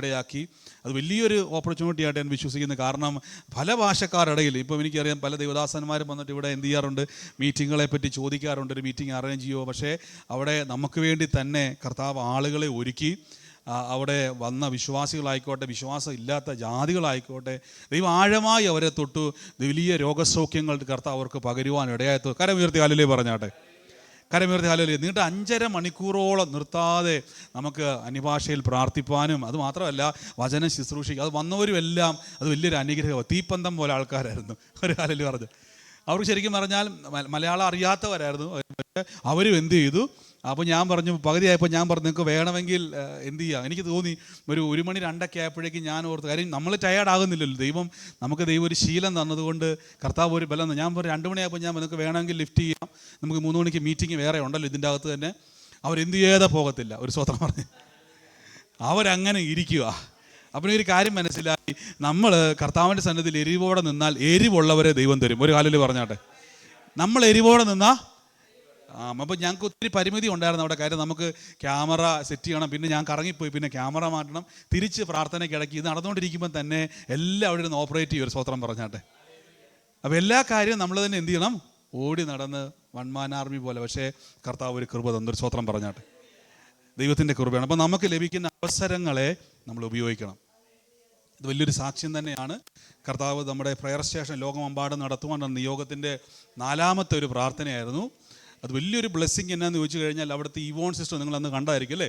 ഇടയാക്കി. അത് വലിയൊരു ഓപ്പർച്യൂണിറ്റി ആയിട്ട് ഞാൻ വിശ്വസിക്കുന്നു. കാരണം പല ഭാഷക്കാരുടെ ഇടയിൽ ഇപ്പം എനിക്കറിയാം പല ദൈവദാസന്മാരും വന്നിട്ട് ഇവിടെ എന്ത് ചെയ്യാറുണ്ട്, മീറ്റിങ്ങുകളെ പറ്റി ചോദിക്കാറുണ്ട്, ഒരു മീറ്റിംഗ് അറേഞ്ച് ചെയ്യുമോ. പക്ഷേ അവിടെ നമുക്ക് വേണ്ടി തന്നെ കർത്താവ് ആളുകളെ ഒരുക്കി. അവിടെ വന്ന വിശ്വാസികളായിക്കോട്ടെ, വിശ്വാസം ഇല്ലാത്ത ജാതികളായിക്കോട്ടെ, ദൈവം ആഴമായി അവരെ തൊട്ടു വലിയ രോഗസൗഖ്യങ്ങൾ കർത്താവ് അവർക്ക് പകരുവാൻ ഇടയായി. കരമുയർത്തി ഹല്ലേലൂയ പറഞ്ഞാട്ടെ, കരമുയർത്തി ഹല്ലേലൂയ. നീണ്ട 5.5 മണിക്കൂറോളം നിർത്താതെ നമുക്ക് അന്യഭാഷയിൽ പ്രാർത്ഥിപ്പാനും, അതുമാത്രമല്ല വചനം ശുശ്രൂഷിക്കുക, അത് വന്നവരും എല്ലാം അത് വലിയൊരു അനുഗ്രഹമാണ്. തീപ്പന്തം പോലെ ആൾക്കാരായിരുന്നു. ഒരു ഹല്ലേലൂയ പറഞ്ഞു. അവർക്ക് ശരിക്കും പറഞ്ഞാൽ മലയാളം അറിയാത്തവരായിരുന്നു. അവരും എന്ത് ചെയ്തു, അപ്പോൾ ഞാൻ പറഞ്ഞു, പകുതിയായപ്പോൾ ഞാൻ പറഞ്ഞു നിങ്ങൾക്ക് വേണമെങ്കിൽ എന്ത് ചെയ്യാം. എനിക്ക് തോന്നി ഒരു 1 മണി 2 ആയപ്പോഴേക്കും ഞാൻ ഓർത്ത്, കാര്യം നമ്മൾ ടയേർഡ് ആകുന്നില്ലല്ലോ. നമുക്ക് ദൈവം ഒരു ശീലം തന്നതുകൊണ്ട് കർത്താവ് ഒരു ബലം. ഞാൻ പറഞ്ഞു 2 മണിയായപ്പോൾ ഞാൻ നിങ്ങൾക്ക് വേണമെങ്കിൽ ലിഫ്റ്റ് ചെയ്യാം, നമുക്ക് 3 മണിക്ക് മീറ്റിംഗ് വേറെ ഉണ്ടല്ലോ ഇതിൻ്റെ അകത്ത് തന്നെ. അവരെന്ത് ചെയ്താൽ പോകത്തില്ല. ഒരു സ്വതന്ത്രം പറഞ്ഞ് അവരങ്ങനെ ഇരിക്കുക. അപ്പോൾ ഒരു കാര്യം മനസ്സിലാക്കി, നമ്മൾ കർത്താവിൻ്റെ സന്നിധിയിൽ എരിവോടെ നിന്നാൽ എരിവുള്ളവരെ ദൈവം തരും. ഒരു കാലിൽ പറഞ്ഞാട്ടെ, നമ്മൾ എരിവോടെ നിന്നാൽ. അപ്പോൾ ഞങ്ങൾക്ക് ഒത്തിരി പരിമിതി ഉണ്ടായിരുന്നു അവിടെ. കാര്യം നമുക്ക് ക്യാമറ സെറ്റ് ചെയ്യണം, പിന്നെ ഞാൻ കറങ്ങിപ്പോയി, പിന്നെ ക്യാമറ മാറ്റണം, തിരിച്ച് പ്രാർത്ഥനയ്ക്ക് ഇടയ്ക്ക്. ഇത് നടന്നുകൊണ്ടിരിക്കുമ്പോൾ തന്നെ എല്ലാം അവിടെ നിന്ന് ഓപ്പറേറ്റ് ചെയ്യും. ഒരു സ്വതന്ത്രം പറഞ്ഞാട്ടെ. അപ്പോൾ എല്ലാ കാര്യവും നമ്മൾ തന്നെ എന്ത് ചെയ്യണം, ഓടി നടന്ന് വൺ മാൻ ആർമി പോലെ. പക്ഷേ കർത്താവ് ഒരു കൃപ തന്നൊരു സ്വതന്ത്രം പറഞ്ഞാട്ടെ, ദൈവത്തിൻ്റെ കൃപയാണ്. അപ്പോൾ നമുക്ക് ലഭിക്കുന്ന അവസരങ്ങളെ നമ്മൾ ഉപയോഗിക്കണം. ഇത് വലിയൊരു സാക്ഷ്യം തന്നെയാണ്. കർത്താവ് നമ്മുടെ പ്രയർ സ്റ്റേഷൻ ലോകമെമ്പാടും നടത്തുവാൻ നിയോഗത്തിൻ്റെ 4ാമത്തെ ഒരു പ്രാർത്ഥനയായിരുന്നു. അത് വലിയൊരു ബ്ലെസ്സിങ് എന്നാന്ന് ചോദിച്ചു കഴിഞ്ഞാൽ, അവിടുത്തെ ഇവോൺ സിസ്റ്റർ നിങ്ങളന്ന് കണ്ടായിരിക്കും അല്ലേ.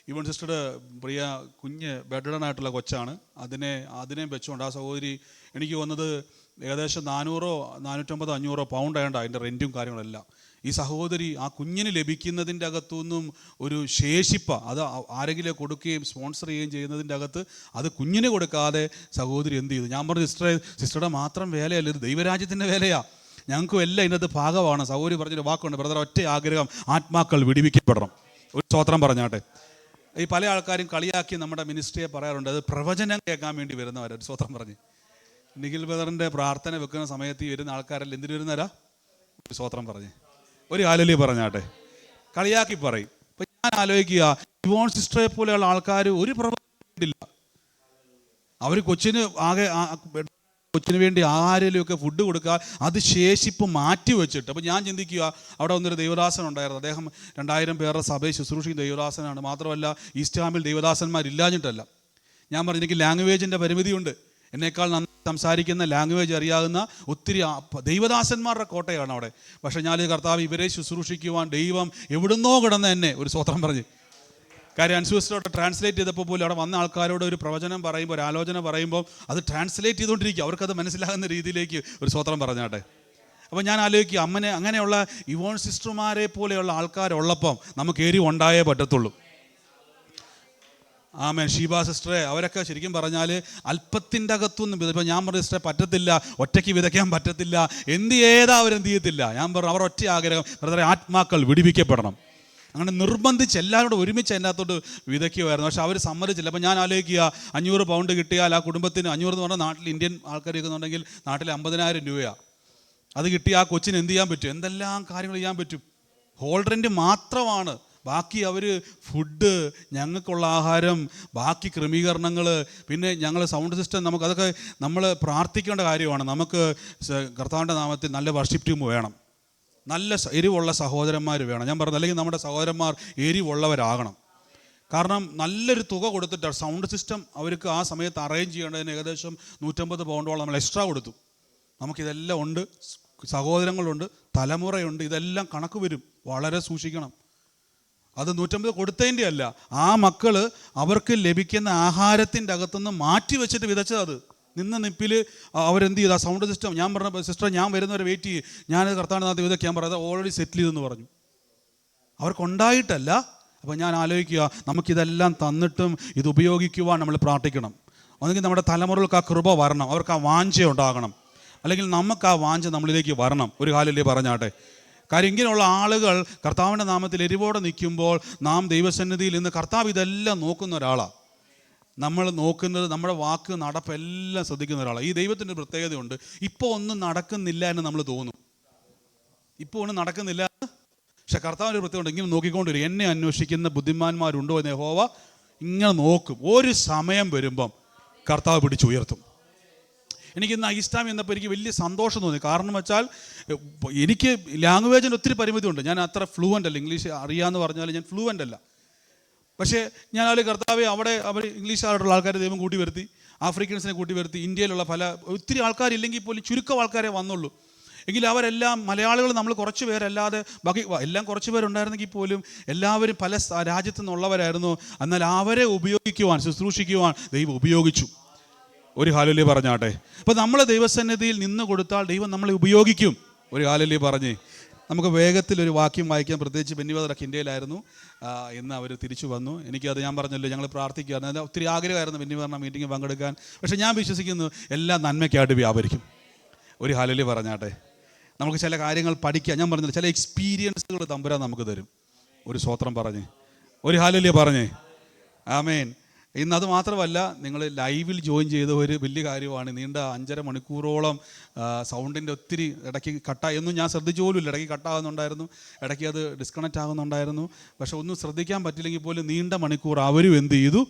ഇവോൺ സിസ്റ്ററുടെ പ്രിയ കുഞ്ഞ് ബെഡഡനായിട്ടുള്ള കൊച്ചാണ്. അതിനെ വെച്ചുകൊണ്ട് ആ സഹോദരി, എനിക്ക് വന്നത് ഏകദേശം 400, 450, 500 പൗണ്ട് ആയതുകൊണ്ട് അതിൻ്റെ റെൻറ്റും കാര്യങ്ങളെല്ലാം. ഈ സഹോദരി ആ കുഞ്ഞിന് ലഭിക്കുന്നതിൻ്റെ അകത്തുനിന്നും ഒരു ശേഷിപ്പ അത് ആരെങ്കിലും കൊടുക്കുകയും സ്പോൺസർ ചെയ്യുകയും ചെയ്യുന്നതിൻ്റെ അകത്ത് അത് കുഞ്ഞിന് കൊടുക്കാതെ സഹോദരി എന്ത് ചെയ്തു. ഞാൻ പറഞ്ഞു, സിസ്റ്ററുടെ മാത്രം വേലയല്ല, ഇത് ദൈവരാജ്യത്തിൻ്റെ വേലയാണ്, ഞങ്ങൾക്കും എല്ലാം ഇതിനകത്ത് ഭാഗമാണ്. സഹോദരി പറഞ്ഞൊരു വാക്കുണ്ട്, ബ്രദർ, ഒറ്റ ആഗ്രഹം, ആത്മാക്കൾ വിടുവിക്കപ്പെടണം. ഒരു സ്തോത്രം പറഞ്ഞാട്ടെ. ഈ പല ആൾക്കാരും കളിയാക്കി നമ്മുടെ മിനിസ്ട്രിയെ പറയാറുണ്ട്, അത് പ്രവചനം കേൾക്കാൻ വേണ്ടി വരുന്നവർ. ഒരു സ്തോത്രം പറഞ്ഞ് നിഖിൽ ബ്രദറിൻ്റെ പ്രാർത്ഥന വെക്കുന്ന സമയത്ത് ഈ വരുന്ന ആൾക്കാരെല്ലാം എന്തിനു വരുന്നവരാ? ഒരു സ്തോത്രം പറഞ്ഞ് ഒരു ഹല്ലേലൂയ പറഞ്ഞാട്ടെ. കളിയാക്കി പറയും. ഇപ്പം ഞാൻ ആലോചിക്കുക, ഇവോൺ സിസ്റ്ററെ പോലെയുള്ള ആൾക്കാർ ഒരു പ്രവചനമില്ല. അവർ കൊച്ചിന് വേണ്ടി ആരെങ്കിലുമൊക്കെ ഫുഡ് കൊടുക്കുക, അത് ശേഷിപ്പ് മാറ്റി വെച്ചിട്ട്. അപ്പോൾ ഞാൻ ചിന്തിക്കുക, അവിടെ ഒന്നൊരു ദൈവദാസൻ ഉണ്ടായിരുന്നു. അദ്ദേഹം 2000 പേരുടെ സഭയെ ശുശ്രൂഷിക്കുന്ന ദൈവദാസനാണ്. മാത്രമല്ല ഈസ്റ്റ് ഹാമിൽ ദൈവദാസന്മാരില്ലാഞ്ഞിട്ടല്ല. ഞാൻ പറഞ്ഞു, എനിക്ക് ലാംഗ്വേജിൻ്റെ പരിമിതിയുണ്ട്. എന്നേക്കാൾ നന്നായി സംസാരിക്കുന്ന, ലാംഗ്വേജ് അറിയാവുന്ന ഒത്തിരി ദൈവദാസന്മാരുടെ കോട്ടയാണ് അവിടെ. പക്ഷേ ഞാൻ കർത്താവ് ഇവരെ ശുശ്രൂഷിക്കുവാൻ ദൈവം എവിടുന്നോ കിടന്ന് എന്നെ ഒരു സ്തോത്രം പറഞ്ഞ്. കാര്യം അൻസുസിലോട്ട് ട്രാൻസ്ലേറ്റ് ചെയ്തപ്പോൾ പോലും അവിടെ വന്ന ആൾക്കാരോട് ഒരു പ്രവചനം പറയുമ്പോൾ, ഒരു ആലോചന പറയുമ്പോൾ അത് ട്രാൻസ്ലേറ്റ് ചെയ്തുകൊണ്ടിരിക്കുക, അവർക്കത് മനസ്സിലാകുന്ന രീതിയിലേക്ക് ഒരു സ്തോത്രം പറഞ്ഞാട്ടെ. അപ്പോൾ ഞാൻ ആലോചിക്കുക, അങ്ങനെയുള്ള ഇവോൺ സിസ്റ്റർമാരെ പോലെയുള്ള ആൾക്കാരുള്ളപ്പം നമുക്ക് എരിവ് ഉണ്ടായേ പറ്റത്തുള്ളൂ. ആമേൻ. ഷീബ സിസ്റ്ററെ, അവരൊക്കെ ശരിക്കും പറഞ്ഞാൽ അല്പത്തിൻ്റെ അകത്തുനിന്ന് ഇപ്പോൾ ഞാൻ പറഞ്ഞ സിസ്റ്ററെ പറ്റത്തില്ല, ഒറ്റയ്ക്ക് വിതയ്ക്കാൻ പറ്റത്തില്ല, അവരെന്ത് ചെയ്യത്തില്ല. ഞാൻ പറഞ്ഞു, അവർ ഒറ്റ ആഗ്രഹം, ബ്രദറെ, ആത്മാക്കൾ വിടുവിക്കപ്പെടണം. അങ്ങനെ നിർബന്ധിച്ച് എല്ലാവരോടും ഒരുമിച്ച് അതിനകത്തോട്ട് വിതയ്ക്കുമായിരുന്നു. പക്ഷെ അവർ സമ്മതിച്ചില്ല. അപ്പോൾ ഞാൻ ആലോചിക്കുക, 500 പൗണ്ട് കിട്ടിയാൽ ആ കുടുംബത്തിന്, 500 എന്ന് പറഞ്ഞാൽ നാട്ടിൽ ഇന്ത്യൻ ആൾക്കാർ ഇരിക്കുന്നുണ്ടെങ്കിൽ നാട്ടിൽ 50,000 രൂപയാണ്. അത് കിട്ടി ആ കൊച്ചിന് എന്ത് ചെയ്യാൻ പറ്റും? എന്തെല്ലാം കാര്യങ്ങൾ ചെയ്യാൻ പറ്റും. ഹോൾ റെൻറ്റ് മാത്രമാണ്. ബാക്കി അവർ ഫുഡ്, ഞങ്ങൾക്കുള്ള ആഹാരം, ബാക്കി ക്രമീകരണങ്ങൾ, പിന്നെ ഞങ്ങൾ സൗണ്ട് സിസ്റ്റം, അതൊക്കെ നമ്മൾ പ്രാർത്ഥിക്കേണ്ട കാര്യമാണ്. നമുക്ക് കർത്താവിൻ്റെ നാമത്തിൽ നല്ല വർഷിപ്പ് ടീം വേണം, നല്ല എരിവുള്ള സഹോദരന്മാർ വേണം. ഞാൻ പറഞ്ഞു, അല്ലെങ്കിൽ നമ്മുടെ സഹോദരന്മാർ എരിവുള്ളവരാകണം. കാരണം നല്ലൊരു തുക കൊടുത്തിട്ട് സൗണ്ട് സിസ്റ്റം അവർക്ക് ആ സമയത്ത് അറേഞ്ച് ചെയ്യേണ്ടതിന് ഏകദേശം 150 പൗണ്ടോളം നമ്മൾ എക്സ്ട്രാ കൊടുത്തു. നമുക്കിതെല്ലാം ഉണ്ട്, സഹോദരങ്ങളുണ്ട്, തലമുറയുണ്ട്, ഇതെല്ലാം കണക്ക് വരും. വളരെ സൂക്ഷിക്കണം. അത് 150 കൊടുത്തതിൻ്റെ അല്ല, ആ മക്കൾ അവർക്ക് ലഭിക്കുന്ന ആഹാരത്തിൻ്റെ അകത്തുനിന്ന് മാറ്റി വെച്ചിട്ട് വിതച്ചത്. അത് നിപ്പിൽ അവരെന്ത് ചെയ്തു, ആ സൗണ്ട് സിസ്റ്റം. ഞാൻ പറഞ്ഞ, സിസ്റ്റർ ഞാൻ വരുന്നവരെ വെയിറ്റ് ചെയ്യും, ഞാനത് കർത്താവിനകത്ത് വിതയ്ക്കാൻ പറയാം, ഓൾറെഡി സെറ്റിൽ ചെയ്തെന്ന് പറഞ്ഞു. അവർക്കുണ്ടായിട്ടല്ല. അപ്പോൾ ഞാൻ ആലോചിക്കുക, നമുക്കിതെല്ലാം തന്നിട്ടും ഇത് ഉപയോഗിക്കുവാൻ നമ്മൾ പ്രാർത്ഥിക്കണം. ഒന്നെങ്കിൽ നമ്മുടെ തലമുറകൾക്ക് ആ കൃപ വരണം, അവർക്ക് ആ വാഞ്ച ഉണ്ടാകണം, അല്ലെങ്കിൽ നമുക്ക് ആ വാഞ്ച നമ്മളിലേക്ക് വരണം. ഒരു ഹല്ലേലൂയ പറഞ്ഞാട്ടെ. കാര്യം ഇങ്ങനെയുള്ള ആളുകൾ കർത്താവിൻ്റെ നാമത്തിൽ എരിവോടെ നിൽക്കുമ്പോൾ നാം ദൈവസന്നിധിയിൽ നിന്ന് കർത്താവ് ഇതെല്ലാം നോക്കുന്ന ഒരാളാണ്. നമ്മൾ നോക്കുന്നത്, നമ്മുടെ വാക്ക് നടപ്പെല്ലാം ശ്രദ്ധിക്കുന്ന ഒരാളാണ്. ഈ ദൈവത്തിൻ്റെ പ്രത്യേകതയുണ്ട്. ഇപ്പോൾ ഒന്നും നടക്കുന്നില്ല എന്ന് നമ്മൾ തോന്നും, ഇപ്പോൾ ഒന്നും നടക്കുന്നില്ല. പക്ഷെ കർത്താവിൻ്റെ പ്രത്യേകത ഇങ്ങനെ നോക്കിക്കൊണ്ടിരിക്കും. എന്നെ അന്വേഷിക്കുന്ന ബുദ്ധിമാന്മാരുണ്ടോ എന്ന് യഹോവ ഇങ്ങനെ നോക്കും. ഒരു സമയം വരുമ്പം കർത്താവ് പിടിച്ചുയർത്തും. എനിക്കിന്ന് ഐസ്റ്റാം എന്നപ്പോൾ എനിക്ക് വലിയ സന്തോഷം തോന്നി. കാരണം വെച്ചാൽ എനിക്ക് ലാംഗ്വേജിന് ഒത്തിരി പരിമിതിയുണ്ട്. ഞാൻ അത്ര ഫ്ലുവൻ്റ് അല്ല. ഇംഗ്ലീഷ് അറിയാമെന്ന് പറഞ്ഞാൽ ഞാൻ ഫ്ലുവൻ്റ് അല്ല. പക്ഷേ ഞാൻ അതിൽ കർത്താവെ അവർ ഇംഗ്ലീഷുകാരുള്ള ആൾക്കാരെ ദൈവം കൂട്ടി വരുത്തി, ആഫ്രിക്കൻസിനെ കൂട്ടി വരുത്തി. ഇന്ത്യയിലുള്ള ഒത്തിരി ആൾക്കാരില്ലെങ്കിൽ പോലും ചുരുക്കം ആൾക്കാരെ വന്നുള്ളൂ. എങ്കിലും അവരെല്ലാം മലയാളികൾ നമ്മൾ കുറച്ച് പേരല്ലാതെ ബാക്കി എല്ലാം കുറച്ച് പേരുണ്ടായിരുന്നെങ്കിൽ പോലും എല്ലാവരും പല രാജ്യത്തു നിന്നുള്ളവരായിരുന്നു. എന്നാൽ അവരെ ഉപയോഗിക്കുവാൻ, ശുശ്രൂഷിക്കുവാൻ ദൈവം ഉപയോഗിച്ചു. ഒരു ഹല്ലേലൂയ പറഞ്ഞാട്ടെ. അപ്പോൾ നമ്മൾ ദൈവസന്നിധിയിൽ നിന്ന് കൊടുത്താൽ ദൈവം നമ്മളെ ഉപയോഗിക്കും. ഒരു ഹല്ലേലൂയ പറഞ്ഞേ. നമുക്ക് വേഗത്തിലൊരു വാക്യം വായിക്കാം. പ്രത്യേകിച്ച് ബെന്നിവദറൊക്കെ ഇന്ത്യയിലായിരുന്നു. ഇന്ന് അവർ തിരിച്ചു വന്നു. എനിക്കത് ഞാൻ പറഞ്ഞല്ലോ, ഞങ്ങൾ പ്രാർത്ഥിക്കുകയായിരുന്നു. അത് ഒത്തിരി ആഗ്രഹമായിരുന്നു ബെന്നിവദറിൻ്റെ മീറ്റിംഗ് പങ്കെടുക്കാൻ. പക്ഷേ ഞാൻ വിശ്വസിക്കുന്നു എല്ലാം നന്മയ്ക്കായിട്ട് വ്യാപരിക്കും. ഒരു ഹല്ലേലൂയ പറഞ്ഞാട്ടെ. നമുക്ക് ചില കാര്യങ്ങൾ പഠിക്കാം. ഞാൻ പറഞ്ഞില്ല, ചില എക്സ്പീരിയൻസുകൾ തമ്പുരാൻ നമുക്ക് തരും. ഒരു സ്തോത്രം പറഞ്ഞേ, ഒരു ഹല്ലേലൂയ പറഞ്ഞേ. ആമേൻ. ഇന്ന് അത് മാത്രമല്ല, നിങ്ങൾ ലൈവിൽ ജോയിൻ ചെയ്ത ഒരു വലിയ കാര്യമാണ്. നീണ്ട 5.5 മണിക്കൂറോളം സൗണ്ടിൻ്റെ ഒത്തിരി ഇടയ്ക്ക് ഒന്നും ഞാൻ ശ്രദ്ധിച്ചു പോലുമില്ല. ഇടയ്ക്ക് കട്ടാകുന്നുണ്ടായിരുന്നു, ഇടയ്ക്ക് അത് ഡിസ്കണക്റ്റ് ആകുന്നുണ്ടായിരുന്നു. പക്ഷെ ഒന്നും ശ്രദ്ധിക്കാൻ പറ്റില്ലെങ്കിൽ പോലും നീണ്ട മണിക്കൂർ അവരും എന്ത് ചെയ്തു?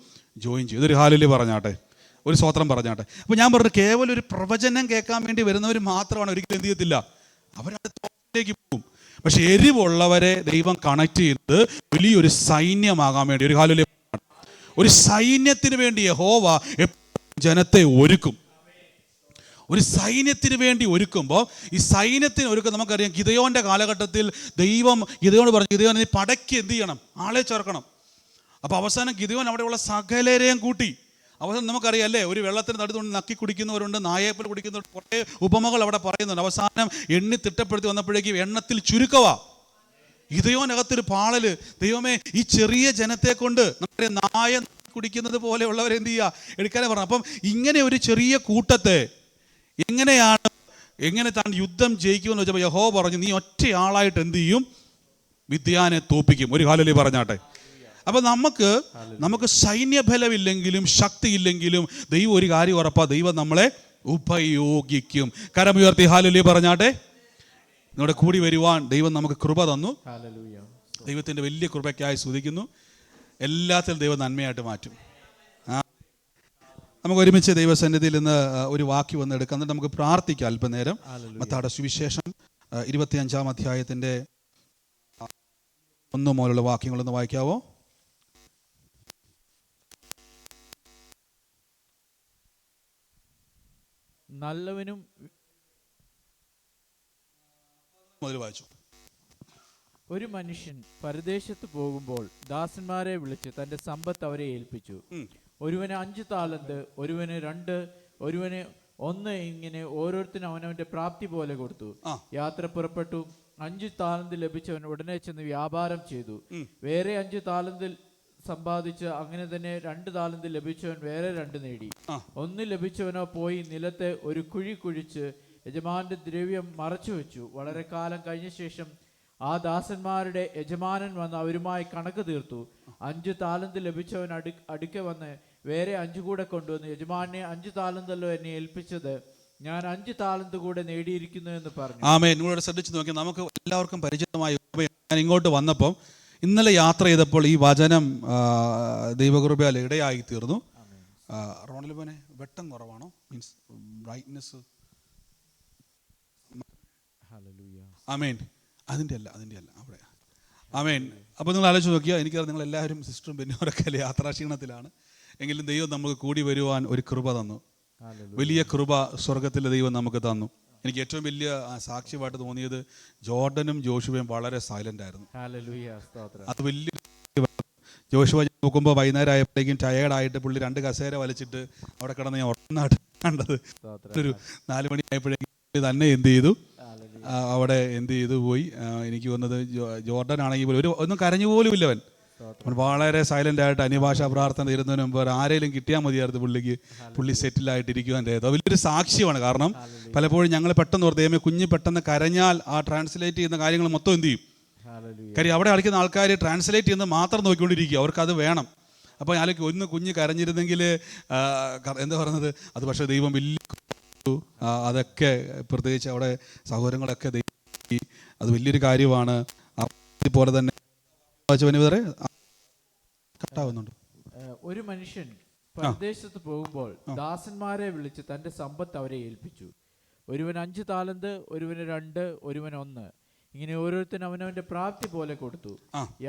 ജോയിൻ ചെയ്തു. ഒരു ഹല്ലേലൂയ പറഞ്ഞാട്ടെ, ഒരു സ്തോത്രം പറഞ്ഞാട്ടെ. അപ്പോൾ ഞാൻ പറഞ്ഞു, കേവലം ഒരു പ്രവചനം കേൾക്കാൻ വേണ്ടി വരുന്നവർ മാത്രമാണ് ഒരിക്കലും എന്ത് ചെയ്യത്തില്ല, അവരത് തോട്ടിലേക്ക് പോകും. പക്ഷെ എരിവുള്ളവരെ ദൈവം കണക്ട് ചെയ്ത് വലിയൊരു സൈന്യമാകാൻ വേണ്ടി, ഒരു ഹല്ലേലൂയ, ഒരു സൈന്യത്തിന് വേണ്ടി യഹോവ ജനത്തെ ഒരുക്കും. ഒരു സൈന്യത്തിന് വേണ്ടി ഒരുക്കുമ്പോൾ ഈ സൈന്യത്തിന് ഒരുക്കം നമുക്കറിയാം. ഗിദെയോന്റെ കാലഘട്ടത്തിൽ ദൈവം ഗിദെയോന് പറഞ്ഞു, ഗിദെയോൻ നീ പടയ്ക്ക് എന്ത് ചെയ്യണം? ആളെ ചേർക്കണം. അപ്പോൾ അവസാനം ഗിദെയോൻ അവിടെയുള്ള സകലരെയും കൂട്ടി. അവസാനം നമുക്കറിയാം അല്ലേ, ഒരു വെള്ളത്തിന് നടുത്തുകൊണ്ട് നക്കി കുടിക്കുന്നവരുണ്ട്, നായേപ്പൽ കുടിക്കുന്നവരുണ്ട്, കുറേ ഉപമകൾ അവിടെ പറയുന്നുണ്ട്. അവസാനം എണ്ണി തിട്ടപ്പെടുത്തി വന്നപ്പോഴേക്കും എണ്ണത്തിൽ ചുരുക്കവാ. ഗിദെയോനകത്തൊരു പാളല്. ദൈവമേ, ഈ ചെറിയ ജനത്തെ കൊണ്ട് നമ്മുടെ നായ കുടിക്കുന്നത് പോലെയുള്ളവരെ എന്ത് ചെയ്യുക? എടുക്കാനേ പറഞ്ഞു. അപ്പം ഇങ്ങനെ ഒരു ചെറിയ കൂട്ടത്തെ എങ്ങനെ താൻ യുദ്ധം ജയിക്കുമെന്ന് വെച്ചപ്പോൾ യഹോവ പറഞ്ഞു, നീ ഒറ്റയാളായിട്ട് എന്ത് ചെയ്യും? മിദ്യാനെ തോപ്പിക്കും. ഒരു ഹല്ലേലൂയ പറഞ്ഞാട്ടെ. അപ്പം നമുക്ക് സൈന്യബലമില്ലെങ്കിലും ശക്തിയില്ലെങ്കിലും ദൈവം ഒരു കാര്യം ഉറപ്പാ, ദൈവം നമ്മളെ ഉപയോഗിക്കും. കരമുയർത്തി ഹല്ലേലൂയ പറഞ്ഞാട്ടെ. നിങ്ങളുടെ കൂടി വരുവാൻ ദൈവം നമുക്ക് കൃപ തന്നു. ദൈവത്തിൻ്റെ വലിയ കൃപയ്ക്കായി സ്തുതിക്കുന്നു. എല്ലാത്തിലും ദൈവം നന്മയായിട്ട് മാറ്റും. നമുക്ക് ഒരുമിച്ച് ദൈവസന്നിധിയിൽ നിന്ന് ഒരു വാക്യം വന്ന് എടുക്കാം. എന്നിട്ട് നമുക്ക് പ്രാർത്ഥിക്കാം അല്പനേരം. മത്തായിയുടെ സുവിശേഷം 25-ാം അധ്യായത്തിൻ്റെ 1 മുതലുള്ള വാക്യങ്ങളൊന്ന് വായിക്കാവോ? നല്ലവനും മുതൽ വായിച്ചു. ഒരു മനുഷ്യൻ പരദേശത്ത് പോകുമ്പോൾ ദാസന്മാരെ വിളിച്ച് തന്റെ സമ്പത്ത് അവരെ ഏൽപ്പിച്ചു. ഒരുവന് 5 താലന്ത്, ഒരുവന് 2, ഒരുവന് 1, ഇങ്ങനെ ഓരോരുത്തരും അവനവന്റെ പ്രാപ്തി പോലെ കൊടുത്തു. യാത്ര പുറപ്പെട്ടു. 5 താലന്ത് ലഭിച്ചവൻ ഉടനെ ചെന്ന് വ്യാപാരം ചെയ്തു. വേറെ 5 താലന്ത് സമ്പാദിച്ച് അങ്ങനെ തന്നെ 2 താലന്ത് ലഭിച്ചവൻ വേറെ 2 നേടി. 1 ലഭിച്ചവനോ പോയി നിലത്തെ ഒരു കുഴി കുഴിച്ച് യജമാന്റെ ദ്രവ്യം മറച്ചു വെച്ചു. വളരെ കാലം കഴിഞ്ഞ ശേഷം ആ ദാസന്മാരുടെ യജമാനൻ വന്ന് അവരുമായി കണക്ക് തീർത്തു. 5 താലന്ത് ലഭിച്ചവൻ അടുക്കെ വന്ന് വേറെ 5 കൂടെ കൊണ്ടുവന്നു. യജമാനെ, 5 താലന്തല്ലോ എന്നെ ഏൽപ്പിച്ചത്, ഞാൻ 5 താലന്ത് കൂടെ നേടിയിരിക്കുന്നു എന്ന് പറഞ്ഞു. ആമേൻ. നിങ്ങളോട് ശ്രദ്ധിച്ചു നോക്കി, നമുക്ക് എല്ലാവർക്കും പരിചിതമായ ഞാൻ ഇങ്ങോട്ട് വന്നപ്പോൾ ഇന്നലെ യാത്ര ചെയ്തപ്പോൾ ഈ വചനം ദൈവകൃപയാൽ ഇടയായി തീർന്നു. റോണലിബനെ വെട്ടം കുറവാണോ? Means brightness. ആമേൻ. അതിൻ്റെ അല്ല അവിടെ. ആമേൻ. അപ്പോൾ നിങ്ങൾ ആലോചിച്ച് നോക്കിയാൽ, എനിക്കറിയാം നിങ്ങളെല്ലാവരും സിസ്റ്ററും ബെന്നിയോരൊക്കെ അല്ലേ യാത്രാക്ഷീണത്തിലാണ്. എങ്കിലും ദൈവം നമുക്ക് കൂടി വരുവാൻ ഒരു കൃപ തന്നു. വലിയ കൃപ സ്വർഗത്തിലെ ദൈവം നമുക്ക് തന്നു. എനിക്ക് ഏറ്റവും വലിയ സാക്ഷ്യമായിട്ട് തോന്നിയത് ജോർഡനും ജോഷുവയും വളരെ സൈലന്റ് ആയിരുന്നു. അത് വലിയ ജോഷുവ നോക്കുമ്പോൾ വൈകുന്നേരം ആയപ്പോഴേക്കും ടയേർഡായിട്ട് പുള്ളി 2 കസേര വലിച്ചിട്ട് അവിടെ കിടന്ന് ഞാൻ ഉറങ്ങാട്ട് കണ്ടത്. ഒരു 4 മണി ആയപ്പോഴേക്കും തന്നെ എന്ത് ചെയ്തു, അവിടെ എന്ത് ചെയ്തു പോയി. എനിക്ക് വന്നത് ജോർഡൻ ആണെങ്കിൽ പോലും ഒന്നും കരഞ്ഞു പോലും ഇല്ലവൻ. വളരെ സൈലന്റ് ആയിട്ട് അന്യഭാഷാ പ്രാർത്ഥന ഇരുന്നതിന് മുമ്പ് ആരെങ്കിലും കിട്ടിയാൽ മതിയായിരുന്നു പുള്ളി സെറ്റിലായിട്ടിരിക്കുവാൻ. അത് വലിയൊരു സാക്ഷ്യമാണ്. കാരണം പലപ്പോഴും ഞങ്ങൾ പെട്ടെന്ന് ഓർത്ത് കുഞ്ഞ് പെട്ടെന്ന് കരഞ്ഞാൽ ആ ട്രാൻസ്ലേറ്റ് ചെയ്യുന്ന കാര്യങ്ങൾ മൊത്തം എന്ത് ചെയ്യും? കാര്യം അവിടെ കളിക്കുന്ന ആൾക്കാർ ട്രാൻസ്ലേറ്റ് ചെയ്യുന്നത് മാത്രം നോക്കിക്കൊണ്ടിരിക്കുക, അവർക്കത് വേണം. അപ്പോൾ ഞാനൊക്കെ ഒന്ന് കുഞ്ഞ് കരഞ്ഞിരുന്നെങ്കിൽ എന്താ പറയുന്നത്, അത് പക്ഷേ ദൈവം വലിയ അതൊക്കെ പ്രത്യേകിച്ച് അവിടെ സഹോദരങ്ങളൊക്കെ അത് വലിയൊരു കാര്യമാണ്. അതുപോലെ തന്നെ കട്ടാവുന്നുണ്ട്. ഒരു മനുഷ്യൻ പരദേശത്ത് പോകുമ്പോൾ ദാസന്മാരെ വിളിച്ച് തന്റെ സമ്പത്ത് അവരെ ഏൽപ്പിച്ചു. ഒരുവൻ 5 താലന്ത്, ഒരുവന് 2, ഒരുവൻ 1, ഇങ്ങനെ ഓരോരുത്തരും അവനവന്റെ പ്രാപ്തി പോലെ കൊടുത്തു.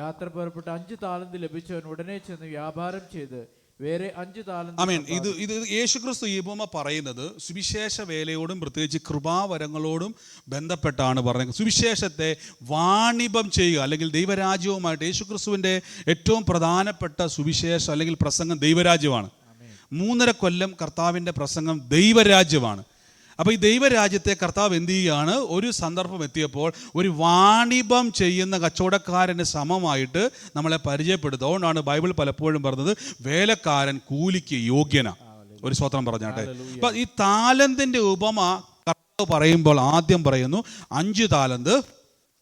യാത്ര പുറപ്പെട്ട് 5 താലന്ത് ലഭിച്ചവൻ ഉടനെ ചെന്ന് വ്യാപാരം ചെയ്ത് വേറെ 5 താലന്ത്. ആമേൻ. ഇത് യേശുക്രിസ്തു ഈ ഉപമ പറയുന്നത് സുവിശേഷ വേലയോടും പ്രത്യേകിച്ച് കൃപാവരങ്ങളോടും ബന്ധപ്പെട്ടാണ് പറയുന്നത്. സുവിശേഷത്തെ വാണിഭം ചെയ്യുക, അല്ലെങ്കിൽ ദൈവരാജ്യവുമായിട്ട് യേശുക്രിസ്തുവിൻ്റെ ഏറ്റവും പ്രധാനപ്പെട്ട സുവിശേഷം അല്ലെങ്കിൽ പ്രസംഗം ദൈവരാജ്യമാണ്. 3.5 കൊല്ലം കർത്താവിൻ്റെ പ്രസംഗം ദൈവരാജ്യമാണ്. അപ്പോൾ ഈ ദൈവരാജ്യത്തെ കർത്താവ് എന്ത് ചെയ്യുകയാണ്? ഒരു സന്ദർഭം എത്തിയപ്പോൾ ഒരു വാണിഭം ചെയ്യുന്ന കച്ചവടക്കാരന് സമമായിട്ട് നമ്മളെ പരിചയപ്പെടുത്തുക. അതുകൊണ്ടാണ് ബൈബിൾ പലപ്പോഴും പറഞ്ഞത് വേലക്കാരൻ കൂലിക്ക് യോഗ്യന. ഒരു സ്തോത്രം പറഞ്ഞാട്ടെ. അപ്പൊ ഈ താലന്തിന്റെ ഉപമ കർത്താവ് പറയുമ്പോൾ ആദ്യം പറയുന്നു 5 താലന്ത്,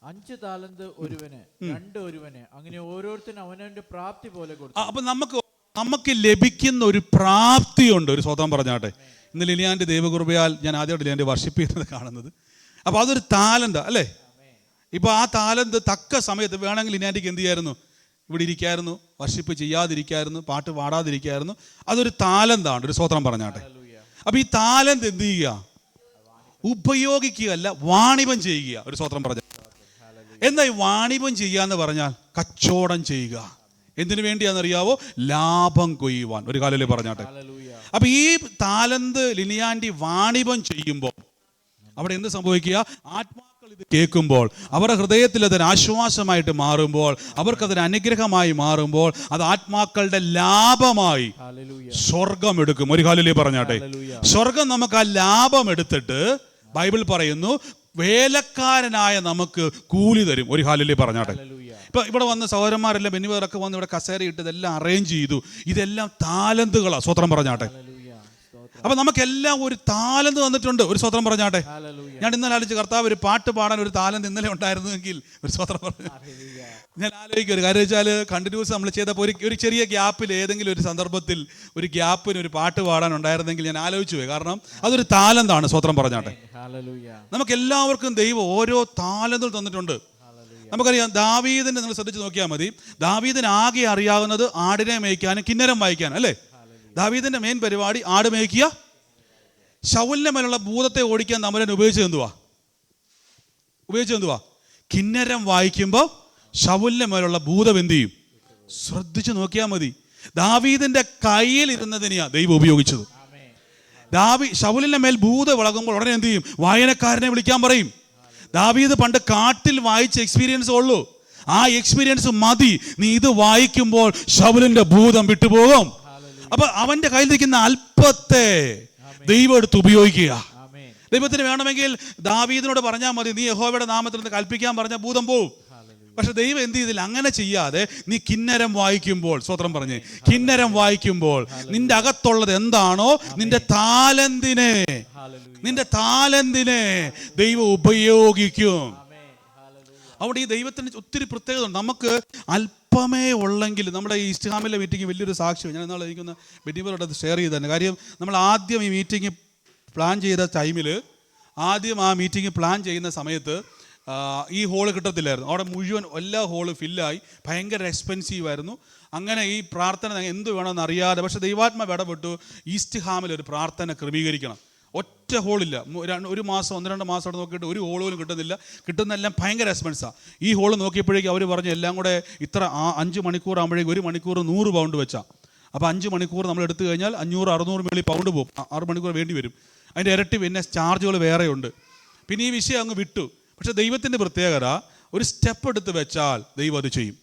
5 താലന്ത് ഒരുവന്, 2 ഒരുവന്, അങ്ങനെ ഓരോരുത്തരും അവനവന്റെ പ്രാപ്തി പോലെ കൊടുത്തു. അപ്പൊ നമുക്ക് ലഭിക്കുന്ന ഒരു പ്രാപ്തിയുണ്ട്. ഒരു സ്തോത്രം പറഞ്ഞാട്ടെ. ഇന്ന് ലിനിയാൻ്റെ ദൈവകൃപയാൽ ഞാൻ ആദ്യമായിട്ട് ലിനിയാൻ്റെ വർഷിപ്പ് ചെയ്യുന്നത് കാണുന്നത്. അപ്പോൾ അതൊരു താലന്ത് അല്ലേ? ഇപ്പോൾ ആ താലന്ത് തക്ക സമയത്ത് വേണമെങ്കിൽ ലിനിയാൻ്റെക്ക് എന്ത് ചെയ്യായിരുന്നു? ഇവിടെ ഇരിക്കായിരുന്നു, വർഷിപ്പ് ചെയ്യാതിരിക്കായിരുന്നു, പാട്ട് പാടാതിരിക്കായിരുന്നു. അതൊരു താലന്താണ്. ഒരു സ്തോത്രം പറഞ്ഞാട്ടെ. അപ്പോൾ ഈ താലന്ത് എന്ത് ചെയ്യുക? ഉപയോഗിക്കുകയല്ല, വാണിഭം ചെയ്യുക. ഒരു സ്തോത്രം പറഞ്ഞ എന്താ ഈ വാണിഭം ചെയ്യുക എന്ന് പറഞ്ഞാൽ? കച്ചവടം ചെയ്യുക. എന്തിനു വേണ്ടിയാണെന്നറിയാവോ? ലാഭം കൊയ്യുവാൻ. ഒരു കാലല്ലേ പറഞ്ഞാട്ടെ. അപ്പൊ ഈ താലന്ത് ലിനിയാൻറ്റി വാണിഭം ചെയ്യുമ്പോൾ അവിടെ എന്ത് സംഭവിക്കുക? ആത്മാക്കൾ ഇത് കേൾക്കുമ്പോൾ അവരുടെ ഹൃദയത്തിൽ അതൊരു ആശ്വാസമായിട്ട് മാറുമ്പോൾ, അവർക്കതൊരു അനുഗ്രഹമായി മാറുമ്പോൾ, അത് ആത്മാക്കളുടെ ലാഭമായി സ്വർഗം എടുക്കും. ഒരു കാലല്ലേ പറഞ്ഞാട്ടെ. സ്വർഗം നമുക്ക് ആ ലാഭം എടുത്തിട്ട് ബൈബിൾ പറയുന്നു വേലക്കാരനായ നമുക്ക് കൂലി തരും. ഒരു കാലല്ലേ പറഞ്ഞാട്ടെ. ഇപ്പൊ ഇവിടെ വന്ന സഹോദരന്മാരെല്ലാം ബെന്നിവരൊക്കെ വന്ന് ഇവിടെ കസേര ഇട്ട് ഇതെല്ലാം അറേഞ്ച് ചെയ്തു. ഇതെല്ലാം താലന്തുകളാ. സ്വത്രം പറഞ്ഞാട്ടെ. അപ്പൊ നമുക്കെല്ലാം ഒരു താലന്ത് തന്നിട്ടുണ്ട്. ഒരു സ്വത്രം പറഞ്ഞാട്ടെ. ഞാൻ ഇന്നലെ ആലോചിച്ച് കർത്താവ് ഒരു പാട്ട് പാടാൻ ഒരു താലന്ത് ഇന്നലെ ഉണ്ടായിരുന്നുവെങ്കിൽ ഒരു സ്വത്രം പറഞ്ഞു. ഞാൻ ആലോചിക്കും ഒരു കാര്യം വെച്ചാൽ കണ്ടിന്യൂസ് നമ്മൾ ചെയ്തപ്പോൾ ഒരു ചെറിയ ഗ്യാപ്പിൽ ഏതെങ്കിലും ഒരു സന്ദർഭത്തിൽ ഒരു ഗ്യാപ്പിന് ഒരു പാട്ട് പാടാൻ ഉണ്ടായിരുന്നെങ്കിൽ ഞാൻ ആലോചിച്ചു പോയി. കാരണം അതൊരു താലന്താണ്. സ്വത്രം പറഞ്ഞാട്ടെ. നമുക്ക് എല്ലാവർക്കും ദൈവം ഓരോ താലന്തുകൾ തന്നിട്ടുണ്ട്. നമുക്കറിയാം ദാവീദിനെ നിങ്ങൾ ശ്രദ്ധിച്ച് നോക്കിയാൽ മതി. ദാവീദിന് ആകെ അറിയാവുന്നത് ആടിനെ മേയ്ക്കാനും കിന്നരം വായിക്കാനും അല്ലേ? ദാവീദിന്റെ മെയിൻ പരിപാടി ആട് മേയ്ക്കുക. ശൗലിന്റെ മേലുള്ള ഭൂതത്തെ ഓടിക്കാൻ തമ്പുരാൻ ഉപയോഗിച്ചത് എന്തുവാ? കിന്നരം വായിക്കുമ്പോൾ ശൗലിന്റെ മേലുള്ള ഭൂതം എന്ത് ചെയ്യും? ശ്രദ്ധിച്ചു നോക്കിയാൽ മതി. ദാവീദിന്റെ കയ്യിൽ ഇരുന്നതിനെയാ ദൈവം ഉപയോഗിച്ചത്. ശൗലിന്റെ മേൽ ഭൂതം വിളകുമ്പോൾ ഉടനെ എന്ത് ചെയ്യും? വായനക്കാരനെ വിളിക്കാൻ പറയും. ദാവീദ് പണ്ട് കാട്ടിൽ വായിച്ച എക്സ്പീരിയൻസ് ഉള്ളൂ. ആ എക്സ്പീരിയൻസ് മതി. നീ ഇത് വായിക്കുമ്പോൾ ശൗലിന്റെ ഭൂതം വിട്ടുപോകും. അപ്പൊ അവന്റെ കയ്യിലിരിക്കുന്ന അല്പത്തെ ദൈവം എടുത്ത് ഉപയോഗിക്കുക. ദൈവത്തിന് വേണമെങ്കിൽ ദാവീദിനോട് പറഞ്ഞാൽ മതി, നീ യഹോവയുടെ നാമത്തിൽ നിന്ന് കൽപ്പിക്കാൻ പറഞ്ഞ ഭൂതം പോവും. പക്ഷെ ദൈവം എന്ത് ചെയ്തില്ല? അങ്ങനെ ചെയ്യാതെ നീ കിന്നരം വായിക്കുമ്പോൾ, സ്വത്രം പറഞ്ഞ് കിന്നരം വായിക്കുമ്പോൾ നിന്റെ അകത്തുള്ളത് എന്താണോ നിന്റെ താലന്തിനെ ദൈവം ഉപയോഗിക്കും. അവിടെ ഈ ദൈവത്തിന് ഒത്തിരി പ്രത്യേകത ഉണ്ട്. നമുക്ക് അല്പമേ ഉള്ളെങ്കിൽ നമ്മുടെ ഈ ഇസ്തിഹാമിലെ മീറ്റിംഗ് വലിയൊരു സാക്ഷ്യം ഞാൻ എന്നാൽ എനിക്കൊന്ന് ബെന്നിവരോട് ഷെയർ ചെയ്ത് തന്നെ. കാര്യം നമ്മൾ ആദ്യം ഈ മീറ്റിംഗ് പ്ലാൻ ചെയ്ത ടൈമിൽ ആദ്യം ആ മീറ്റിംഗ് പ്ലാൻ ചെയ്യുന്ന സമയത്ത് ഈ ഹോള് കിട്ടത്തില്ലായിരുന്നു. അവിടെ മുഴുവൻ എല്ലാ ഹോള് ഫില്ലായി, ഭയങ്കര എക്സ്പെൻസീവ് ആയിരുന്നു. അങ്ങനെ ഈ പ്രാർത്ഥന എന്ത് വേണമെന്ന് അറിയാതെ, പക്ഷേ ദൈവാത്മാവ് ഇടപെട്ടു ഈസ്റ്റ് ഹാമിൽ ഒരു പ്രാർത്ഥന ക്രമീകരിക്കണം. ഒറ്റ ഹോളില്ല. 1 മാസം 1-2 മാസം അവിടെ നോക്കിയിട്ട് ഒരു ഹോൾ പോലും കിട്ടുന്നില്ല. കിട്ടുന്നതെല്ലാം ഭയങ്കര എക്സ്പെൻസാണ്. ഈ ഹോള് നോക്കിയപ്പോഴേക്കും അവർ പറഞ്ഞു എല്ലാം കൂടെ ഇത്ര 5 മണിക്കൂർ ആകുമ്പോഴേക്കും 1 മണിക്കൂർ 100 പൗണ്ട് വെച്ചാൽ. അപ്പോൾ 5 മണിക്കൂർ നമ്മൾ എടുത്തു കഴിഞ്ഞാൽ 500-600 മേളിൽ പൗണ്ട് പോകും. 6 മണിക്കൂർ വേണ്ടി വരും. അതിൻ്റെ ഇരട്ടി പിന്നെ ചാർജുകൾ വേറെയുണ്ട്. പിന്നെ ഈ വിഷയം അങ്ങ് വിട്ടു. പക്ഷെ ദൈവത്തിൻ്റെ പ്രത്യേകത, ഒരു സ്റ്റെപ്പ് എടുത്ത് വെച്ചാൽ ദൈവം അത് ചെയ്യും.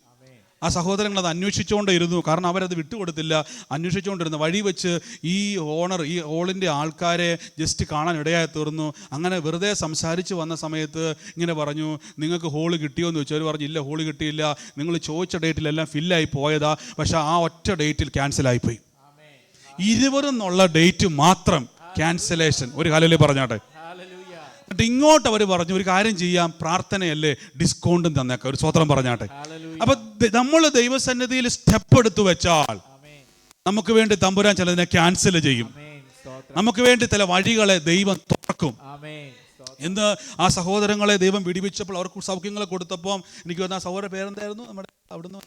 ആ സഹോദരങ്ങൾ അത് അന്വേഷിച്ചുകൊണ്ടിരുന്നു. കാരണം അവരത് വിട്ടുകൊടുത്തില്ല, അന്വേഷിച്ചുകൊണ്ടിരുന്നു. വഴി വെച്ച് ഈ ഹോളിൻ്റെ ആൾക്കാരെ ജസ്റ്റ് കാണാൻ ഇടയായി തീർന്നു. അങ്ങനെ വെറുതെ സംസാരിച്ച് വന്ന സമയത്ത് ഇങ്ങനെ പറഞ്ഞു, നിങ്ങൾക്ക് ഹോള് കിട്ടിയോ എന്ന് ചോദിച്ചു. അവർ പറഞ്ഞു ഇല്ല, ഹോള് കിട്ടിയില്ല, നിങ്ങൾ ചോദിച്ച ഡേറ്റിലെല്ലാം ഫില്ലായി പോയതാ, പക്ഷെ ആ ഒറ്റ ഡേറ്റിൽ ക്യാൻസലായിപ്പോയി. 20 എന്നുള്ള ഡേറ്റ് മാത്രം ക്യാൻസലേഷൻ. ഒരു കാലല്ലേ പറഞ്ഞാട്ടെ. ഇങ്ങോട്ട് അവർ പറഞ്ഞു ഒരു കാര്യം ചെയ്യാം, പ്രാർത്ഥനയല്ലേ, ഡിസ്കൗണ്ടും തന്നേക്കാം. ഒരു സ്വത്രം പറഞ്ഞാട്ടെ. അപ്പൊ നമ്മൾ ദൈവസന്നിധിയിൽ സ്റ്റെപ്പ് എടുത്തു വെച്ചാൽ നമുക്ക് വേണ്ടി തമ്പുരാൻ ചിലതിനെ ക്യാൻസൽ ചെയ്യും. നമുക്ക് വേണ്ടി ചില വഴികളെ ദൈവം തുറക്കും. എന്ന് ആ സഹോദരങ്ങളെ ദൈവം വിടിവിച്ചപ്പോൾ അവർക്ക് സൗഖ്യങ്ങളെ കൊടുത്തപ്പോൾ എനിക്ക് വന്ന ആ സഹോദര പേരെന്തായിരുന്നു? നമ്മുടെ അവിടുന്ന്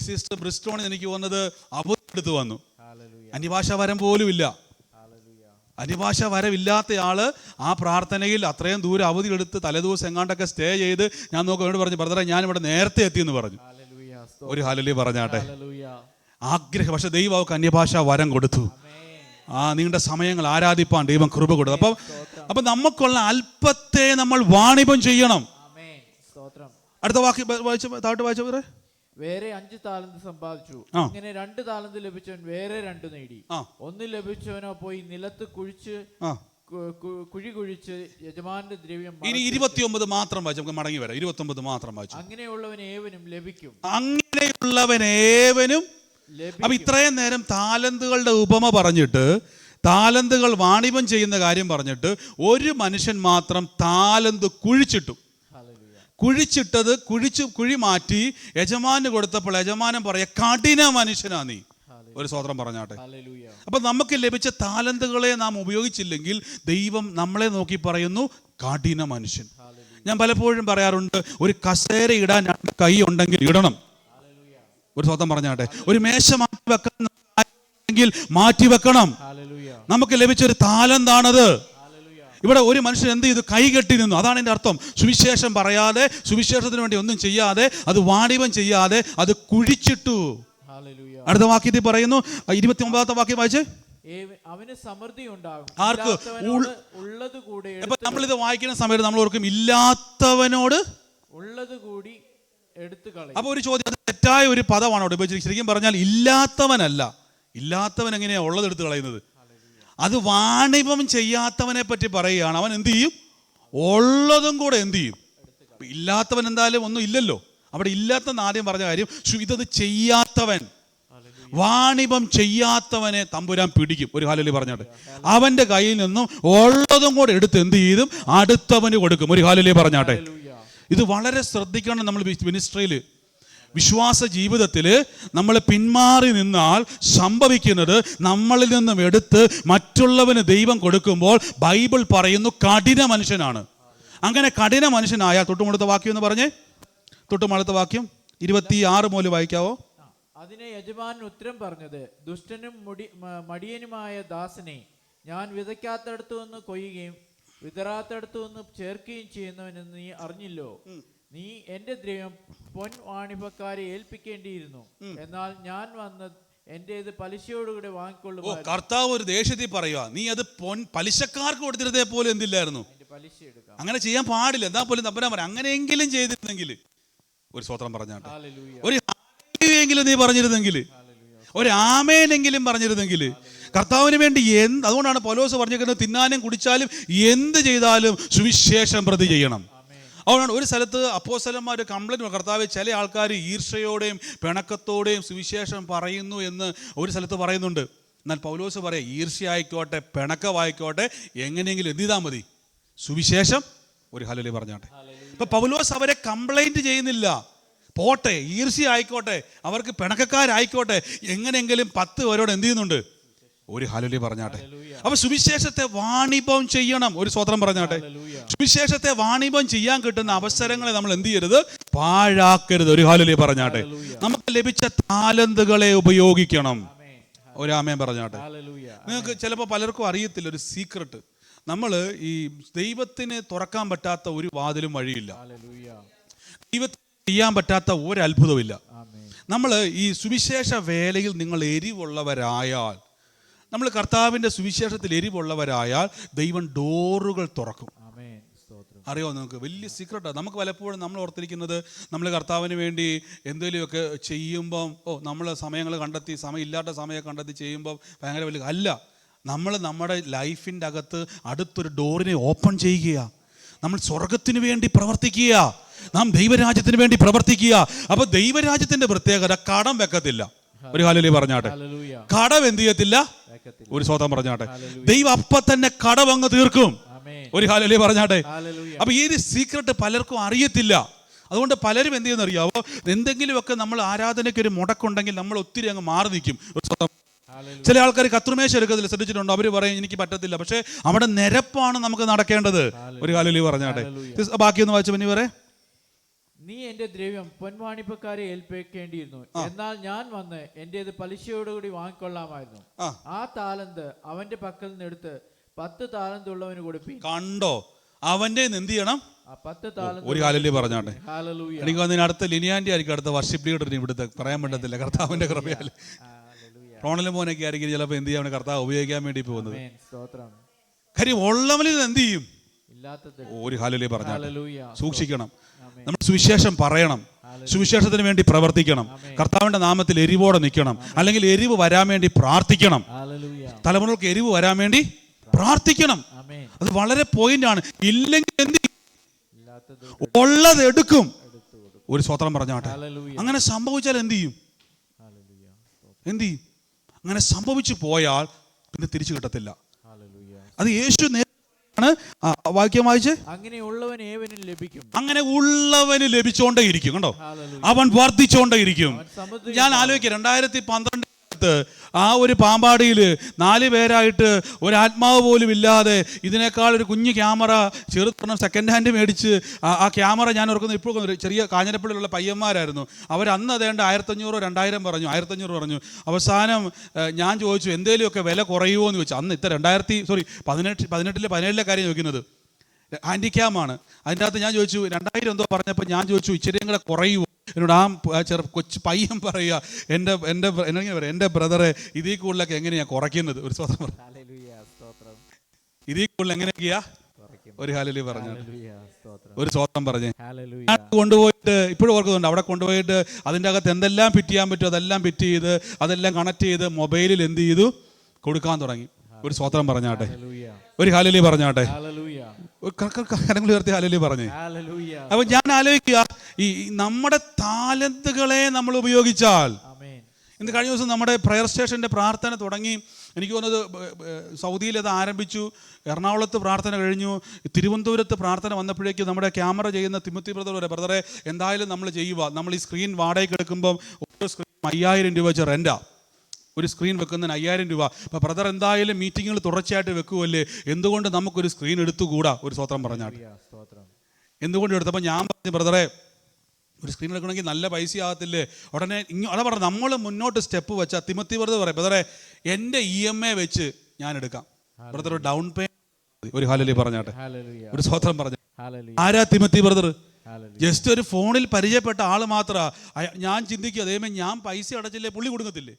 സിസ്റ്റർ ബ്രിസ്റ്റോണിൽ എനിക്ക് വന്നത് അവധി എടുത്ത് വന്നു. Hallelujah. അന്യഭാഷ വരം പോലും ഇല്ല. Hallelujah. അന്യഭാഷ വരവില്ലാത്ത ആള് ആ പ്രാർത്ഥനയിൽ അത്രയും ദൂരം അവധി എടുത്ത് തലേദിവസം എങ്ങാണ്ടൊക്കെ സ്റ്റേ ചെയ്ത് ഞാൻ നോക്കി പറഞ്ഞു, ബ്രദറെ ഞാൻ ഇവിടെ നേരത്തെ എത്തിയെന്ന് പറഞ്ഞു. Hallelujah. ഒരു ഹല്ലേലൂയ പറഞ്ഞാട്ടെ. Hallelujah. ആഗ്രഹം, പക്ഷെ ദൈവം അവർക്ക് അന്യഭാഷ വരം കൊടുത്തു. നീണ്ട സമയങ്ങൾ ആരാധിപ്പാൻ ദൈവം കൃപ കൊടുത്തു. അപ്പം നമുക്കുള്ള അല്പത്തെ നമ്മൾ വാണിഭം ചെയ്യണം. Amen. സ്തോത്രം. അടുത്ത വാക്യം താഴോട്ട് വായിച്ചവരെ. വേറെ 5 താലന്ത് സമ്പാദിച്ചു. ഇങ്ങനെ 2 താലന്ത് ലഭിച്ചവൻ വേറെ 2 നേടി. 1 ലഭിച്ചവനോ പോയി നിലത്ത് കുഴി കുഴിച്ച് യജമാന്റെ ദ്രവ്യം. ഇനി 29 മാത്രം വായിച്ചു, നമുക്ക് മടങ്ങി വരാം. 29 മാത്രം വായിച്ചു. അങ്ങനെയുള്ളവൻ ഏവനും ലഭിക്കും. അങ്ങനെയുള്ളവൻ ഏവനും. അപ്പൊ ഇത്രയും നേരം താലന്തുകളുടെ ഉപമ പറഞ്ഞിട്ട്, താലന്തുകൾ വാണിഭം ചെയ്യുന്ന കാര്യം പറഞ്ഞിട്ട്, ഒരു മനുഷ്യൻ മാത്രം താലന്ത് കുഴിച്ചിട്ടു. കുഴിച്ചിട്ടത് കുഴി മാറ്റി യജമാന് കൊടുത്തപ്പോൾ യജമാനൻ പറയാ, കഠിന മനുഷ്യനാ നീ. ഒരു സ്തോത്രം പറഞ്ഞാട്ടെ. അപ്പൊ നമുക്ക് ലഭിച്ച താലന്തുകളെ നാം ഉപയോഗിച്ചില്ലെങ്കിൽ ദൈവം നമ്മളെ നോക്കി പറയുന്നു, കഠിന മനുഷ്യൻ. ഞാൻ പലപ്പോഴും പറയാറുണ്ട്, ഒരു കസേര ഇടാൻ 2 കൈ ഉണ്ടെങ്കിൽ ഇടണം. ഒരു സ്തോത്രം പറഞ്ഞാട്ടെ. ഒരു മേശ മാറ്റി വെക്കണം, മാറ്റി വെക്കണം. നമുക്ക് ലഭിച്ചൊരു താലന്താണത്. ഇവിടെ ഒരു മനുഷ്യൻ എന്ത് ചെയ്തു? കൈകെട്ടി നിന്നു. അതാണ് എൻ്റെ അർത്ഥം. സുവിശേഷം പറയാതെ, സുവിശേഷത്തിന് വേണ്ടി ഒന്നും ചെയ്യാതെ, അത് വാണിഭം ചെയ്യാതെ, അത് കുഴിച്ചിട്ടു. അടുത്ത വാക്യത്തിൽ പറയുന്നു, 29ാമത്തെ വാക്യം വായിച്ചേ. അവന് സമൃദ്ധി ഉണ്ടാകും. ആർക്ക്? ഉള്ളത് കൂടി. നമ്മളിത് വായിക്കുന്ന സമയത്ത് നമ്മൾ ഓർക്കും, ഇല്ലാത്തവനോട് ഉള്ളത് കൂടി എടുത്തു കളയും. അപ്പൊ ഒരു ചോദ്യം, അത് തെറ്റായ ഒരു പദമാണ് അവിടെ ഉപയോഗിച്ചിരിക്കുന്നത്. ശരിക്കും പറഞ്ഞാൽ ഇല്ലാത്തവനല്ല. ഇല്ലാത്തവൻ എങ്ങനെയാ ഉള്ളത് എടുത്തു കളയുന്നത്? അത് വാണിഭം ചെയ്യാത്തവനെ പറ്റി പറയുകയാണ്. അവൻ എന്ത് ചെയ്യും? ഉള്ളതും കൂടെ എന്ത് ചെയ്യും? ഇല്ലാത്തവൻ എന്തായാലും ഒന്നും ഇല്ലല്ലോ. അവിടെ ഇല്ലാത്തെന്ന് ആദ്യം പറഞ്ഞ കാര്യം, ഇതത് ചെയ്യാത്തവൻ, വാണിഭം ചെയ്യാത്തവനെ തമ്പുരാൻ പിടിക്കും. ഒരു ഹല്ലേലൂയ പറഞ്ഞാട്ടെ. അവന്റെ കയ്യിൽ നിന്നും ഉള്ളതും കൂടെ എടുത്ത് എന്ത് ചെയ്തും അടുത്തവന് കൊടുക്കും. ഒരു ഹല്ലേലൂയ പറഞ്ഞാട്ടെ. ഇത് വളരെ ശ്രദ്ധിക്കണം. നമ്മൾ മിനിസ്ട്രിയിൽ, വിശ്വാസ ജീവിതത്തിൽ നമ്മൾ പിന്മാറി നിന്നാൽ സംഭവിക്കുന്നത്, നമ്മളിൽ നിന്നും എടുത്ത് മറ്റുള്ളവന് ദൈവം കൊടുക്കുമ്പോൾ ബൈബിൾ പറയുന്നു കഠിന മനുഷ്യനാണ്. അങ്ങനെ കഠിന മനുഷ്യനായ, തൊട്ടുമുടുത്ത വാക്യം എന്ന് പറഞ്ഞേ, തൊട്ടുമുടുത്ത വാക്യം 26 മുതൽ വായിക്കാവോ? അതിനെ യജമാനൻ ഉത്തരം പറഞ്ഞത്, ദുഷ്ടനും മടിയനുമായ ദാസനെ, ഞാൻ വിതയ്ക്കാത്തടത്തു നിന്ന് കൊയ്യുകയും വിതറാത്തടത്തു നിന്ന് ചേർക്കുകയും ചെയ്യുന്നവനെന്ന് നീ അറിഞ്ഞില്ലോ. നീ എന്റെ ദ്രവ്യം പൊൻ വാണിഭക്കാരെ ഏൽപ്പിക്കേണ്ടിയിരുന്നു. എന്നാൽ ഞാൻ വന്ന് എന്റേത് പലിശയോടുകൂടെ വാങ്ങിക്കൊള്ളുക. കർത്താവ് ഒരു ദേഷ്യത്തിൽ പറയുക, നീ അത് പലിശക്കാർക്ക് കൊടുത്തിരുന്നേ പോലെ എന്തില്ലായിരുന്നു? പലിശ എടുക്കാം. അങ്ങനെ ചെയ്യാൻ പാടില്ല. എന്താ പോലും തമ്പുരാൻ പറയാം, അങ്ങനെയെങ്കിലും ചെയ്തിരുന്നെങ്കിൽ. ഒരു സ്തോത്രം പറഞ്ഞാട്ടെ. ഒരു എങ്കിലും നീ പറഞ്ഞിരുന്നെങ്കിൽ, ഒരു ആമേനെങ്കിലും പറഞ്ഞിരുന്നെങ്കിൽ, കർത്താവിന് വേണ്ടി അതുകൊണ്ടാണ് പൗലോസ് പറഞ്ഞിരിക്കുന്നത്, തിന്നാനും കുടിച്ചാലും എന്ത് ചെയ്താലും സുവിശേഷം പ്രതി ചെയ്യണം. അതുകൊണ്ടാണ് ഒരു സ്ഥലത്ത് അപ്പോസ്തലന്മാർ കംപ്ലൈൻറ്റ്, കർത്താവ് ചില ആൾക്കാർ ഈർഷ്യയോടെയും പിണക്കത്തോടെയും സുവിശേഷം പറയുന്നു എന്ന് ഒരു സ്ഥലത്ത് പറയുന്നുണ്ട്. എന്നാൽ പൗലോസ് പറയാം, ഈർഷ്യ ആയിക്കോട്ടെ പിണക്കമായിക്കോട്ടെ എങ്ങനെയെങ്കിലും എന്ത് ചെയ്താൽ മതി? സുവിശേഷം. ഒരു ഹല്ലേലൂയ പറഞ്ഞാട്ടെ. ഇപ്പൊ പൗലോസ് അവരെ കംപ്ലൈൻറ്റ് ചെയ്യുന്നില്ല. പോട്ടെ, ഈർഷ്യ ആയിക്കോട്ടെ, അവർക്ക് പിണക്കക്കാരായിക്കോട്ടെ, എങ്ങനെയെങ്കിലും 10 പേരോട് എന്ത് ചെയ്യുന്നുണ്ട്? ഒരു ഹല്ലേലൂയ പറഞ്ഞാട്ടെ. അപ്പൊ സുവിശേഷത്തെ വാണിഭം ചെയ്യണം. ഒരു സ്തോത്രം പറഞ്ഞാട്ടെ. സുവിശേഷത്തെ വാണിഭം ചെയ്യാൻ കിട്ടുന്ന അവസരങ്ങളെ നമ്മൾ എന്ത് ചെയ്യരുത്? പാഴാക്കരുത്. ഒരു ഹല്ലേലൂയ പറഞ്ഞാട്ടെ. നമുക്ക് ലഭിച്ച താലന്തുകളെ ഉപയോഗിക്കണം. ഒരു ആമേൻ പറഞ്ഞാട്ടെ. നിങ്ങൾക്ക് ചിലപ്പോൾ പലർക്കും അറിയത്തില്ല ഒരു സീക്രട്ട്. നമ്മൾ ഈ ദൈവത്തിന് തുറക്കാൻ പറ്റാത്ത ഒരു വാതിലും വഴിയില്ല. ദൈവത്തിന് ചെയ്യാൻ പറ്റാത്ത ഒരു അത്ഭുതമില്ല. നമ്മൾ ഈ സുവിശേഷ വേലയിൽ നിങ്ങൾ എരിവുള്ളവരായാൽ, നമ്മൾ കർത്താവിൻ്റെ സുവിശേഷത്തിൽ എരിവുള്ളവരായാൽ ദൈവം ഡോറുകൾ തുറക്കും. അറിയോ? നമുക്ക് വലിയ സീക്രട്ടാണ്. നമുക്ക് പലപ്പോഴും നമ്മൾ ഓർത്തിരിക്കുന്നത്, നമ്മൾ കർത്താവിന് വേണ്ടി എന്തെങ്കിലുമൊക്കെ ചെയ്യുമ്പം നമ്മൾ സമയങ്ങൾ കണ്ടെത്തി, സമയമില്ലാത്ത സമയം കണ്ടെത്തി ചെയ്യുമ്പം ഭയങ്കര വലിയ അല്ല. നമ്മൾ നമ്മുടെ ലൈഫിൻ്റെ അകത്ത് അടുത്തൊരു ഡോറിനെ ഓപ്പൺ ചെയ്യുക. നമ്മൾ സ്വർഗത്തിന് വേണ്ടി പ്രവർത്തിക്കുക. നാം ദൈവരാജ്യത്തിന് വേണ്ടി പ്രവർത്തിക്കുക. അപ്പൊ ദൈവരാജ്യത്തിന്റെ പ്രത്യേകത കടം വെക്കത്തില്ല. ഒരു ഹല്ലേലൂയ പറഞ്ഞാട്ടെ. കടം എന്ത് ചെയ്യത്തില്ല? ഒരു സ്തോത്രം പറഞ്ഞാട്ടെ. ദൈവം അപ്പൊ തന്നെ കടം അങ്ങ് തീർക്കും. ഒരു ഹല്ലേലൂയ പറഞ്ഞാട്ടെ. അപ്പൊ ഈ സീക്രട്ട് പലർക്കും അറിയത്തില്ല. അതുകൊണ്ട് പലരും എന്ത് ചെയ്യുന്ന അറിയാവോ? എന്തെങ്കിലുമൊക്കെ നമ്മൾ ആരാധനയ്ക്ക് ഒരു മുടക്കുണ്ടെങ്കിൽ നമ്മൾ ഒത്തിരി അങ്ങ് മാറി നിൽക്കും. ചില ആൾക്കാർ കത്രുമേശ എടുക്കത്തില്ല, ശ്രദ്ധിച്ചിട്ടുണ്ടോ? അവർ പറയും എനിക്ക് പറ്റത്തില്ല. പക്ഷെ അവിടെ നിരപ്പാണ് നമുക്ക് നടക്കേണ്ടത്. ഒരു ഹല്ലേലൂയ പറഞ്ഞാട്ടെ. ബാക്കിയൊന്ന് വായിച്ചു പിന്നെ പറയാം. നീ എന്റെ ദ്രവ്യം പൊൻവാണിപ്പക്കാരെ ഏൽപ്പിക്കേണ്ടിയിരുന്നു, എന്നാൽ ഞാൻ വന്ന് എന്റേത് പലിശയോടുകൂടി വാങ്ങിക്കൊള്ളാമായിരുന്നു. ആ താലന്ത് അവന്റെ പക്കൽ നിന്ന് എടുത്ത് 10 താലന്ത് ഉള്ളവന് കൊടുപ്പി. കണ്ടോ, അവന്റെ എന്ത് ചെയ്യണം? 10 താലന്ത്. ഒരു ഹാലലൂയ പറഞ്ഞാട്ടെ. ഹല്ലേലൂയ. എനിക്ക് വന്നതിന് അടുത്ത ലിനിയാൻറ്റി ആയിരിക്കും അടുത്ത വർഷിപ്പ് ലീഡറിന് ഇവിടുത്തെ പറയാൻ പറ്റത്തില്ല. കർത്താവിന്റെ കൃപയാൽ റോണലും മോനൊക്കെ ആയിരിക്കും ചിലപ്പോൾ എന്ത് ചെയ്യാൻ കർത്താവ് ഉപയോഗിക്കാൻ വേണ്ടി പോകുന്നത്. കാര്യം ഉള്ളവനിൽ എന്ത് ചെയ്യും? ഒരു ഹാലലൂയ പറഞ്ഞാട്ടെ. സൂക്ഷിക്കണം. നമ്മൾ സുവിശേഷം പറയണം, സുവിശേഷത്തിന് വേണ്ടി പ്രവർത്തിക്കണം, കർത്താവിന്റെ നാമത്തിൽ എരിവോടെ നിൽക്കണം, അല്ലെങ്കിൽ എരിവ് വരാൻ വേണ്ടി പ്രാർത്ഥിക്കണം. തലമുറകൾക്ക് എരിവ് വരാൻ വേണ്ടി പ്രാർത്ഥിക്കണം. അത് വളരെ പോയിന്റ് ആണ്. ഇല്ലെങ്കിൽ എന്ത് ഉള്ളത് എടുക്കും. ഒരു സ്വത്രം പറഞ്ഞാട്ടെ. അങ്ങനെ സംഭവിച്ചാൽ എന്ത് ചെയ്യും? എന്ത് ചെയ്യും? അങ്ങനെ സംഭവിച്ചു പോയാൽ പിന്നെ തിരിച്ചു കിട്ടത്തില്ല. അത് യേശു വാക്യം വായിച്ച്, അങ്ങനെ ഉള്ളവന് ലഭിച്ചോണ്ടേ ഇരിക്കും. കണ്ടോ, അവൻ വർദ്ധിച്ചോണ്ടേ ഇരിക്കും. ഞാൻ ആലോചിക്കുക, 2012 ആ ഒരു പാമ്പാടിയിൽ 4 പേരായിട്ട് ഒരാത്മാവ് പോലും ഇല്ലാതെ ഇതിനേക്കാൾ ഒരു കുഞ്ഞു ക്യാമറ ചെറുത്തൊരെണ്ണം സെക്കൻഡ് ഹാൻഡ് മേടിച്ച് ആ ക്യാമറ ഞാൻ ഓർക്കുന്നത് ഇപ്പോൾ ചെറിയ കാഞ്ഞിരപ്പള്ളിയിലുള്ള പയ്യന്മാരായിരുന്നു. അവർ അന്ന് അതേണ്ട 1500 2000 പറഞ്ഞു, 1500 പറഞ്ഞു. അവസാനം ഞാൻ ചോദിച്ചു എന്തേലുമൊക്കെ വില കുറയുമോ എന്ന് ചോദിച്ചു. അന്ന് 2018 കാര്യം ചോദിക്കുന്നത് ഹാൻഡിക്യാമാണ്. അതിൻ്റെ അകത്ത് ഞാൻ ചോദിച്ചു 2000 എന്തോ പറഞ്ഞപ്പോൾ ഞാൻ ചോദിച്ചു ഇച്ചിരിയും കൂടെ കുറയുമോ. എന്നോട് ആ കൊച്ചു പയ്യൻ പറയുക, എൻ്റെ ബ്രദറെ ഇതിൽ കൂടുതലൊക്കെ എങ്ങനെയാ കുറയ്ക്കുന്നത്? ഒരു സ്വതന്ത്രം പറഞ്ഞു, ഇതിൽ കൂടുതൽ എങ്ങനെയൊക്കെയാ? ഒരു ഹാലലൂയ പറഞ്ഞു, ഒരു സ്വതന്ത്രം പറഞ്ഞേ. ഞാൻ കൊണ്ടുപോയിട്ട് ഇപ്പോഴും ഓർക്കുന്നുണ്ട്, അവിടെ കൊണ്ടുപോയിട്ട് അതിൻ്റെ അകത്ത് എന്തെല്ലാം ഫിറ്റ് ചെയ്യാൻ പറ്റുമോ അതെല്ലാം ഫിറ്റ് ചെയ്ത് അതെല്ലാം കണക്ട് ചെയ്ത് മൊബൈലിൽ എന്ത് ചെയ്തു കൊടുക്കാൻ തുടങ്ങി. ഒരു സ്വതന്ത്രം പറഞ്ഞാട്ടെ, ഒരു ഹാലലൂയ പറഞ്ഞാട്ടെ, കരങ്ങൾ ഉയർത്തി ഹാലലൂയ പറഞ്ഞേ. അപ്പൊ ഞാൻ ആലോചിക്കുക, ഈ നമ്മുടെ താലന്തുകളെ നമ്മൾ ഉപയോഗിച്ചാൽ. ഇന്ന് കഴിഞ്ഞ ദിവസം നമ്മുടെ പ്രയർ സ്റ്റേഷൻ്റെ പ്രാർത്ഥന തുടങ്ങി. എനിക്ക് തോന്നുന്നത് സൗദിയിൽ അത് ആരംഭിച്ചു, എറണാകുളത്ത് പ്രാർത്ഥന കഴിഞ്ഞു, തിരുവനന്തപുരത്ത് പ്രാർത്ഥന വന്നപ്പോഴേക്കും നമ്മുടെ ക്യാമറ ചെയ്യുന്ന തിമത്തി ബ്രദറെ എന്തായാലും നമ്മൾ ചെയ്യുക. നമ്മൾ ഈ സ്ക്രീൻ വാടകയ്ക്ക് എടുക്കുമ്പം ഓരോ സ്ക്രീൻ 5000 രൂപ വെച്ച് റെൻറ്റാ. ഒരു സ്ക്രീൻ വെക്കുന്നതിന് 5000 രൂപ. അപ്പോൾ ബ്രദർ എന്തായാലും മീറ്റിങ്ങുകൾ തുടർച്ചയായിട്ട് വെക്കുമല്ലേ, എന്തുകൊണ്ട് നമുക്കൊരു സ്ക്രീൻ എടുത്തുകൂടാ? ഒരു സ്വത്രം പറഞ്ഞാൽ എന്തുകൊണ്ട് എടുത്തപ്പോൾ ഞാൻ പറഞ്ഞു, ബ്രദറെ ഒരു സ്ക്രീൻ എടുക്കണമെങ്കിൽ നല്ല പൈസ ആകത്തില്ലേ? ഉടനെ അതാ പറഞ്ഞു, നമ്മൾ മുന്നോട്ട് സ്റ്റെപ്പ് വെച്ചാൽ തിമത്തി ബ്രദർ പറയാം, ബ്രദറെ എൻ്റെ EMI വെച്ച് ഞാൻ എടുക്കാം. ബ്രദർ ഒരു ഡൗൺ പേയ്മെന്റ്. ഒരു ഹാലലൂയ പറഞ്ഞാട്ടെ, ഒരു സ്വത്രം പറഞ്ഞു. ആരാ തിമത്തി ബ്രദർ? ജസ്റ്റ് ഒരു ഫോണിൽ പരിചയപ്പെട്ട ആള് മാത്രമാണ്. ഞാൻ ചിന്തിക്കുക, അതേമേ ഞാൻ പൈസ അടച്ചില്ലേ പുള്ളി കൊടുക്കത്തില്ലേ?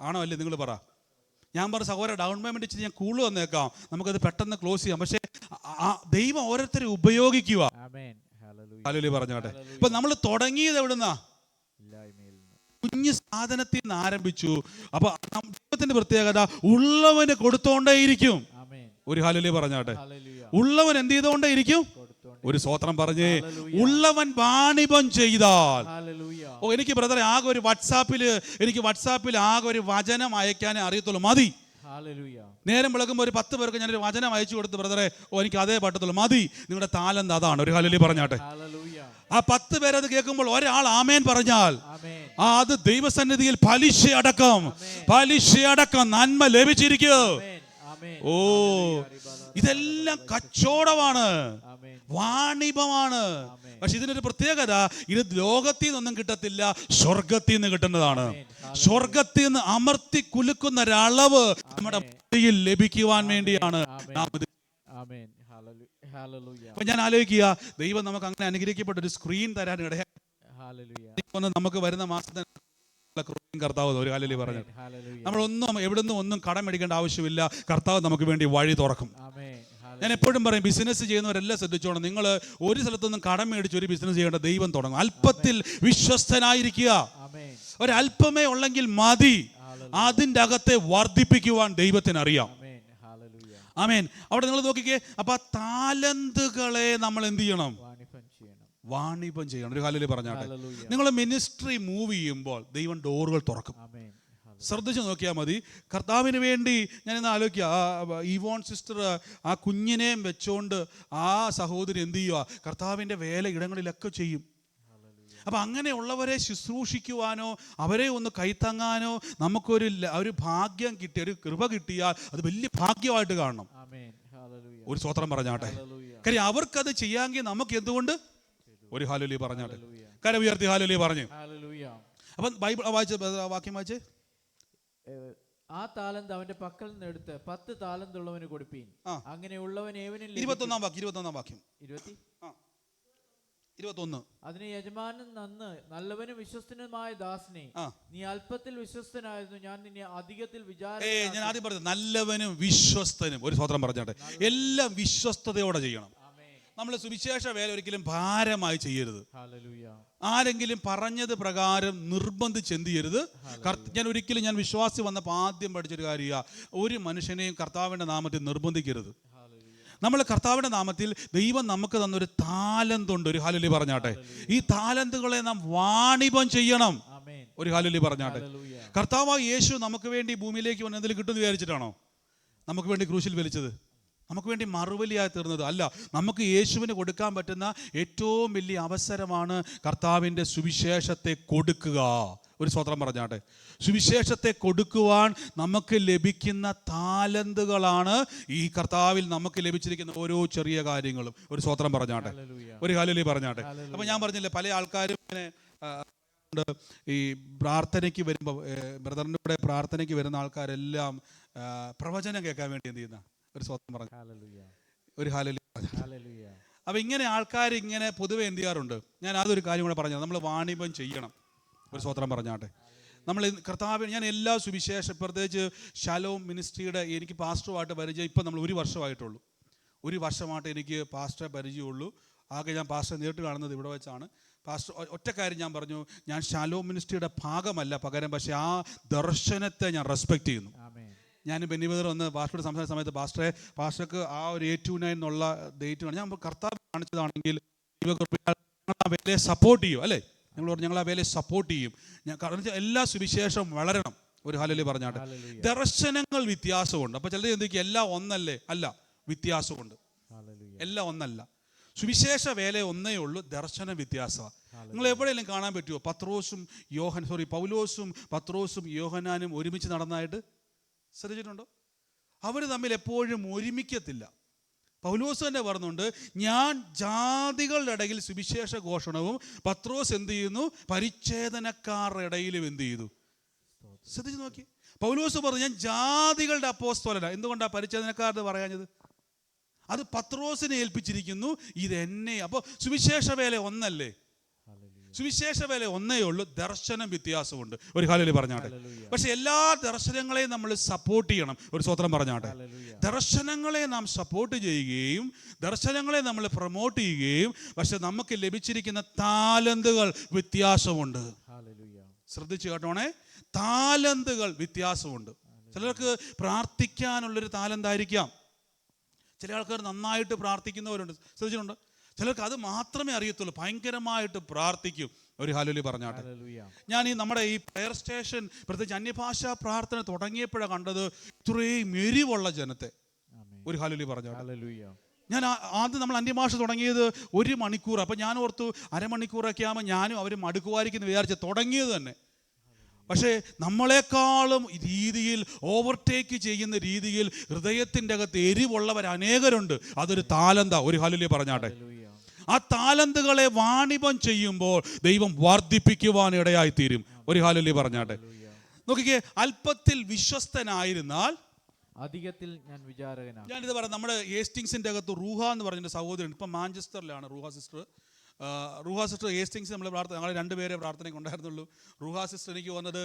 ആണോ അല്ലേ? നിങ്ങൾ പറ. ഞാൻ പറഞ്ഞ സഹോദര ഡൗൺ പേയ്മെന്റ് വെച്ച് ഞാൻ കൂടുതൽ വന്നേക്കാം, നമുക്കത് പെട്ടെന്ന് ക്ലോസ് ചെയ്യാം. പക്ഷേ ദൈവം ഓരോരുത്തരെ ഉപയോഗിക്കുക. ഹല്ലേലൂയ പറഞ്ഞാട്ടെ. ഇപ്പൊ നമ്മൾ തുടങ്ങിയത് എവിടുന്നാ? കുഞ്ഞു സാധനത്തിൽ നിന്ന് ആരംഭിച്ചു. അപ്പൊ ദൈവത്തിന്റെ പ്രത്യേകത ഉള്ളവന് കൊടുത്തോണ്ടേയിരിക്കും. ഒരു ഹല്ലേലൂയ പറഞ്ഞാട്ടെ. ഉള്ളവൻ എന്ത് ചെയ്തോണ്ടേ ഇരിക്കും? ഒരു സ്വത്രം പറഞ്ഞേ. ഉള്ളവൻ വാണിഭം ചെയ്താൽ. എനിക്ക് ബ്രദറെ ആകെ ഒരു വാട്സാപ്പിൽ ആകെ ഒരു വചനം അയക്കാനേ അറിയത്തുള്ളൂ, മതി. നേരം വിളക്കുമ്പോൾ ഒരു 10 പേർക്ക് ഞാനൊരു വചനം അയച്ചു കൊടുത്ത്, ബ്രദറെ എനിക്ക് അതേ പറ്റത്തുള്ളൂ, മതി. നിങ്ങളുടെ താലന്ത് അതാണ്. ഒരു ഹല്ലേലൂയ പറഞ്ഞാട്ടെ. ആ 10 പേരത് കേൾക്കുമ്പോൾ ഒരാൾ ആമേൻ പറഞ്ഞാൽ അത് ദൈവസന്നിധിയിൽ പലിശ അടക്കം നന്മ ലഭിച്ചിരിക്കും. ഓ, ഇതെല്ലാം കച്ചവടമാണ്, വാണിഭമാണ്. പക്ഷെ ഇതിനൊരു പ്രത്യേകത, ഇത് ലോകത്തിൽ നിന്നൊന്നും കിട്ടത്തില്ല, സ്വർഗത്തിൽ നിന്ന് കിട്ടുന്നതാണ്. സ്വർഗത്തിൽ നിന്ന് അമർത്തി കുലുക്കുന്ന ഒരളവ് നമ്മുടെ ബുദ്ധിയിൽ ലഭിക്കുവാൻ വേണ്ടിയാണ് നാം ഇത്. അപ്പൊ ഞാൻ ആലോചിക്കുക, ദൈവം നമുക്ക് അങ്ങനെ അനുഗ്രഹിക്കപ്പെട്ട ഒരു സ്ക്രീൻ തരാൻ ഇടയാ. നമുക്ക് വരുന്ന മാസത്തെ കർത്താവ് ഒരു ഹല്ലേലൂയ പറഞ്ഞു. നമ്മളൊന്നും എവിടുന്നും ഒന്നും കടം മേടിക്കേണ്ട ആവശ്യമില്ല. കർത്താവ് നമുക്ക് വേണ്ടി വഴി തുറക്കും. ഞാൻ എപ്പോഴും പറയും, ബിസിനസ് ചെയ്യുന്നവരെല്ലാം ശ്രദ്ധിച്ചോണം. നിങ്ങൾ ഒരു സ്ഥലത്തൊന്നും കടം മേടിച്ച് ഒരു ബിസിനസ് ചെയ്യേണ്ട, ദൈവം തുടങ്ങും. അല്പത്തിൽ വിശ്വസ്തനായിരിക്കുക. ഒരല്പമേ ഉള്ളെങ്കിൽ മതി, അതിൻ്റെ അകത്തെ വർദ്ധിപ്പിക്കുവാൻ ദൈവത്തിന് അറിയാം. ആമേൻ. അവിടെ നിങ്ങൾ നോക്കിക്കേ. അപ്പൊ ആ താലന്തുകളെ നമ്മൾ എന്ത് ചെയ്യണം? വാണിഭം ചെയ്യണം. ഒരു ഹല്ലേലൂയ പറഞ്ഞാട്ടെ. നിങ്ങൾ മിനിസ്ട്രി മൂവ് ചെയ്യുമ്പോൾ ദൈവം ഡോറുകൾ തുറക്കും. ശ്രദ്ധിച്ച് നോക്കിയാൽ മതി. കർത്താവിന് വേണ്ടി ഞാനിന്ന് ആലോചിക്കുക, ഈവോൺ സിസ്റ്റർ ആ കുഞ്ഞിനെയും വെച്ചോണ്ട് ആ സഹോദരി എന്ത് ചെയ്യുക? കർത്താവിൻ്റെ വേല ഇടങ്ങളിലൊക്കെ ചെയ്യും. അപ്പം അങ്ങനെയുള്ളവരെ ശുശ്രൂഷിക്കുവാനോ അവരെ ഒന്ന് കൈത്താങ്ങാനോ നമുക്കൊരു ഭാഗ്യം കിട്ടിയ, ഒരു കൃപ കിട്ടിയാൽ അത് വലിയ ഭാഗ്യമായിട്ട് കാണണം. ഒരു സ്തോത്രം പറഞ്ഞാട്ടെ. കാര്യം അവർക്കത് ചെയ്യാമെങ്കിൽ നമുക്ക് എന്തുകൊണ്ട് ഒരു ഹല്ലേലൂയ പറഞ്ഞാട്ടെ. കരം ഉയർത്തി ഹല്ലേലൂയ പറഞ്ഞു. ഹല്ലേലൂയ. അപ്പം ബൈബിൾ വായിച്ച് വാക്യം വായിച്ചേ. ആ താലന്ത് അവന്റെ പക്കൽ നിന്ന് എടുത്ത് 10 താലന്തുള്ളവന് കൊടുപ്പീൻ. അങ്ങനെ ഉള്ളവൻ ഏവനിൽ 21 വാക്യം 21. അതിന് യജമാനൻ നന്ന് നല്ലവനും വിശ്വസ്തനുമായ ദാസനെ, നീ അല്പത്തിൽ വിശ്വസ്തനായിരുന്നു, ഞാൻ നിന്നെ അധികത്തിൽ ഞാൻ ആദ്യം പറഞ്ഞത് നല്ലവനും വിശ്വസ്തനും. ഒരു സ്വതന്ത്രം പറഞ്ഞാട്ടെ. എല്ലാം വിശ്വസ്തയോടെ ചെയ്യണം. നമ്മൾ സുവിശേഷ വേല ഒരിക്കലും ഭാരമായി ചെയ്യരുത്. ആരെങ്കിലും പറഞ്ഞത് പ്രകാരം നിർബന്ധിച്ച് എന്ത് ചെയ്യരുത്. ഞാൻ വിശ്വാസി വന്നപ്പോൾ ആദ്യം പഠിച്ചൊരു കാര്യമാണ്, ഒരു മനുഷ്യനെയും കർത്താവിൻ്റെ നാമത്തിൽ നിർബന്ധിക്കരുത്. നമ്മൾ കർത്താവിൻ്റെ നാമത്തിൽ ദൈവം നമുക്ക് തന്നൊരു താലന്തുണ്ട്. ഒരു ഹല്ലേലൂയ പറഞ്ഞാട്ടെ. ഈ താലന്തുകളെ നാം വാണിഭം ചെയ്യണം. ഒരു ഹല്ലേലൂയ പറഞ്ഞാട്ടെ. കർത്താവായ യേശു നമുക്ക് വേണ്ടി ഭൂമിയിലേക്ക് വന്ന് എന്തെങ്കിലും കിട്ടുമെന്ന് വിചാരിച്ചിട്ടാണോ നമുക്ക് വേണ്ടി ക്രൂശിൽ വലിച്ചത്? നമുക്ക് വേണ്ടി മറുബലിയായി തീർന്നത് അല്ല. നമുക്ക് യേശുവിന് കൊടുക്കാൻ പറ്റുന്ന ഏറ്റവും വലിയ അവസരമാണ് കർത്താവിൻ്റെ സുവിശേഷത്തെ കൊടുക്കുക. ഒരു സ്വതന്ത്രം പറഞ്ഞാട്ടെ. സുവിശേഷത്തെ കൊടുക്കുവാൻ നമുക്ക് ലഭിക്കുന്ന താലന്തുകളാണ് ഈ കർത്താവിൽ നമുക്ക് ലഭിച്ചിരിക്കുന്ന ഓരോ ചെറിയ കാര്യങ്ങളും. ഒരു സ്വതന്ത്രം പറഞ്ഞാട്ടെ. ഒരു ഹല്ലേലൂയ പറഞ്ഞാട്ടെ. അപ്പം ഞാൻ പറഞ്ഞില്ലേ, പല ആൾക്കാരും ഇങ്ങനെ ഈ പ്രാർത്ഥനയ്ക്ക് വരുമ്പോൾ, ബ്രദറിൻ്റെ കൂടെ പ്രാർത്ഥനയ്ക്ക് വരുന്ന ആൾക്കാരെല്ലാം പ്രവചനം കേൾക്കാൻ വേണ്ടി എന്ത് ചെയ്യുന്ന ഒരു സ്വതന്ത്രം പറഞ്ഞു. ഒരു ഹല്ലേലൂയ. അപ്പം ഇങ്ങനെ ആൾക്കാർ ഇങ്ങനെ പൊതുവെ എന്ത് ചെയ്യാറുണ്ട്. ഞാൻ അതൊരു കാര്യം കൂടെ പറഞ്ഞു, നമ്മൾ വാണിഭം ചെയ്യണം. ഒരു സ്വതന്ത്രം പറഞ്ഞാട്ടെ. നമ്മൾ കർത്താവ്, ഞാൻ എല്ലാ സുവിശേഷം, പ്രത്യേകിച്ച് ഷാലോം മിനിസ്ട്രിയുടെ എനിക്ക് പാസ്റ്ററുമായിട്ട് പരിചയം ഇപ്പം നമ്മൾ 1 വർഷമായിട്ടുള്ളൂ. 1 വർഷമായിട്ട് എനിക്ക് പാസ്റ്ററെ പരിചയമുള്ളൂ. ആകെ ഞാൻ പാസ്റ്ററെ നേരിട്ട് കാണുന്നത് ഇവിടെ വെച്ചാണ്. പാസ്റ്റർ ഒറ്റ കാര്യം ഞാൻ പറഞ്ഞു, ഞാൻ ഷാലോം മിനിസ്ട്രിയുടെ ഭാഗമല്ല, പകരം പക്ഷേ ആ ദർശനത്തെ ഞാൻ റെസ്പെക്റ്റ് ചെയ്യുന്നു. ഞാൻ ബെന്നിബദർ വന്ന് പാസ്റ്ററുടെ സംസാരിച്ച സമയത്ത് പാസ്റ്റർക്ക് ആ ഒരു 829 എന്നുള്ള ഡേറ്റ് ആണ് ഞാൻ കർത്താവ് കാണിച്ചതാണെങ്കിൽ ആ വേലയെ സപ്പോർട്ട് ചെയ്യും. അല്ലേ, ഞങ്ങൾ ആ വേലയെ സപ്പോർട്ട് ചെയ്യും. കാരണം എല്ലാ സുവിശേഷം വളരണം. ഒരു ഹല്ലേലൂയ പറഞ്ഞാട്ടെ. ദർശനങ്ങൾ വ്യത്യാസമുണ്ട്. അപ്പോൾ ചിലർ ചിന്തിക്കും എല്ലാം ഒന്നല്ലേ. അല്ല, വ്യത്യാസമുണ്ട്. എല്ലാം ഒന്നല്ല. സുവിശേഷ വേല ഒന്നേ ഉള്ളൂ, ദർശനം വ്യത്യാസമാണ്. നിങ്ങൾ എവിടെയെങ്കിലും കാണാൻ പറ്റുമോ പൗലോസും പത്രോസും യോഹന്നാനും ഒരുമിച്ച് നടന്നായിട്ട്? ശ്രദ്ധിച്ചിട്ടുണ്ടോ? അവർ തമ്മിൽ എപ്പോഴും ഒരുമിക്കത്തില്ല. പൗലോസ് തന്നെ പറഞ്ഞുണ്ട്, ഞാൻ ജാതികളുടെ ഇടയിൽ സുവിശേഷ ഘോഷണവും, പത്രോസ് എന്ത് ചെയ്യുന്നു, പരിച്ഛേദനക്കാരുടെ ഇടയിലും എന്ത് ചെയ്തു. ശ്രദ്ധിച്ചു നോക്കി. പൗലോസ് പറഞ്ഞു, ഞാൻ ജാതികളുടെ അപ്പോസ്തലനാ. എന്തുകൊണ്ടാണ് പരിച്ഛേദനക്കാരുടെ പറയാഞ്ഞത്? അത് പത്രോസിനെ ഏൽപ്പിച്ചിരിക്കുന്നു, ഇതെന്നെ. അപ്പോൾ സുവിശേഷ വേല ഒന്നല്ലേ. സുവിശേഷ വേല ഒന്നേ ഉള്ളൂ, ദർശനം വ്യത്യാസമുണ്ട്. ഒരു ഹല്ലേലൂയ പറഞ്ഞാട്ടെ. പക്ഷെ എല്ലാ ദർശനങ്ങളെയും നമ്മൾ സപ്പോർട്ട് ചെയ്യണം. ഒരു സ്വതന്ത്രം പറഞ്ഞാട്ടെ. ദർശനങ്ങളെ നാം സപ്പോർട്ട് ചെയ്യുകയും ദർശനങ്ങളെ നമ്മൾ പ്രൊമോട്ട് ചെയ്യുകയും, പക്ഷെ നമുക്ക് ലഭിച്ചിരിക്കുന്ന താലന്തുകൾ വ്യത്യാസമുണ്ട്. ശ്രദ്ധിച്ചു കേട്ടോണേ, താലന്തുകൾ വ്യത്യാസമുണ്ട്. ചിലർക്ക് പ്രാർത്ഥിക്കാനുള്ളൊരു താലന്തായിരിക്കാം. ചില ആൾക്കാർ നന്നായിട്ട് പ്രാർത്ഥിക്കുന്നവരുണ്ട്. ശ്രദ്ധിച്ചിട്ടുണ്ട്? ചിലർക്ക് അത് മാത്രമേ അറിയത്തുള്ളൂ, ഭയങ്കരമായിട്ട് പ്രാർത്ഥിക്കും. ഒരു ഹല്ലേലൂയ പറഞ്ഞാട്ടെ. ഞാൻ നമ്മുടെ ഈ പ്രയർ സ്റ്റേഷൻ, പ്രത്യേകിച്ച് അന്യഭാഷാ പ്രാർത്ഥന തുടങ്ങിയപ്പോഴാണ് കണ്ടത് ഇത്രയും എരിവുള്ള ജനത്തെ. ഒരു ഹല്ലേലൂയ പറഞ്ഞാട്ടെ. ഞാൻ ആദ്യം നമ്മൾ അന്യഭാഷ തുടങ്ങിയത് 1 മണിക്കൂർ. അപ്പം ഞാൻ ഓർത്തു അരമണിക്കൂറൊക്കെ ആകുമ്പോൾ ഞാനും അവരും മടുക്കുമായിരിക്കും വിചാരിച്ച് തുടങ്ങിയത് തന്നെ. പക്ഷേ നമ്മളെക്കാളും രീതിയിൽ ഓവർടേക്ക് ചെയ്യുന്ന രീതിയിൽ ഹൃദയത്തിൻ്റെ അകത്ത് എരിവുള്ളവർ അനേകരുണ്ട്. അതൊരു താലന്താ. ഒരു ഹല്ലേലൂയ പറഞ്ഞാട്ടെ. ആ താലന്തുകളെ വാണിഭം ചെയ്യുമ്പോൾ ദൈവം വർദ്ധിപ്പിക്കുവാൻ ഇടയായി തീരും. ഒരു ഹല്ലേലൂയ പറഞ്ഞാട്ടെ. നോക്കിക്കേ, അല്പത്തിൽ വിശ്വസ്തനായിരുന്നാൽ അധികത്തിൽ ഞാൻ വിചാരകനാണ്. ഞാനിത് പറയാം, നമ്മുടെ ഹേസ്റ്റിങ്സിൻ്റെ അകത്ത് റൂഹ എന്ന് പറഞ്ഞൊരു സഹോദരൻ, ഇപ്പം മാഞ്ചസ്റ്ററിലാണ് റൂഹ സിസ്റ്റർ. ഹേസ്റ്റിങ്സ് നമ്മൾ ഞങ്ങൾ 2 പേരെ പ്രാർത്ഥനയ്ക്ക് ഉണ്ടായിരുന്നുള്ളൂ. റൂഹ സിസ്റ്റർ എനിക്ക് വന്നത്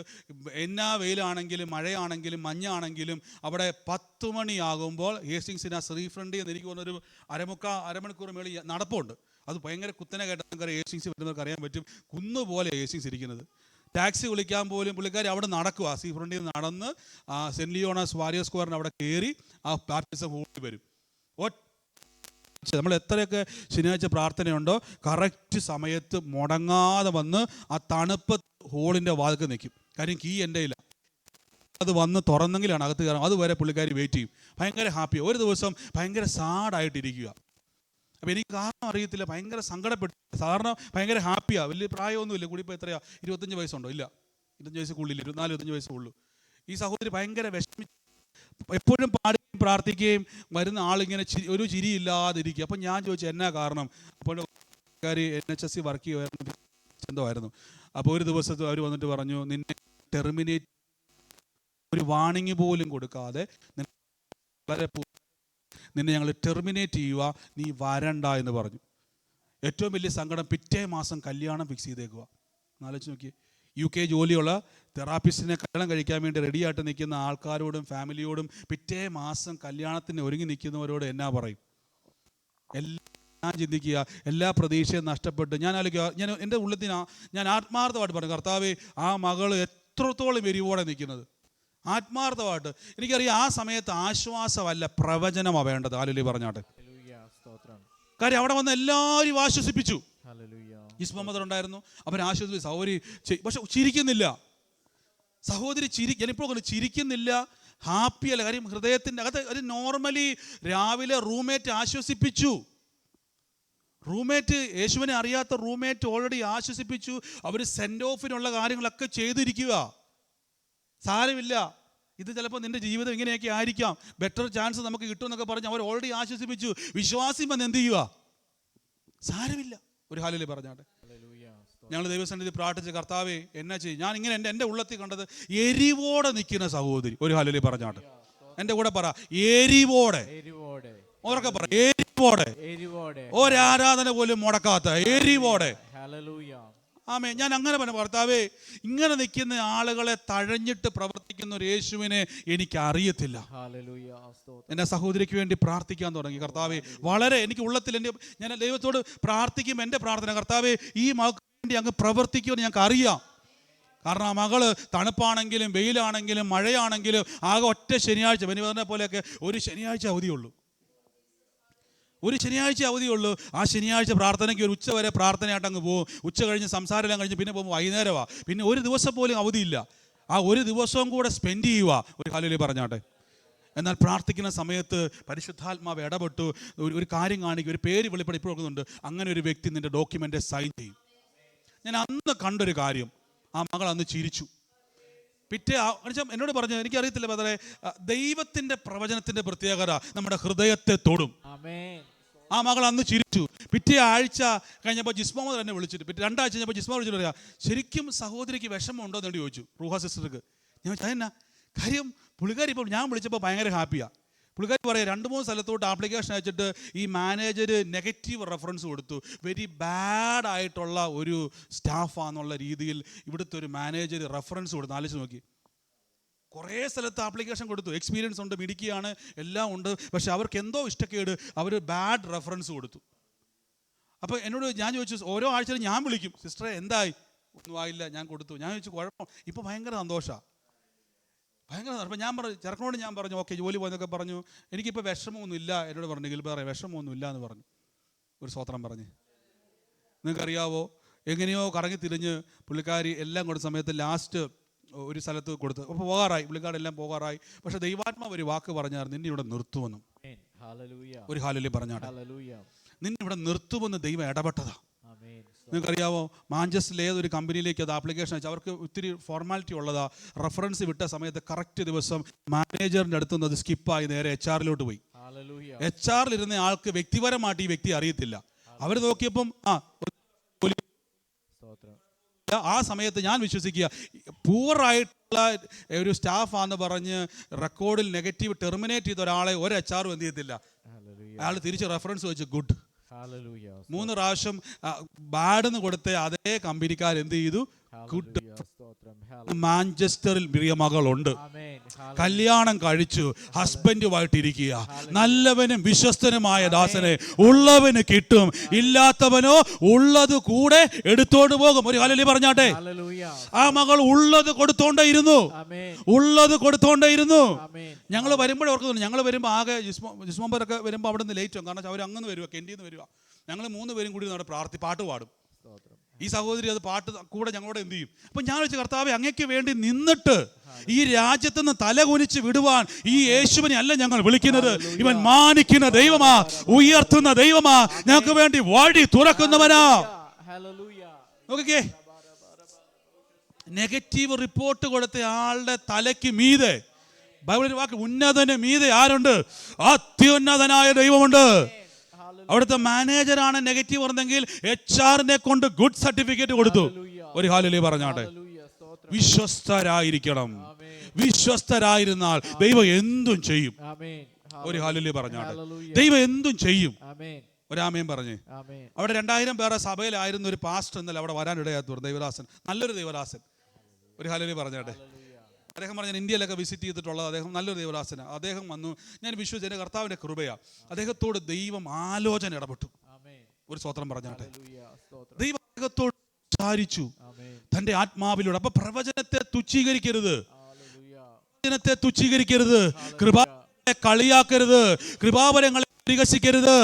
എന്നാ വെയിലാണെങ്കിലും മഴയാണെങ്കിലും മഞ്ഞാണെങ്കിലും അവിടെ 10 മണിയാകുമ്പോൾ ഹേസ്റ്റിങ്സിന് ആ ശ്രീഫ്രണ്ടി എന്ന് എനിക്ക് വന്നൊരു അരമണിക്കൂർ മേളിൽ നടപ്പുണ്ട്. അത് ഭയങ്കര കുത്തനെ കേട്ടാൽ നമുക്ക് ഹേസ്റ്റിങ്സ് വരുന്നവർക്ക് അറിയാൻ പറ്റും. കുന്നുപോലെ ഹേസ്റ്റിങ്സ് ഇരിക്കുന്നത്. ടാക്സി വിളിക്കാൻ പോലും പുള്ളിക്കാരി അവിടെ നടക്കുക. ശ്രീഫ്രണ്ടിൽ നിന്ന് നടന്ന് സെൻറ്റ് ലിയോണാസ് വാരിയർ സ്ക്വയറിന് അവിടെ കയറി ആ ബാപ്റ്റിസം ഹോളിൽ വരും. നമ്മൾ എത്രയൊക്കെ ശനിയാഴ്ച പ്രാർത്ഥനയുണ്ടോ കറക്റ്റ് സമയത്ത് മുടങ്ങാതെ വന്ന് ആ തണുപ്പ് ഹോളിൻ്റെ വാതിൽക്ക് നിൽക്കും. കാര്യം കീ എൻ്റെ ഇല്ല, അത് വന്ന് തുറന്നെങ്കിലാണ് അകത്ത് കയറാം. അതുവരെ പുള്ളിക്കാരി വെയിറ്റ് ചെയ്യും. ഭയങ്കര ഹാപ്പി. ഒരു ദിവസം ഭയങ്കര സാഡായിട്ടിരിക്കുക. അപ്പോൾ എനിക്ക് കാരണം അറിയത്തില്ല, ഭയങ്കര സങ്കടപ്പെട്ടു. സാധാരണ ഭയങ്കര ഹാപ്പിയാണ്. വലിയ പ്രായമൊന്നുമില്ല. കൂടിപ്പോൾ എത്രയാ, 25 വയസ്സുണ്ടോ? ഇല്ല, 25 വയസ്സുള്ളില്ല, 24-25 വയസ്സുള്ളൂ. ഈ സഹോദരി ഭയങ്കര വിഷമിച്ചു. എപ്പോഴും പാടുകയും പ്രാർത്ഥിക്കുകയും വരുന്ന ആളിങ്ങനെ ഒരു ചിരിയില്ലാതിരിക്കുക. അപ്പം ഞാൻ ചോദിച്ചു എന്നാ കാരണം? അപ്പോൾ പുള്ളിക്കാരി NHS വർക്ക് ചെയ്യുമായിരുന്നു, എന്തോ ആയിരുന്നു. അപ്പോൾ ഒരു ദിവസത്തിൽ അവർ വന്നിട്ട് പറഞ്ഞു, നിന്നെ ടെർമിനേറ്റ്, ഒരു വാണിംഗ് പോലും കൊടുക്കാതെ വളരെ നിന്നെ ഞങ്ങൾ ടെർമിനേറ്റ് ചെയ്യുക, നീ വരണ്ട എന്ന് പറഞ്ഞു. ഏറ്റവും വലിയ സങ്കടം, പിറ്റേ മാസം കല്യാണം ഫിക്സ് ചെയ്തേക്കുക. ആലോചിച്ച് നോക്കി, UK ജോലിയുള്ള തെറാപ്പിസ്റ്റിനെ കല്യാണം കഴിക്കാൻ വേണ്ടി റെഡിയായിട്ട് നിൽക്കുന്ന ആൾക്കാരോടും ഫാമിലിയോടും പിറ്റേ മാസം കല്യാണത്തിന് ഒരുങ്ങി നിൽക്കുന്നവരോട് എന്നാ പറയും? എല്ലാം ചിന്തിക്കുക, എല്ലാ പ്രതീക്ഷയും നഷ്ടപ്പെട്ട് ഞാൻ ആലോചിക്കുക, ഞാൻ എൻ്റെ ഉള്ളത്തിനാ ഞാൻ ആത്മാർത്ഥമായിട്ട് പറഞ്ഞു, കർത്താവേ ആ മകൾ എത്രത്തോളം എരിവോടെ നിൽക്കുന്നത്, ആത്മാർത്ഥമായിട്ട്. എനിക്കറിയാം ആ സമയത്ത് ആശ്വാസമല്ല പ്രവചനമാണ് വേണ്ടത്. ആലുലി പറഞ്ഞാട്ടെ. കാര്യം അവിടെ വന്ന് എല്ലാവരും ആശ്വസിപ്പിച്ചു. ജിസ്മ ഉണ്ടായിരുന്നു, അവൻ ആശ്വസിപ്പിച്ചു. സഹോദരി പക്ഷെ ചിരിക്കുന്നില്ല. സഹോദരി ഞാനിപ്പോൾ ചിരിക്കുന്നില്ല, ഹാപ്പിയല്ല. കാര്യം ഹൃദയത്തിൻ്റെ അകത്ത് ഒരു നോർമലി രാവിലെ റൂംമേറ്റ് ആശ്വസിപ്പിച്ചു. റൂംമേറ്റ്, യേശുവിനെ അറിയാത്ത റൂംമേറ്റ് ഓൾറെഡി ആശ്വസിപ്പിച്ചു. അവർ സെൻഡ് ഓഫിനുള്ള കാര്യങ്ങളൊക്കെ ചെയ്തിരിക്കുക. സാരമില്ല, ഇത് ചിലപ്പോൾ നിന്റെ ജീവിതം ഇങ്ങനെയൊക്കെ ആയിരിക്കാം, ബെറ്റർ ചാൻസ് നമുക്ക് കിട്ടുമെന്നൊക്കെ പറഞ്ഞ് അവർ ഓൾറെഡി ആശ്വസിപ്പിച്ചു. വിശ്വാസം വന്ന് എന്ത് ചെയ്യുക? സാരമില്ല. ഒരു ഹാലിലെ പറഞ്ഞാട്ടെ. ഞങ്ങൾ ദൈവസന്നിധി പ്രാർത്ഥിച്ച, കർത്താവേ എന്നാ ചെയ്യും? ഞാൻ ഇങ്ങനെ എൻ്റെ ഉള്ളത്തിൽ കണ്ടത് എരിവോടെ നിൽക്കുന്ന സഹോദരി. ഒരു ഹാലിലെ പറഞ്ഞാട്ടെ. എൻ്റെ കൂടെ പറ, എരിവോടെ. ഓർക്കെ പറ, എരിവോടെ. ഒരാരാധന പോലും മുടക്കാത്ത എരിവോടെ. ആമേ. ഞാൻ അങ്ങനെ പറഞ്ഞു, കർത്താവേ ഇങ്ങനെ നിൽക്കുന്ന ആളുകളെ തഴഞ്ഞിട്ട് പ്രവർത്തിക്കുന്ന ഒരു യേശുവിനെ എനിക്ക് അറിയത്തില്ല. എൻ്റെ സഹോദരിക്ക് വേണ്ടി പ്രാർത്ഥിക്കാൻ തുടങ്ങി. കർത്താവേ വളരെ എനിക്ക് ഉള്ളത്തിൽ ഞാൻ ദൈവത്തോട് പ്രാർത്ഥിക്കും. എൻ്റെ പ്രാർത്ഥന, കർത്താവേ ഈ മകൾക്ക് വേണ്ടി അങ്ങ് പ്രവർത്തിക്കുമെന്ന് ഞങ്ങൾക്ക് അറിയാം. കാരണം ആ മകള് തണുപ്പാണെങ്കിലും വെയിലാണെങ്കിലും മഴയാണെങ്കിലും ആകെ ഒറ്റ ശനിയാഴ്ച, ബനിവറിനെ പോലെയൊക്കെ ഒരു ശനിയാഴ്ച അവധിയുള്ളൂ. ഒരു ശനിയാഴ്ച അവധിയുള്ളൂ. ആ ശനിയാഴ്ച പ്രാർത്ഥനയ്ക്ക് ഒരു ഉച്ച വരെ പ്രാർത്ഥനയായിട്ട് അങ്ങ് പോകും. ഉച്ച കഴിഞ്ഞ് സംസാരമെല്ലാം കഴിഞ്ഞ് പിന്നെ പോകുമ്പോൾ വൈകുന്നേരമാണ്. പിന്നെ ഒരു ദിവസം പോലും അവധിയില്ല. ആ ഒരു ദിവസവും കൂടെ സ്പെൻഡ് ചെയ്യുക. ഒരു ഹല്ലേലൂയ പറഞ്ഞാട്ടെ. എന്നാൽ പ്രാർത്ഥിക്കുന്ന സമയത്ത് പരിശുദ്ധാത്മാവ് ഇടപെട്ടു. ഒരു കാര്യം കാണിക്കും, ഒരു പേര് വെളിപ്പെടെ ഇപ്പോൾ നോക്കുന്നുണ്ട്. അങ്ങനെ ഒരു വ്യക്തി നിന്റെ ഡോക്യുമെൻ്റ് സൈൻ ചെയ്യും. ഞാൻ അന്ന് കണ്ടൊരു കാര്യം, ആ മകൾ അന്ന് ചിരിച്ചു. പിറ്റേ എന്നോട് പറഞ്ഞു, എനിക്കറിയത്തില്ല ബദറെ, ദൈവത്തിൻ്റെ പ്രവചനത്തിൻ്റെ പ്രത്യേകത നമ്മുടെ ഹൃദയത്തെ തൊടും. ആ മകൾ അന്ന് ചിരിച്ചു. പിറ്റേ ആഴ്ച കഴിഞ്ഞപ്പോൾ ജിസ്മ എന്നെ വിളിച്ചിട്ട്, പിറ്റേ 2 ആഴ്ച കഴിഞ്ഞപ്പോൾ ജിസ്മ വിളിച്ചിട്ട് പറയാം, ശരിക്കും സഹോദരിക്ക് വിഷമം ഉണ്ടോ എന്ന് ചോദിച്ചു. റൂഹ സിസ്റ്റർക്ക്. ഞാൻ ചോദിച്ചു അതെന്നാ കാര്യം? പുള്ളിക്കാരി ഇപ്പോൾ ഞാൻ വിളിച്ചപ്പോൾ ഭയങ്കര ഹാപ്പിയാണ്. പുള്ളിക്കാരി പറയാം, 2-3 സ്ഥലത്തോട്ട് ആപ്ലിക്കേഷൻ അയച്ചിട്ട് ഈ മാനേജർ നെഗറ്റീവ് റെഫറൻസ് കൊടുത്തു. വെരി ബാഡ് ആയിട്ടുള്ള ഒരു സ്റ്റാഫാന്നുള്ള രീതിയിൽ ഇവിടുത്തെ ഒരു മാനേജർ റെഫറൻസ് കൊടുത്തു. ആലോചിച്ച് നോക്കി. കുറേ സ്ഥലത്ത് ആപ്ലിക്കേഷൻ കൊടുത്തു, എക്സ്പീരിയൻസ് ഉണ്ട്, മിടുക്കിയാണ്, എല്ലാം ഉണ്ട്. പക്ഷെ അവർക്ക് എന്തോ ഇഷ്ടക്കേട്, അവർ ബാഡ് റെഫറൻസ് കൊടുത്തു. അപ്പോൾ എന്നോട് ഞാൻ ചോദിച്ചു, ഓരോ ആഴ്ചയിലും ഞാൻ വിളിക്കും, സിസ്റ്ററെ എന്തായി? ഒന്നും ആയില്ല, ഞാൻ കൊടുത്തു. ഞാൻ ചോദിച്ചു കുഴപ്പം? ഇപ്പോൾ ഭയങ്കര സന്തോഷമാണ്, ഭയങ്കര. അപ്പം ഞാൻ പറഞ്ഞു, ചെറുക്കനോട് ഞാൻ പറഞ്ഞു, ഓക്കെ ജോലി പോയെന്നൊക്കെ പറഞ്ഞു. എനിക്കിപ്പോൾ വിഷമമൊന്നും ഇല്ല. എന്നോട് പറഞ്ഞു, ഗിൽബറെ വിഷമമൊന്നും ഇല്ല എന്ന് പറഞ്ഞു. ഒരു സ്വത്രം പറഞ്ഞ്. നിങ്ങൾക്കറിയാവോ, എങ്ങനെയോ കറങ്ങി തിരിഞ്ഞ് പുള്ളിക്കാരി എല്ലാം കൊടുത്ത സമയത്ത് ലാസ്റ്റ് ഒരു സ്ഥലത്ത് കൊടുത്ത് അപ്പോൾ പോകാറായി, പുള്ളിക്കാരെല്ലാം പോകാറായി. പക്ഷെ ദൈവാത്മാവ് ഒരു വാക്ക് പറഞ്ഞായിരുന്നു, നിന്നെ ഇവിടെ നിർത്തുമെന്നും. ഒരു ഹാലലി പറഞ്ഞാട്ടെ. നിന്നെ ഇവിടെ നിർത്തുമെന്ന് ദൈവം ഇടപെട്ടതാ. നിങ്ങൾക്കറിയാവോ, മാഞ്ചസ്റ്ററിൽ ഏതൊരു കമ്പനിയിലേക്ക് അത് ആപ്ലിക്കേഷൻ അയച്ചു. അവർക്ക് ഒത്തിരി ഫോർമാലിറ്റി ഉള്ളതാ. റെഫറൻസ് വിട്ട സമയത്ത് കറക്റ്റ് ദിവസം മാനേജറിൻ്റെ അടുത്ത് നിന്ന് അത് സ്കിപ്പായി നേരെ HR പോയി. HR ഇരുന്ന ആൾക്ക് വ്യക്തിപരമായിട്ട് ഈ വ്യക്തി അറിയത്തില്ല. അവർ നോക്കിയപ്പം ആ സമയത്ത് ഞാൻ വിശ്വസിക്കുക, പൂവറായിട്ടുള്ള ഒരു സ്റ്റാഫാന്ന് പറഞ്ഞ് റെക്കോർഡിൽ നെഗറ്റീവ് ടെർമിനേറ്റ് ചെയ്ത ഒരാളെ ഒരു HR എന്ത് ചെയ്യത്തില്ല. അയാൾ തിരിച്ച് റെഫറൻസ് വെച്ച് ഗുഡ്. 3 പ്രാവശ്യം ബാഡെന്ന് കൊടുത്ത അതേ കമ്പനിക്കാർ എന്ത് ചെയ്തു? ഗുഡ്. മാഞ്ചസ്റ്ററിൽ പ്രിയ മകളുണ്ട്, കല്യാണം കഴിച്ചു, ഹസ്ബൻഡുമായിട്ടിരിക്കുക. നല്ലവനും വിശ്വസ്തനുമായ ദാസനെ ഉള്ളവന് കിട്ടും, ഇല്ലാത്തവനോ ഉള്ളത് കൂടെ എടുത്തോണ്ട് പോകും. ഒരു ഹല്ലേലൂയ പറഞ്ഞാട്ടെ. ആ മകൾ ഉള്ളത് കൊടുത്തോണ്ടേയിരുന്നു, ഉള്ളത് കൊടുത്തോണ്ടേയിരുന്നു. ഞങ്ങൾ വരുമ്പോഴേ ഓർക്കുന്നു, ഞങ്ങൾ വരുമ്പോൾ ആകെ ജിസ്മോമ്പരൊക്കെ വരുമ്പോൾ അവിടെ നിന്ന് ലേറ്റ് ആവും. കാരണം അവർ അങ്ങനെ വരിക, കെൻഡിന്ന് വരിക. ഞങ്ങൾ 3 പേരും കൂടി നമ്മുടെ പാട്ട് പാടും. ഈ സഹോദരി അത് പാട്ട് കൂടെ ഞങ്ങളോട് എന്ത് ചെയ്യും. അപ്പം ഞാൻ വെച്ച കർത്താവെ, അങ്ങയ്ക്ക് വേണ്ടി നിന്നിട്ട് ഈ രാജ്യത്ത് നിന്ന് തല കുനിച്ച് വിടുവാൻ ഈ യേശുവിനെ അല്ല ഞങ്ങൾ വിളിക്കുന്നത്. ഇവൻ മാനിക്കുന്ന ദൈവമാ, ഉയർത്തുന്ന ദൈവമാ, ഞങ്ങൾക്ക് വേണ്ടി വഴി തുറക്കുന്നവനാ. നോക്കിക്കേ, നെഗറ്റീവ് റിപ്പോർട്ട് കൊടുത്ത ആളുടെ തലയ്ക്ക് മീതെ ബൈബിളിൽ വാക്ക്, ഉന്നതന് മീതെ ആരുണ്ട്? അത്യുന്നതനായ ദൈവമുണ്ട്. അവിടുത്തെ മാനേജറാണ് നെഗറ്റീവ് പറഞ്ഞെങ്കിൽ HR-നെ കൊണ്ട് ഗുഡ് സർട്ടിഫിക്കറ്റ് കൊടുത്തു. ഒരു ഹല്ലേലൂയ പറഞ്ഞാട്ടെ. വിശ്വസ്തരായിരിക്കണം. വിശ്വസ്തരായിരുന്നാൽ ദൈവം എന്തും ചെയ്യും. ഒരു ഹല്ലേലൂയ പറഞ്ഞാട്ടെ. ദൈവം എന്തും ചെയ്യും. ഒരാമയും പറഞ്ഞേ. അവിടെ 2000 പേരെ സഭയിലായിരുന്ന ഒരു പാസ്റ്റർ ഇന്നലെ അവിടെ വരാനിടയാത്ത ദൈവദാസൻ, നല്ലൊരു ദൈവദാസൻ. ഒരു ഹല്ലേലൂയ പറഞ്ഞാട്ടെ. അദ്ദേഹം പറഞ്ഞ ഇന്ത്യയിലൊക്കെ വിസിറ്റ് ചെയ്തിട്ടുള്ളത് അദ്ദേഹം നല്ലൊരു ദൈവദാസനാണ്. അദ്ദേഹം വന്നു. ഞാൻ വിശ്വസിച്ച എൻ്റെ കർത്താവിൻ്റെ കൃപയാണ്. അദ്ദേഹത്തോട് ദൈവം ആലോചന ഇടപെട്ടു. ഒരു സ്തോത്രം പറഞ്ഞാട്ടെ. ദൈവം അദ്ദേഹത്തോട് സംസാരിച്ചു തൻ്റെ ആത്മാവിലൂടെ. അപ്പൊ പ്രവചനത്തെ തുച്ഛീകരിക്കരുത്, പ്രവചനത്തെ തുച്ഛീകരിക്കരുത്, കൃപാവരങ്ങളെ കളിയാക്കരുത്, കൃപാവരങ്ങളെ പരിഹസിക്കരുത്.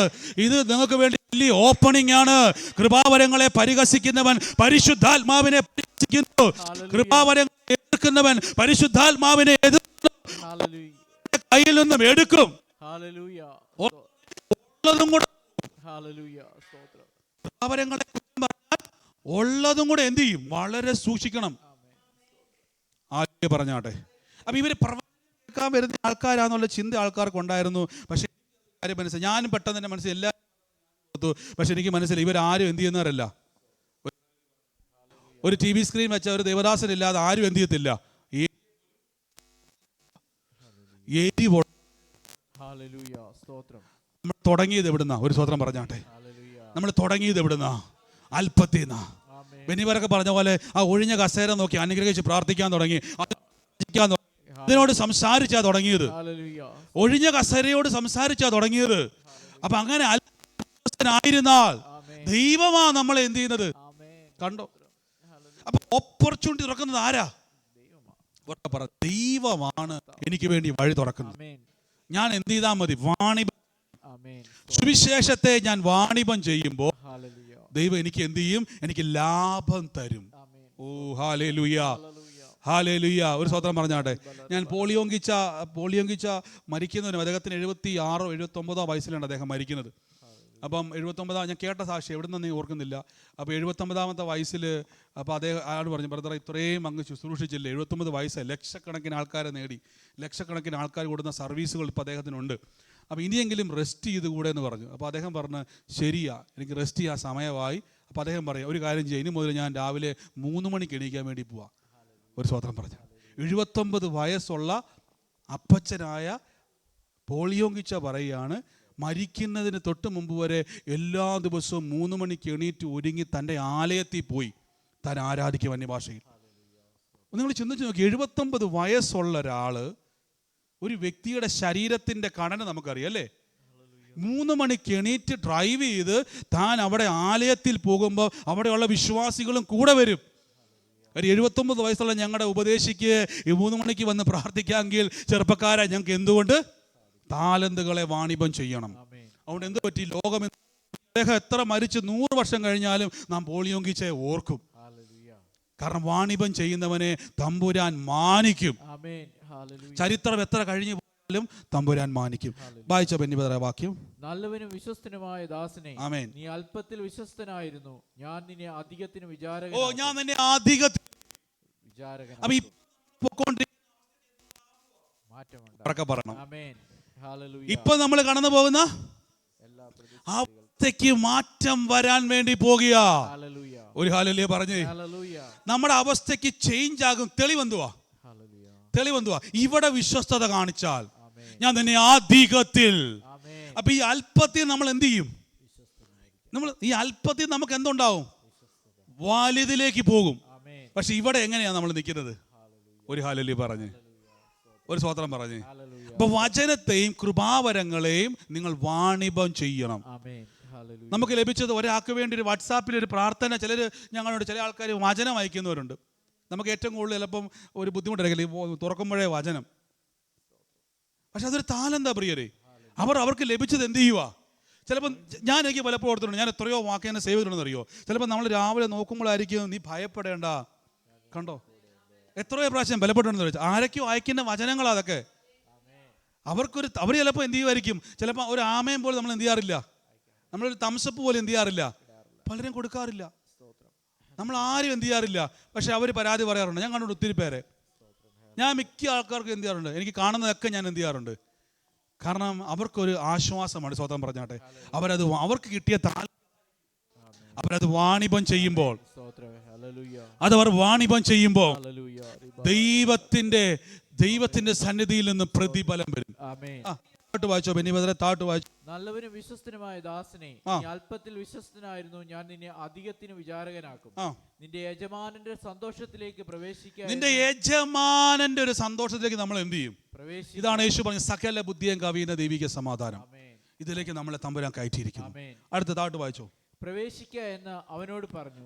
ഇത് നിങ്ങൾക്ക് വേണ്ടി വലിയ ഓപ്പണിംഗ് ആണ്. കൃപാവരങ്ങളെ പരിഹസിക്കുന്നവൻ പരിശുദ്ധാത്മാവിനെ പരിഹസിക്കുന്നു. കൃപാവരങ്ങളെ എതിർക്കുന്നവൻ പരിശുദ്ധാത്മാവിനെ എതിർക്കുന്നു. കയ്യിൽ നിന്നും എടുക്കും. ഉള്ളതും കൂടെ കൃപാവരങ്ങളെ ഉള്ളതും കൂടെ എന്ത് ചെയ്യും? വളരെ സൂക്ഷിക്കണം. ആദ്യം പറഞ്ഞാട്ടെ. അപ്പൊ ഇവര് പ്രവർത്തിക്കാൻ വരുന്ന ആൾക്കാരാന്നുള്ള ചിന്ത ആൾക്കാർക്ക് ഉണ്ടായിരുന്നു. പക്ഷെ കാര്യം മനസ്സിലായി, ഞാനും പെട്ടെന്ന് തന്നെ മനസ്സിൽ എല്ലാം. പക്ഷെ എനിക്ക് മനസ്സിലായി ഇവരാരും എന്ത് ചെയ്യുന്നവരല്ല. ഒരു TV സ്ക്രീൻ വെച്ച ഒരു ദേവദാസൻ ഇല്ലാതെ ആരും എന്ത് ചെയ്യത്തില്ല. നമ്മൾ തുടങ്ങിയത് എവിടുന്ന? ഒരു സ്തോത്രം പറഞ്ഞാട്ടെ. നമ്മൾ തുടങ്ങിയത് എവിടുന്ന? അല്പത്തിന്നാ. ബെന്നിവരൊക്കെ പറഞ്ഞ പോലെ ആ ഒഴിഞ്ഞ കസേര നോക്കി അനുഗ്രഹിച്ച് പ്രാർത്ഥിക്കാൻ തുടങ്ങി. അതിനോട് സംസാരിച്ചാ തുടങ്ങിയത്. ഒഴിഞ്ഞ കസേരയോട് സംസാരിച്ചാ തുടങ്ങിയത്. അപ്പൊ അങ്ങനെ ആയിരുന്നാൽ ദൈവമാ നമ്മളെ എന്ത് ചെയ്യുന്നത്? കണ്ടോ? അപ്പൊ ഓപ്പർച്യൂണിറ്റി തുറക്കുന്നത് ആരാ? ദൈവമാണ് എനിക്ക് വേണ്ടി വഴി തുറക്കുന്നത്. ഞാൻ എന്ത് ചെയ്താൽ മതി? വാണിഭം. സുവിശേഷത്തെ ഞാൻ വാണിഭം ചെയ്യുമ്പോൾ ദൈവം എനിക്ക് എന്ത് ചെയ്യും? എനിക്ക് ലാഭം തരും. ഓ ഹല്ലേലൂയ, ഹല്ലേലൂയ. ഒരു സ്തോത്രം പറഞ്ഞാട്ടെ. ഞാൻ പോളിയോങ്കിച്ച മരിക്കുന്നതിനും അദ്ദേഹത്തിന് 76 or 79 വയസ്സിലാണ് അദ്ദേഹം മരിക്കുന്നത്. അപ്പം 79 ഞാൻ കേട്ട സാക്ഷി എവിടെ നിന്ന് ഓർക്കുന്നില്ല. അപ്പോൾ 79ാമത്തെ വയസ്സിൽ അപ്പോൾ അദ്ദേഹം അയാൾ പറഞ്ഞു, ബ്രദർ ഇത്രയും അങ്ങ് ശുശ്രൂഷിച്ചില്ലേ, 79 വയസ്സ്, ലക്ഷക്കണക്കിന് ആൾക്കാരെ നേടി, ലക്ഷക്കണക്കിന് ആൾക്കാർ കൊടുക്കുന്ന സർവീസുകൾ ഇപ്പോൾ അദ്ദേഹത്തിനുണ്ട്. അപ്പോൾ ഇനിയെങ്കിലും റെസ്റ്റ് ചെയ്ത് കൂടെ എന്ന് പറഞ്ഞു. അപ്പോൾ അദ്ദേഹം പറഞ്ഞ് ശരിയാ, എനിക്ക് റെസ്റ്റ് ചെയ്യാൻ സമയമായി. അപ്പോൾ അദ്ദേഹം പറയാം, ഒരു കാര്യം ചെയ്യുക, ഇനി മുതൽ ഞാൻ രാവിലെ 3 മണിക്ക് എണീക്കാൻ വേണ്ടി പോവാം. ഒരു സ്തോത്രം പറഞ്ഞു. 79 വയസ്സുള്ള അപ്പച്ചനായ പോളിയോങ്കിച്ച പറയുകയാണ്, മരിക്കുന്നതിന് തൊട്ട് മുമ്പ് വരെ എല്ലാ ദിവസവും 3 മണിക്ക് എണീറ്റ് ഒരുങ്ങി തൻ്റെ ആലയത്തിൽ പോയി താൻ ആരാധിക്കും അന്യഭാഷയിൽ. നിങ്ങൾ ചിന്തിച്ച് നോക്കി, 79 വയസ്സുള്ള ഒരാള്, ഒരു വ്യക്തിയുടെ ശരീരത്തിൻ്റെ ഘടന നമുക്കറിയാം അല്ലേ. 3 മണിക്ക് എണീറ്റ് ഡ്രൈവ് ചെയ്ത് താൻ അവിടെ ആലയത്തിൽ പോകുമ്പോൾ അവിടെയുള്ള വിശ്വാസികളും കൂടെ വരും. ഒരു 79 വയസ്സുള്ള ഞങ്ങളുടെ ഉപദേശിക്ക് 3 മണിക്ക് വന്ന് പ്രാർത്ഥിക്കാമെങ്കിൽ ചെറുപ്പക്കാരെ ഞങ്ങൾക്ക് എന്തുകൊണ്ട് താലന്തുകളെ വാണിഭം ചെയ്യണം. അതുകൊണ്ട് എന്ത് പറ്റി? ലോകം അദ്ദേഹം എത്ര മരിച്ച് 100 വർഷം കഴിഞ്ഞാലും നാം പോളിയോങ്കിച്ചയെ ഓർക്കും. കാരണം വാണിഭം ചെയ്യുന്നവനെ തമ്പുരാൻ മാനിക്കും. ചരിത്രം എത്ര കഴിഞ്ഞു പോയാലും തമ്പുരാൻ മാനിക്കും. വായിച്ച ബെന്നിബദറ വാക്യം. നല്ലവനും വിശ്വസ്തനുമായ ദാസനെ, ആമേൻ. നീ അല്പത്തിൽ വിശ്വസ്തനായിരുന്നു, ഞാൻ നിന്നെ അധികത്തിന് വിചാരകൻ. ഓ, ഞാൻ നിന്നെ അധികത്തിന് വിചാരകൻ. അപ്പൊ ഈ മാറ്റമുണ്ട്. ആമേൻ. ഹല്ലേലൂയ. ഇപ്പൊ നമ്മൾ കടന്നു പോകുന്ന അവസ്ഥയ്ക്ക് മാറ്റം വരാൻ വേണ്ടി പോകുക. ഒരു ഹല്ലേലൂയ പറഞ്ഞേ. നമ്മുടെ അവസ്ഥയ്ക്ക് ചേഞ്ച് ആകും. തെളിവെന്തുവാ? ഇവിടെ വിശ്വസ്തത കാണിച്ചാൽ ഞാൻ തന്നെ അധികത്തിൽ. അപ്പൊ ഈ അല്പത്തിൽ നമ്മൾ എന്ത് ചെയ്യും? നമ്മൾ ഈ അല്പത്തിൽ നമുക്ക് എന്തുണ്ടാവും? വലുതിലേക്ക് പോകും. പക്ഷെ ഇവിടെ എങ്ങനെയാ നമ്മൾ നിൽക്കുന്നത്? ഒരു ഹല്ലേലൂയ പറഞ്ഞേ, ഒരു സ്തോത്രം പറഞ്ഞേ. അപ്പൊ വചനത്തെയും കൃപാവരങ്ങളെയും നിങ്ങൾ വാണിഭം ചെയ്യണം. നമുക്ക് ലഭിച്ചത് ഒരാൾക്ക് വേണ്ടി ഒരു വാട്സാപ്പിൽ ഒരു പ്രാർത്ഥന, ഞങ്ങളോട് ചില ആൾക്കാർ വചനം അയക്കുന്നവരുണ്ട്. നമുക്ക് ഏറ്റവും കൂടുതൽ ചിലപ്പം ഒരു ബുദ്ധിമുട്ടായിരിക്കും തുറക്കുമ്പോഴേ വചനം. പക്ഷെ അതൊരു താലന്താ പ്രിയരെ. അവർക്ക് ലഭിച്ചത് എന്ത് ചെയ്യുക? ചിലപ്പോൾ എനിക്ക് പലപ്പോഴും ഓർത്തിട്ടുണ്ട്, ഞാൻ എത്രയോ വാക്കിനെ സേവ് ചെയ്തിട്ടുണ്ടെന്ന് അറിയോ. ചിലപ്പോൾ നമ്മൾ രാവിലെ നോക്കുമ്പോഴായിരിക്കും നീ ഭയപ്പെടേണ്ട, കണ്ടോ എത്രയോ പ്രാവശ്യം ബലപ്പെട്ടുണ്ടെന്ന് ചോദിച്ചാൽ ആരൊക്കെയോ അയക്കുന്ന വചനങ്ങളാ അതൊക്കെ. അവർ ചിലപ്പോൾ എന്ത് ചെയ്യുമായിരിക്കും, ചിലപ്പോൾ ഒരു ആമയം പോലും നമ്മൾ എന്ത് ചെയ്യാറില്ല, നമ്മളൊരു തംസപ്പ് പോലും എന്ത് ചെയ്യാറില്ല, പലരും കൊടുക്കാറില്ല, നമ്മൾ ആരും എന്ത് ചെയ്യാറില്ല. പക്ഷെ അവർ പരാതി പറയാറുണ്ട്. ഞാൻ കണ്ടുകൊണ്ട് ഒത്തിരി പേരെ, ഞാൻ മിക്ക ആൾക്കാർക്കും എന്ത് ചെയ്യാറുണ്ട്, എനിക്ക് കാണുന്നതൊക്കെ ഞാൻ എന്ത് ചെയ്യാറുണ്ട്, കാരണം അവർക്കൊരു ആശ്വാസമാണ്. സ്വതം പറഞ്ഞാട്ടെ, അവർക്ക് കിട്ടിയ അവരത് വാണിഭം ചെയ്യുമ്പോൾ, അതവർ വാണിഭം ചെയ്യുമ്പോൾ ദൈവത്തിന്റെ സന്നിധിയിൽ നിന്ന് പ്രതിഫലം വരും. താട്ട് വായിച്ചോ ബെന്നിബദറെ, താട്ട് വായിച്ചോ. നല്ലവനും വിശ്വസ്തനുമായ ദാസനെ, നീ അല്പത്തിൽ വിശ്വസ്തനായിരുന്നു, ഞാൻ നിന്നെ അധികത്തിന് വിചാരകനാക്കും. നിന്റെ യജമാനന്റെ സന്തോഷത്തിലേക്ക് പ്രവേശിക്കാൻ, നിന്റെ യജമാനന്റെ ഒരു സന്തോഷത്തിലേക്ക് നമ്മൾ എന്ത് ചെയ്യും? ഇതാണ് യേശു പറഞ്ഞ സകല ബുദ്ധിയും കവിയുന്ന ദൈവിക സമാധാനം. ഇതിലേക്ക് നമ്മളെ തമ്പുരാൻ കയറ്റിയിരിക്കുന്നു. അടുത്ത താട്ട് വായിച്ചോ. പ്രവേശിക്ക എന്ന് അവനോട് പറഞ്ഞു.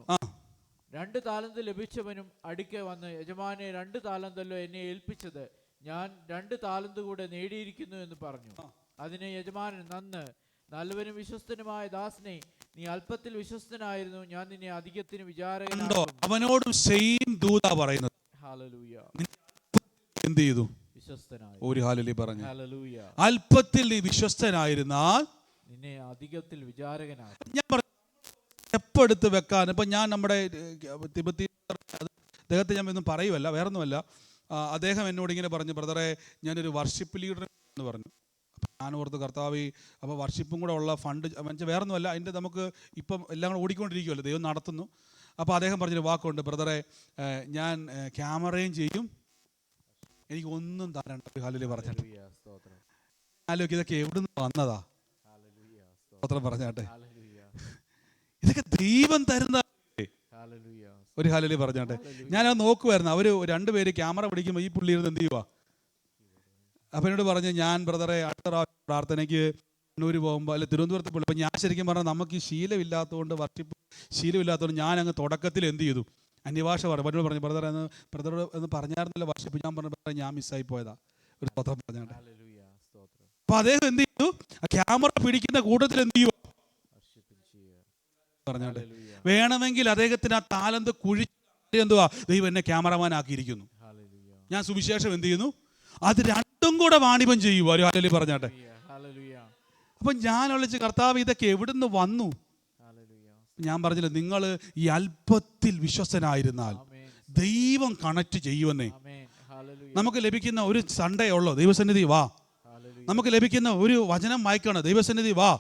2 താലന്ത് ലഭിച്ചവനും അടുക്കെ വന്ന്, യജമാനെ 2 താലന്തല്ലോ എന്നെ ഏൽപ്പിച്ചത്, ഞാൻ 2 താലന്ത് കൂടെ നേടിയിരിക്കുന്നു എന്ന് പറഞ്ഞു. അതിന് യജമാനൻ, നല്ലവനും വിശ്വസ്തനുമായ ദാസനെ, നീ അല്പത്തിൽ വിശ്വസ്തനായിരുന്നു, ഞാൻ നിന്നെ അധികത്തിന് വിചാരകനാക്കും. അവനോടും സെയിം ദൂതാ പറയുന്നത്. ഹല്ലേലൂയ. എന്ത് ചെയ്തു? വിശ്വസ്തനായി. ഒരു ഹല്ലേലൂയ പറഞ്ഞു. ഹല്ലേലൂയ. അല്പത്തിൽ നീ വിശ്വസ്തനായിരുന്നാൽ നിന്നെ അധികത്തിൽ വിചാരകനാക്കും. ഞാൻ എപ്പോൾ എടുത്ത് വെക്കാൻ, ഇപ്പം ഞാൻ നമ്മുടെ തിബത്തി അദ്ദേഹത്തെ ഞാൻ ഒന്നും പറയുമല്ല, വേറൊന്നുമല്ല. അദ്ദേഹം എന്നോട് ഇങ്ങനെ പറഞ്ഞു, ബ്രദറെ ഞാനൊരു വർഷിപ്പ് ലീഡർ എന്ന് പറഞ്ഞു. അപ്പം ഞാൻ ഓർത്ത് കർത്താവ്, അപ്പോൾ വർഷിപ്പും കൂടെ ഉള്ള ഫണ്ട് മനസ്സിൽ വേറൊന്നുമല്ല, അതിൻ്റെ നമുക്ക് ഇപ്പം എല്ലാം കൂടെ ഓടിക്കൊണ്ടിരിക്കുമല്ലോ, ദൈവം നടത്തുന്നു. അപ്പോൾ അദ്ദേഹം പറഞ്ഞൊരു വാക്കുണ്ട്, ബ്രദറെ ഞാൻ ക്യാമറയും ചെയ്യും, എനിക്ക് ഒന്നും തരണ്ട. ഹല്ലേലൂയ പറഞ്ഞിട്ട് ആലോചിക്ക്, ഇതൊക്കെ എവിടെ നിന്ന് വന്നതാ? സ്തോത്രം പറഞ്ഞാട്ടെ. ഇതൊക്കെ ദൈവം തരുന്ന. ഒരു ഹല്ലേലൂയ പറഞ്ഞാട്ടെ. ഞാനത് നോക്കുമായിരുന്നു, അവർ 2 പേര് ക്യാമറ പിടിക്കുമ്പോൾ ഈ പുള്ളി ഇരുന്ന് എന്ത് ചെയ്യുക? അപ്പം എന്നോട് പറഞ്ഞു, ഞാൻ ബ്രദറെ അടുത്ത പ്രാർത്ഥനയ്ക്ക് കണ്ണൂർ പോകുമ്പോൾ അല്ലെ തിരുവനന്തപുരത്ത് പോകുമ്പോൾ, അപ്പം ഞാൻ ശരിക്കും പറഞ്ഞാൽ നമുക്ക് ഈ ശീലമില്ലാത്തതുകൊണ്ട്, വർഷിപ്പ് ശീലമില്ലാത്തതുകൊണ്ട് ഞാൻ അങ്ങ് തുടക്കത്തിൽ എന്ത് ചെയ്തു? അന്യഭാഷ പറഞ്ഞു. ബ്രദർ എന്ന് പറഞ്ഞായിരുന്നല്ലോ വർഷിപ്പ്. ഞാൻ പറഞ്ഞു, ഞാൻ മിസ്സായി പോയതാ. ഒരു സ്തോത്രം പറഞ്ഞാട്ടെ. അപ്പൊ അദ്ദേഹം എന്ത് ചെയ്തു? ക്യാമറ പിടിക്കുന്ന കൂട്ടത്തിൽ എന്ത് ചെയ്യുക പറഞ്ഞാട്ടെ. വേണമെങ്കിൽ അദ്ദേഹത്തിന് ആ താലന്ത് എന്തുവാ, ദൈവം എന്നെ ക്യാമറമാൻ ആക്കിയിരിക്കുന്നു. ഞാൻ സുവിശേഷം എന്ത് ചെയ്യുന്നു? അത് 2ഉം കൂടെ വാണിഭം ചെയ്യുക. ഒരു ഹല്ലേലൂയ പറഞ്ഞാട്ടെ. അപ്പൊ ഞാൻ വിളിച്ച്, കർത്താവ് ഇതൊക്കെ എവിടുന്ന് വന്നു? ഞാൻ പറഞ്ഞില്ല, നിങ്ങൾ ഈ അല്പത്തിൽ വിശ്വസ്തനായിരുന്നാൽ ദൈവം കണക്ട് ചെയ്യുമെന്നേ. നമുക്ക് ലഭിക്കുന്ന ഒരു സൺഡേ ഉള്ളോ? ദൈവസന്നിധി വാ. നമുക്ക് ലഭിക്കുന്ന ഒരു വചനം വായിക്കണം, ദൈവസന്നിധി വാ.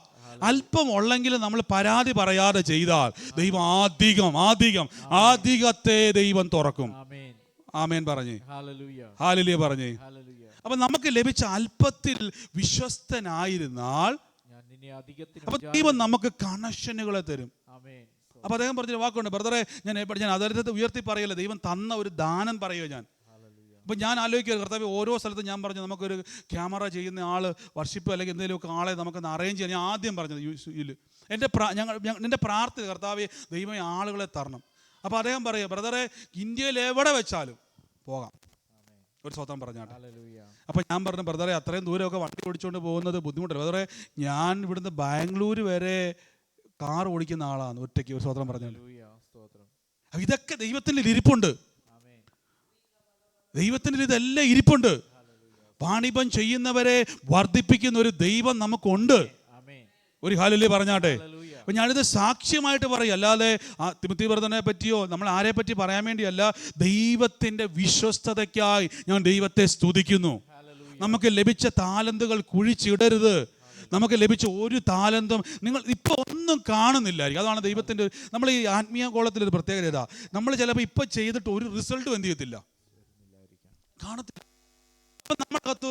അല്പം ഉള്ളെങ്കിലും നമ്മൾ പരാതി പറയാതെ ചെയ്താൽ ദൈവം ആധികത്തെ ദൈവം തുറക്കും. ആമേൻ പറഞ്ഞേ. ഹല്ലേലൂയ പറഞ്ഞേ. അപ്പൊ നമുക്ക് ലഭിച്ച അല്പത്തിൽ വിശ്വസ്തനായിരുന്നാൽ അപ്പൊ ദൈവം നമുക്ക് കണക്ഷനുകളെ തരും. അപ്പൊ അദ്ദേഹം പറഞ്ഞ വാക്കുണ്ട്, ബ്രദറെ ഞാൻ അദ്ദേഹത്തെ ഉയർത്തി പറയല്ല, ദൈവം തന്ന ഒരു ദാനം പറയുക. ഞാൻ അപ്പം ഞാൻ ആലോചിക്കുക, കർത്താവ് ഓരോ സ്ഥലത്തും ഞാൻ പറഞ്ഞു, നമുക്കൊരു ക്യാമറ ചെയ്യുന്ന ആൾ, വർഷിപ്പ് അല്ലെങ്കിൽ എന്തെങ്കിലുമൊക്കെ ആളെ നമുക്കൊന്ന് അറേഞ്ച് ചെയ്യാൻ. ഞാൻ ആദ്യം പറഞ്ഞത് എൻ്റെ പ്രാർത്ഥന, കർത്താവ് ദൈവം ആളുകളെ തരണം. അപ്പോൾ അദ്ദേഹം പറയുക, ബ്രദറെ ഇന്ത്യയിൽ എവിടെ വെച്ചാലും പോകാം. ഒരു സ്വതം പറഞ്ഞാട്ടെ. അപ്പം ഞാൻ പറഞ്ഞു, ബ്രദറെ അത്രയും ദൂരമൊക്കെ വണ്ടി ഓടിച്ചുകൊണ്ട് പോകുന്നത് ബുദ്ധിമുട്ടല്ല. ബ്രദറെ ഞാൻ ഇവിടുന്ന് ബാംഗ്ലൂർ വരെ കാർ ഓടിക്കുന്ന ആളാണ് ഒറ്റയ്ക്ക്. ഒരു സ്വതം പറഞ്ഞാൽ ഇതൊക്കെ ദൈവത്തിൻ്റെ ഇരിപ്പുണ്ട്. ദൈവത്തിൻ്റെ ഇതെല്ലാം ഇരിപ്പുണ്ട്. വാണിഭം ചെയ്യുന്നവരെ വർദ്ധിപ്പിക്കുന്ന ഒരു ദൈവം നമുക്കുണ്ട്. ഒരു ഹല്ലേലൂയ പറഞ്ഞാട്ടെ. അപ്പൊ ഞാനിത് സാക്ഷ്യമായിട്ട് പറയും, അല്ലാതെ തിമോത്തി ബ്രദറിനെ പറ്റിയോ നമ്മൾ ആരെ പറ്റി പറയാൻ വേണ്ടിയല്ല. ദൈവത്തിന്റെ വിശ്വസ്തതയ്ക്കായി ഞാൻ ദൈവത്തെ സ്തുതിക്കുന്നു. നമുക്ക് ലഭിച്ച താലന്തുകൾ കുഴിച്ചിടരുത്. നമുക്ക് ലഭിച്ച ഒരു താലന്തും നിങ്ങൾ ഇപ്പൊ ഒന്നും കാണുന്നില്ലായിരിക്കും. അതാണ് ദൈവത്തിന്റെ, നമ്മൾ ഈ ആത്മീയ കോളത്തിൽ ഒരു പ്രത്യേകത. നമ്മൾ ചിലപ്പോൾ ഇപ്പൊ ചെയ്തിട്ട് ഒരു റിസൾട്ടും എന്ത് ചെയ്യത്തില്ല, കാണത്തില്ല. നമ്മളകത്ത്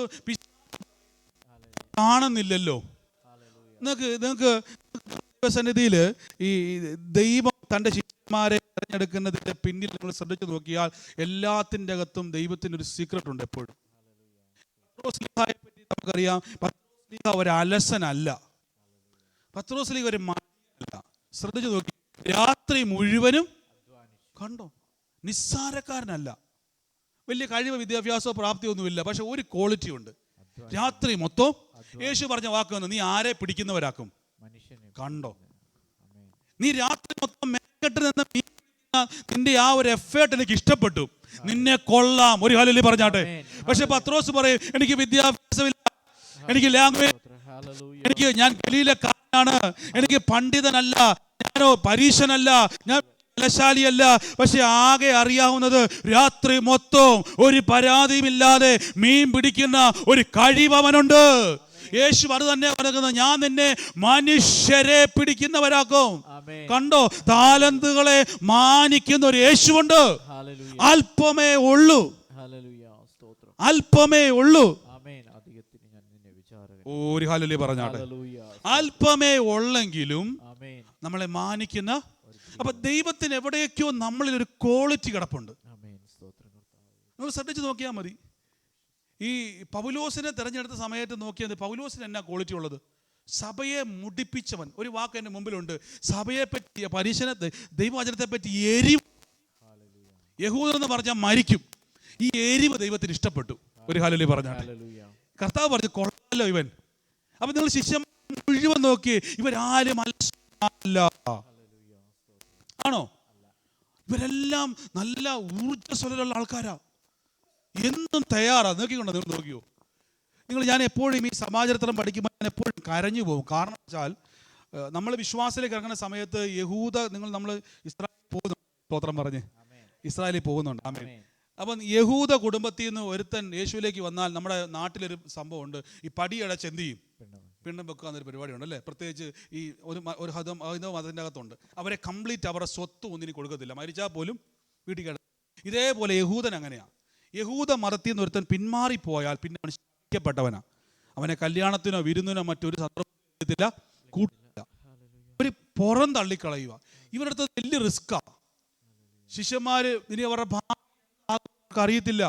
കാണുന്നില്ലല്ലോ. നിങ്ങൾക്ക് സന്നിധിയിൽ ഈ ദൈവം തൻ്റെ ശിഷ്യന്മാരെ തിരഞ്ഞെടുക്കുന്നതിന്റെ പിന്നിൽ നിങ്ങൾ ശ്രദ്ധിച്ചു നോക്കിയാൽ എല്ലാത്തിൻ്റെ അകത്തും ദൈവത്തിന് ഒരു സീക്രട്ട് ഉണ്ട്. എപ്പോഴും പത്രോസ്ലീഹയെ പറ്റി നമുക്കറിയാം. പത്രോസ്ലീഹ ഒരു അലസനല്ല, പത്രോസ്ലീഹ ഒരു മടിയല്ല. ശ്രദ്ധിച്ചു നോക്കി, രാത്രി മുഴുവനും കണ്ടോ, നിസ്സാരക്കാരനല്ല, വലിയ കഴിവ് വിദ്യാഭ്യാസമോ പ്രാപ്തിയൊന്നുമില്ല, പക്ഷെ ഒരു ക്വാളിറ്റി ഉണ്ട്. രാത്രി മൊത്തം യേശു പറഞ്ഞ വാക്ക്, നീ ആരെ പിടിക്കുന്നവരാക്കും? കണ്ടോ, നീ രാത്രി മൊത്തം മേക്കെട്ട് നിന്ന് നിന്റെ ആ ഒരു എഫേർട്ട് എനിക്ക് ഇഷ്ടപ്പെട്ടു, നിന്നെ കൊള്ളാം. ഒരു ഹല്ലേലൂയ പറഞ്ഞാട്ടെ. പക്ഷെ പത്രോസ് പറയും, എനിക്ക് വിദ്യാഭ്യാസമില്ല, എനിക്ക് ലാംഗ്വേജ്, ഞാൻ ഗലീലക്കാരനാണ്, എനിക്ക് പണ്ഡിതനല്ല, ഞാനോ പരീശനല്ല, ഞാൻ ബലശാലിയല്ല, പക്ഷെ ആകെ അറിയാവുന്നത് രാത്രി മൊത്തം ഒരു പരാതിയുമില്ലാതെ മീൻ പിടിക്കുന്ന ഒരു കഴിവ് അവനുണ്ട്. യേശു അത് തന്നെ പറയുന്നത്, ഞാൻ നിന്നെ മനുഷ്യരെ പിടിക്കുന്നവരാക്കും. ആമേൻ. കണ്ടോ, താലന്തുകളെ മാനിക്കുന്ന ഒരു യേശുവുണ്ട്. ഹല്ലേലൂയ. അല്പമേ ഉള്ളൂ, ഹല്ലേലൂയ. സ്തോത്രം. അല്പമേ ഉള്ളൂ. ആമേൻ. അധികത്തിന് ഞാൻ നിന്നെ വിചാരകൻ. ഒരു ഹല്ലേലൂയ പറഞ്ഞാട്ടെ. ഹല്ലേലൂയ. അല്പമേ ഉള്ളെങ്കിലും ആമേൻ. നമ്മളെ മാനിക്കുന്ന. അപ്പൊ ദൈവത്തിന് എവിടെയൊക്കെയോ നമ്മളിൽ ഒരു ക്വാളിറ്റി കിടപ്പുണ്ട്. ആമേൻ. സ്തോത്രം കർത്താവേ. നിങ്ങൾ ശ്രദ്ധിച്ച് നോക്കിയാൽ മതി. ഈ പൗലോസിനെ തെരഞ്ഞെടുത്ത സമയത്ത് നോക്കിയാൽ പൗലോസിന് എന്നാ ക്വാളിറ്റി ഉള്ളത്? സഭയെ മുടിപ്പിച്ചവൻ. ഒരു വാക്ക് എൻ്റെ മുമ്പിലുണ്ട്, സഭയെ പറ്റി, പരീശനത്തെ, ദൈവവചനത്തെ പറ്റി എരിവ്. യഹൂദൻ എന്ന് പറഞ്ഞാൽ മരിക്കും. ഈ എരിവ് ദൈവത്തിന് ഇഷ്ടപ്പെട്ടു. ഒരു ഹല്ലേലൂയ പറഞ്ഞാട്ടെ. കർത്താവ് പറഞ്ഞു, കൊള്ളാലോ ഇവൻ. അപ്പൊ നിങ്ങൾ ശിഷ്യൻ മുഴുവൻ നോക്കി, ഇവരാരും അല്ല. ആണോ? ഇവരെല്ലാം നല്ല ഊർജ്ജസ്വലരുള്ള ആൾക്കാരാ, എന്നും തയ്യാറാ. നോക്കിക്കൊണ്ടോ, നിങ്ങൾ നോക്കിയോ? ഞാൻ എപ്പോഴും ഈ സമാചരിത്രം പഠിക്കുമ്പോൾ ഞാൻ എപ്പോഴും കരഞ്ഞു പോകും. കാരണം വെച്ചാൽ നമ്മൾ വിശ്വാസത്തിലേക്ക് ഇറങ്ങുന്ന സമയത്ത് നമ്മൾ ഇസ്രായേലിൽ പോകുന്നു. സ്തോത്രം പറഞ്ഞ് ഇസ്രായേലിൽ പോകുന്നുണ്ട്. ആമേൻ. അപ്പം യഹൂദ കുടുംബത്തിൽ നിന്ന് ഒരുത്തൻ യേശുവിലേക്ക് വന്നാൽ, നമ്മുടെ നാട്ടിലൊരു സംഭവമുണ്ട്, ഈ പടിയടച്ച് എന്ത് ചെയ്യും? പിണ്ഡം വെക്കുക എന്നൊരു പരിപാടിയുണ്ട് അല്ലേ? പ്രത്യേകിച്ച് ഈ ഒരു മതത്തിൻ്റെ അകത്തുണ്ട്. അവരെ കംപ്ലീറ്റ് അവരുടെ സ്വത്ത് ഒന്നിന് കൊടുക്കത്തില്ല, മരിച്ചാൽ പോലും വീട്ടിൽ കിടക്കും. ഇതേപോലെ യഹൂദൻ അങ്ങനെയാണ്. യഹൂദ മതത്തിൽ നിന്ന് ഒരുത്തൻ പിന്മാറിപ്പോയാൽ പിന്നെ അവൻ ശിക്ഷിക്കപ്പെട്ടവനാ. അവനെ കല്യാണത്തിനോ വിരുന്നിനോ മറ്റൊരു സന്ദർഭത്തില്ല കൂട്ടില്ല, ഒരു പുറം തള്ളിക്കളയുക. ഇവരുടെ അടുത്ത് വലിയ റിസ്ക്കാ. ശിഷ്യന്മാർ ഇനി അവരുടെ അറിയത്തില്ല,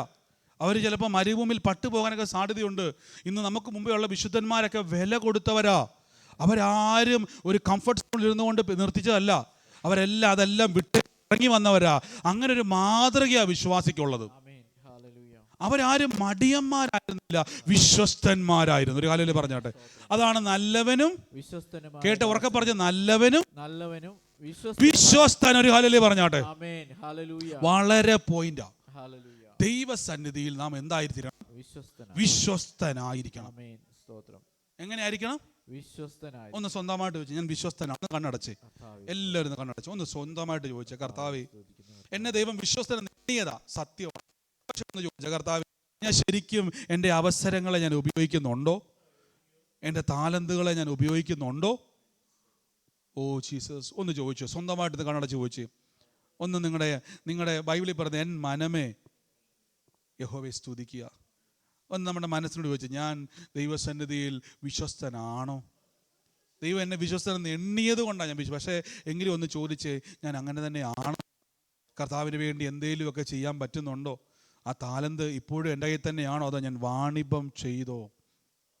അവർ ചിലപ്പോൾ മരുഭൂമിയിൽ പട്ടുപോകാനൊക്കെ സാധ്യതയുണ്ട്. ഇന്ന് നമുക്ക് മുമ്പേ ഉള്ള വിശുദ്ധന്മാരൊക്കെ വില കൊടുത്തവരാ. അവരാരും ഒരു കംഫർട്ട് സോണിൽ ഇരുന്നുകൊണ്ട് നിർത്തിച്ചതല്ല, അവരെല്ലാം അതെല്ലാം വിട്ട് ഇറങ്ങി വന്നവരാ. അങ്ങനെ ഒരു മാതൃകയാ വിശ്വാസിക്കുള്ളത്. അവരാരും മടിയന്മാരായിരുന്നില്ല, വിശ്വസ്തന്മാരായിരുന്നു. ഒരു കാലം പറഞ്ഞാട്ടെ, അതാണ് നല്ലവനും കേട്ട ഉറക്കെ പറഞ്ഞ നല്ലവനും വിശ്വസ്തൻ. ഒരു കാലം പറഞ്ഞാട്ടെ, വളരെ പോയിന്റാ. ദൈവസന്നിധിയിൽ നാം എന്തായിരിക്കണം? വിശ്വസ്തനായിരിക്കണം. എങ്ങനെയായിരിക്കണം? ഒന്ന് സ്വന്തമായിട്ട് ചോദിച്ചു, ഞാൻ വിശ്വസ്തനാണ്. കണ്ണടച്ച് എല്ലാവരും കണ്ണടച്ച് ഒന്ന് സ്വന്തമായിട്ട് ചോദിച്ചേ, കർത്താവേ എന്നെ ദൈവം വിശ്വസ്തൻ നേടിയതാ, സത്യമാണ്. പക്ഷെ ഒന്ന് ചോദിച്ച, കർത്താവേ ഞാൻ ശരിക്കും എൻ്റെ അവസരങ്ങളെ ഞാൻ ഉപയോഗിക്കുന്നുണ്ടോ? എൻ്റെ താലന്തുകളെ ഞാൻ ഉപയോഗിക്കുന്നുണ്ടോ? ഓ ജീസസ്, ഒന്ന് ചോദിച്ചു, സ്വന്തമായിട്ട് കണ്ണടച്ച് ചോദിച്ചു. ഒന്ന് നിങ്ങളുടെ ബൈബിളിൽ പറഞ്ഞ എൻ മനമേ യഹോവയെ സ്തുതിക്കുക. ഒന്ന് നമ്മുടെ മനസ്സിനോട് ചോദിച്ചു, ഞാൻ ദൈവസന്നിധിയിൽ വിശ്വസ്തനാണോ? ദൈവം എന്നെ വിശ്വസ്തനെന്ന് എണ്ണിയത് കൊണ്ടാണ് ഞാൻ പക്ഷേ എങ്കിലും ഒന്ന് ചോദിച്ചേ, ഞാൻ അങ്ങനെ തന്നെ ആണോ? കർത്താവിന് വേണ്ടി എന്തെങ്കിലുമൊക്കെ ചെയ്യാൻ പറ്റുന്നുണ്ടോ? ആ താലന്ത് ഇപ്പോഴും എൻ്റെ കയ്യിൽ തന്നെയാണോ, അതോ ഞാൻ വാണിഭം ചെയ്തോ?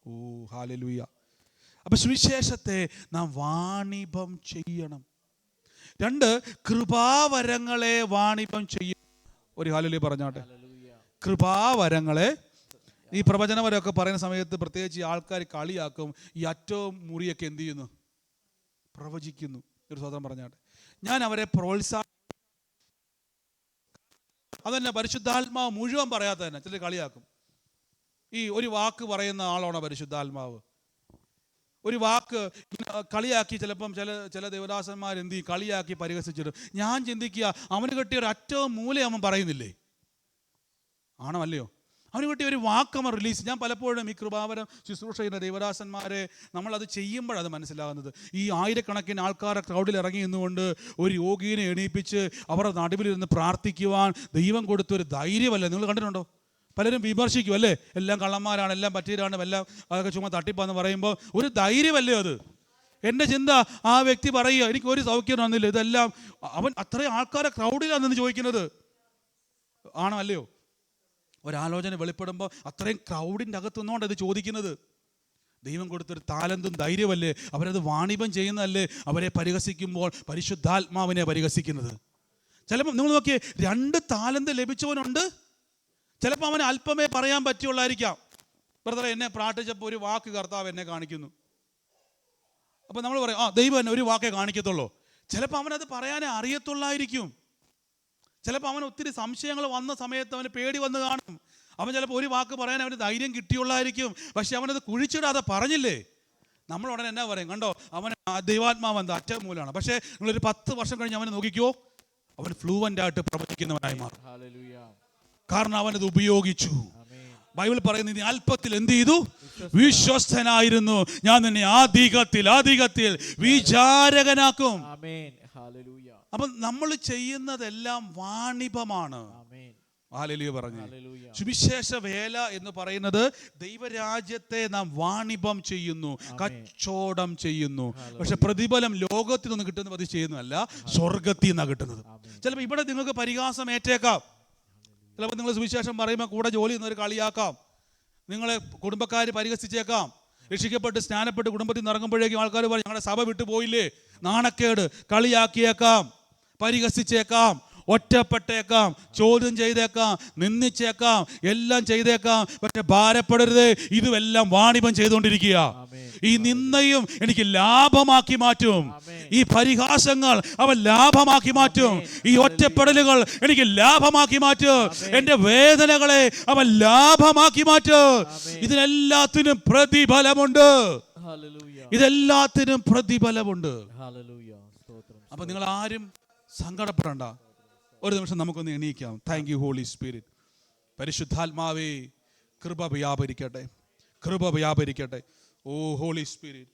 ഓ ഹല്ലേലൂയ. അപ്പം സുവിശേഷത്തെ നാം വാണിഭം ചെയ്യണം. 2, കൃപാവരങ്ങളെ വാണിഭം ചെയ്യും. ഒരു ഹല്ലേലൂയ പറഞ്ഞാട്ടെ. കൃപാവരങ്ങളെ, ഈ പ്രവചനവരമൊക്കെ പറയുന്ന സമയത്ത് പ്രത്യേകിച്ച് ആൾക്കാർ കളിയാക്കും, ഈ അറ്റവും മുറിയൊക്കെ എന്ത് ചെയ്യുന്നു? പ്രവചിക്കുന്നു. ഒരു സ്വതന്ത്രം പറഞ്ഞാട്ടെ. ഞാൻ അവരെ അതന്നെ, പരിശുദ്ധാത്മാവ് മുഴുവൻ പറയാത്ത തന്നെ ചിലർ കളിയാക്കും. ഈ ഒരു വാക്ക് പറയുന്ന ആളാണോ പരിശുദ്ധാത്മാവ്? ഒരു വാക്ക് കളിയാക്കി ചിലപ്പം ചില ദേവദാസന്മാർ എന്ത് ചെയ്യും? കളിയാക്കി പരിഹസിച്ചിട്ട് ഞാൻ ചിന്തിക്കുക, അവന് കിട്ടിയ ഒരു അറ്റവും മൂല അവൻ പറയുന്നില്ലേ? ആണോ അല്ലയോ? അവന് കിട്ടിയ ഒരു വാക്ക് അവൻ റിലീസ്. ഞാൻ പലപ്പോഴും ഈ കൃപാവരം ശുശ്രൂഷ ചെയ്യുന്ന ദേവദാസന്മാരെ നമ്മളത് ചെയ്യുമ്പോഴത് മനസ്സിലാകുന്നത്. ഈ ആയിരക്കണക്കിന് ആൾക്കാരെ ക്രൗഡിൽ ഇറങ്ങി നിന്നുകൊണ്ട് ഒരു യോഗീനെ എണീപ്പിച്ച് അവരുടെ നടുവിലിരുന്ന് പ്രാർത്ഥിക്കുവാൻ ദൈവം കൊടുത്തൊരു ധൈര്യമല്ലേ? നിങ്ങൾ കണ്ടിട്ടുണ്ടോ? പലരും വിമർശിക്കും അല്ലേ, എല്ലാം കള്ളന്മാരാണ്, എല്ലാം പറ്റിയതാണ്, എല്ലാം അതൊക്കെ ചുമ്മാ തട്ടിപ്പാന്ന് പറയുമ്പോൾ ഒരു ധൈര്യമല്ലേ അത്? എൻ്റെ ചിന്ത, ആ വ്യക്തി പറയുക, എനിക്ക് ഒരു സൗഖ്യം വന്നില്ല, ഇതെല്ലാം അവൻ അത്രയും ആൾക്കാരെ ക്രൗഡിലാണെന്ന് ചോദിക്കുന്നത്. ആണോ അല്ലയോ? ഒരാലോചന വെളിപ്പെടുമ്പോൾ അത്രയും ക്രൗഡിൻ്റെ അകത്ത് നിന്നുകൊണ്ട് ഇത് ചോദിക്കുന്നത്. ദൈവം കൊടുത്തൊരു താലന്തും ധൈര്യമല്ലേ? അവരത് വാണിഭം ചെയ്യുന്നതല്ലേ? അവരെ പരിഹസിക്കുമ്പോൾ പരിശുദ്ധാത്മാവിനെ പരിഹസിക്കുന്നത്. ചിലപ്പോൾ നിങ്ങൾ നോക്കിയേ, 2 താലന്ത് ലഭിച്ചവനുണ്ട്. ചിലപ്പോൾ അവന് അല്പമേ പറയാൻ പറ്റുള്ളായിരിക്കാം. ബ്രദറെ, എന്നെ പ്രാർത്ഥിച്ചപ്പോൾ ഒരു വാക്ക് കർത്താവ് എന്നെ കാണിക്കുന്നു. അപ്പം നമ്മൾ പറയും, ദൈവം എന്നെ ഒരു വാക്കേ കാണിക്കത്തുള്ളൂ. ചിലപ്പോൾ അവനത് പറയാനേ അറിയത്തുള്ളായിരിക്കും. ചിലപ്പോൾ അവന് ഒത്തിരി സംശയങ്ങൾ വന്ന സമയത്ത് അവന് പേടി വന്ന് കാണും. അവൻ ചിലപ്പോൾ ഒരു വാക്ക് പറയാൻ അവന് ധൈര്യം കിട്ടിയുള്ളായിരിക്കും. പക്ഷെ അവനത് കുഴിച്ചിടാതെ പറഞ്ഞില്ലേ, നമ്മൾ ഉടനെ എന്നാ പറയും? കണ്ടോ, അവൻ ദൈവാത്മാവ് എന്താ അറ്റ മൂലമാണ്. പക്ഷേ നിങ്ങളൊരു 10 വർഷം കഴിഞ്ഞ് അവനെ നോക്കിക്കോ, അവൻ ഫ്ലൂവൻ്റ് ആയിട്ട് പ്രവചിക്കുന്നവനായി മാറും. കാരണം അവനത് ഉപയോഗിച്ചു. ബൈബിൾ പറയുന്നത്, നീ അല്പത്തിൽ എന്ത് ചെയ്തു? വിശ്വസ്തനായിരുന്നു, ഞാൻ നിന്നെ അധികത്തിൽ വിചാരകനാക്കും. ആമേൻ. ഹല്ലേലൂയ. അപ്പം നമ്മൾ ചെയ്യുന്നതെല്ലാം വാണിഭമാണ്. ആമേൻ. ഹല്ലേലൂയ പറഞ്ഞു. ഹല്ലേലൂയ. സുവിശേഷ വേല എന്ന് പറയുന്നത് ദൈവരാജ്യത്തെ നാം വാണിഭം ചെയ്യുന്നു, കച്ചവടം ചെയ്യുന്നു. പക്ഷെ പ്രതിഫലം ലോകത്തിൽ നിന്ന് കിട്ടുന്നത് അത് ചെയ്യുന്നതല്ല, സ്വർഗത്തിൽ നിന്നാണ് കിട്ടുന്നത്. ചിലപ്പോൾ ഇവിടെ നിങ്ങൾക്ക് പരിഹാസം ഏറ്റേക്കാം. ചിലപ്പോൾ നിങ്ങൾ സുവിശേഷം പറയുമ്പോൾ കൂടെ ജോലി ചെയ്യുന്നവർ കളിയാക്കാം, നിങ്ങളെ കുടുംബക്കാർ പരിഹസിച്ചേക്കാം. രക്ഷിക്കപ്പെട്ട് സ്നാനപ്പെട്ട് കുടുംബത്തിൽ നിന്ന് ഇറങ്ങുമ്പോഴേക്കും ആൾക്കാർ പറയും, ഞങ്ങളുടെ സഭ വിട്ടു പോയില്ലേ, നാണക്കേട്, കളിയാക്കിയേക്കാം, പരിഹസിച്ചേക്കാം, ഒറ്റപ്പെട്ടേക്കാം, ചോദ്യം ചെയ്തേക്കാം, നിന്ദിച്ചേക്കാം, എല്ലാം ചെയ്തേക്കാം. പക്ഷെ ഭാരപ്പെടരുത്, ഇതുമെല്ലാം വാണിഭം ചെയ്തുകൊണ്ടിരിക്കുക. ഈ നിന്ദയും എനിക്ക് ലാഭമാക്കി മാറ്റും, ഈ പരിഹാസങ്ങൾ അവൻ ലാഭമാക്കി മാറ്റും, ഈ ഒറ്റപ്പെടലുകൾ എനിക്ക് ലാഭമാക്കി മാറ്റും, എന്റെ വേദനകളെ അവൻ ലാഭമാക്കി മാറ്റും. ഇതിനെല്ലാത്തിനും പ്രതിഫലമുണ്ട്. ഇതെല്ലാത്തിനും പ്രതിഫലമുണ്ട്. അപ്പൊ നിങ്ങൾ ആരും സങ്കടപ്പെടണ്ട. ഒരു നിമിഷം നമുക്കൊന്ന് എണീക്കാം. Thank you Holy Spirit. പരിശുദ്ധാത്മാവേ, കൃപ വ്യാപരിക്കട്ടെ, കൃപ വ്യാപരിക്കട്ടെ. ഓ ഹോളി സ്പിരിറ്റ്.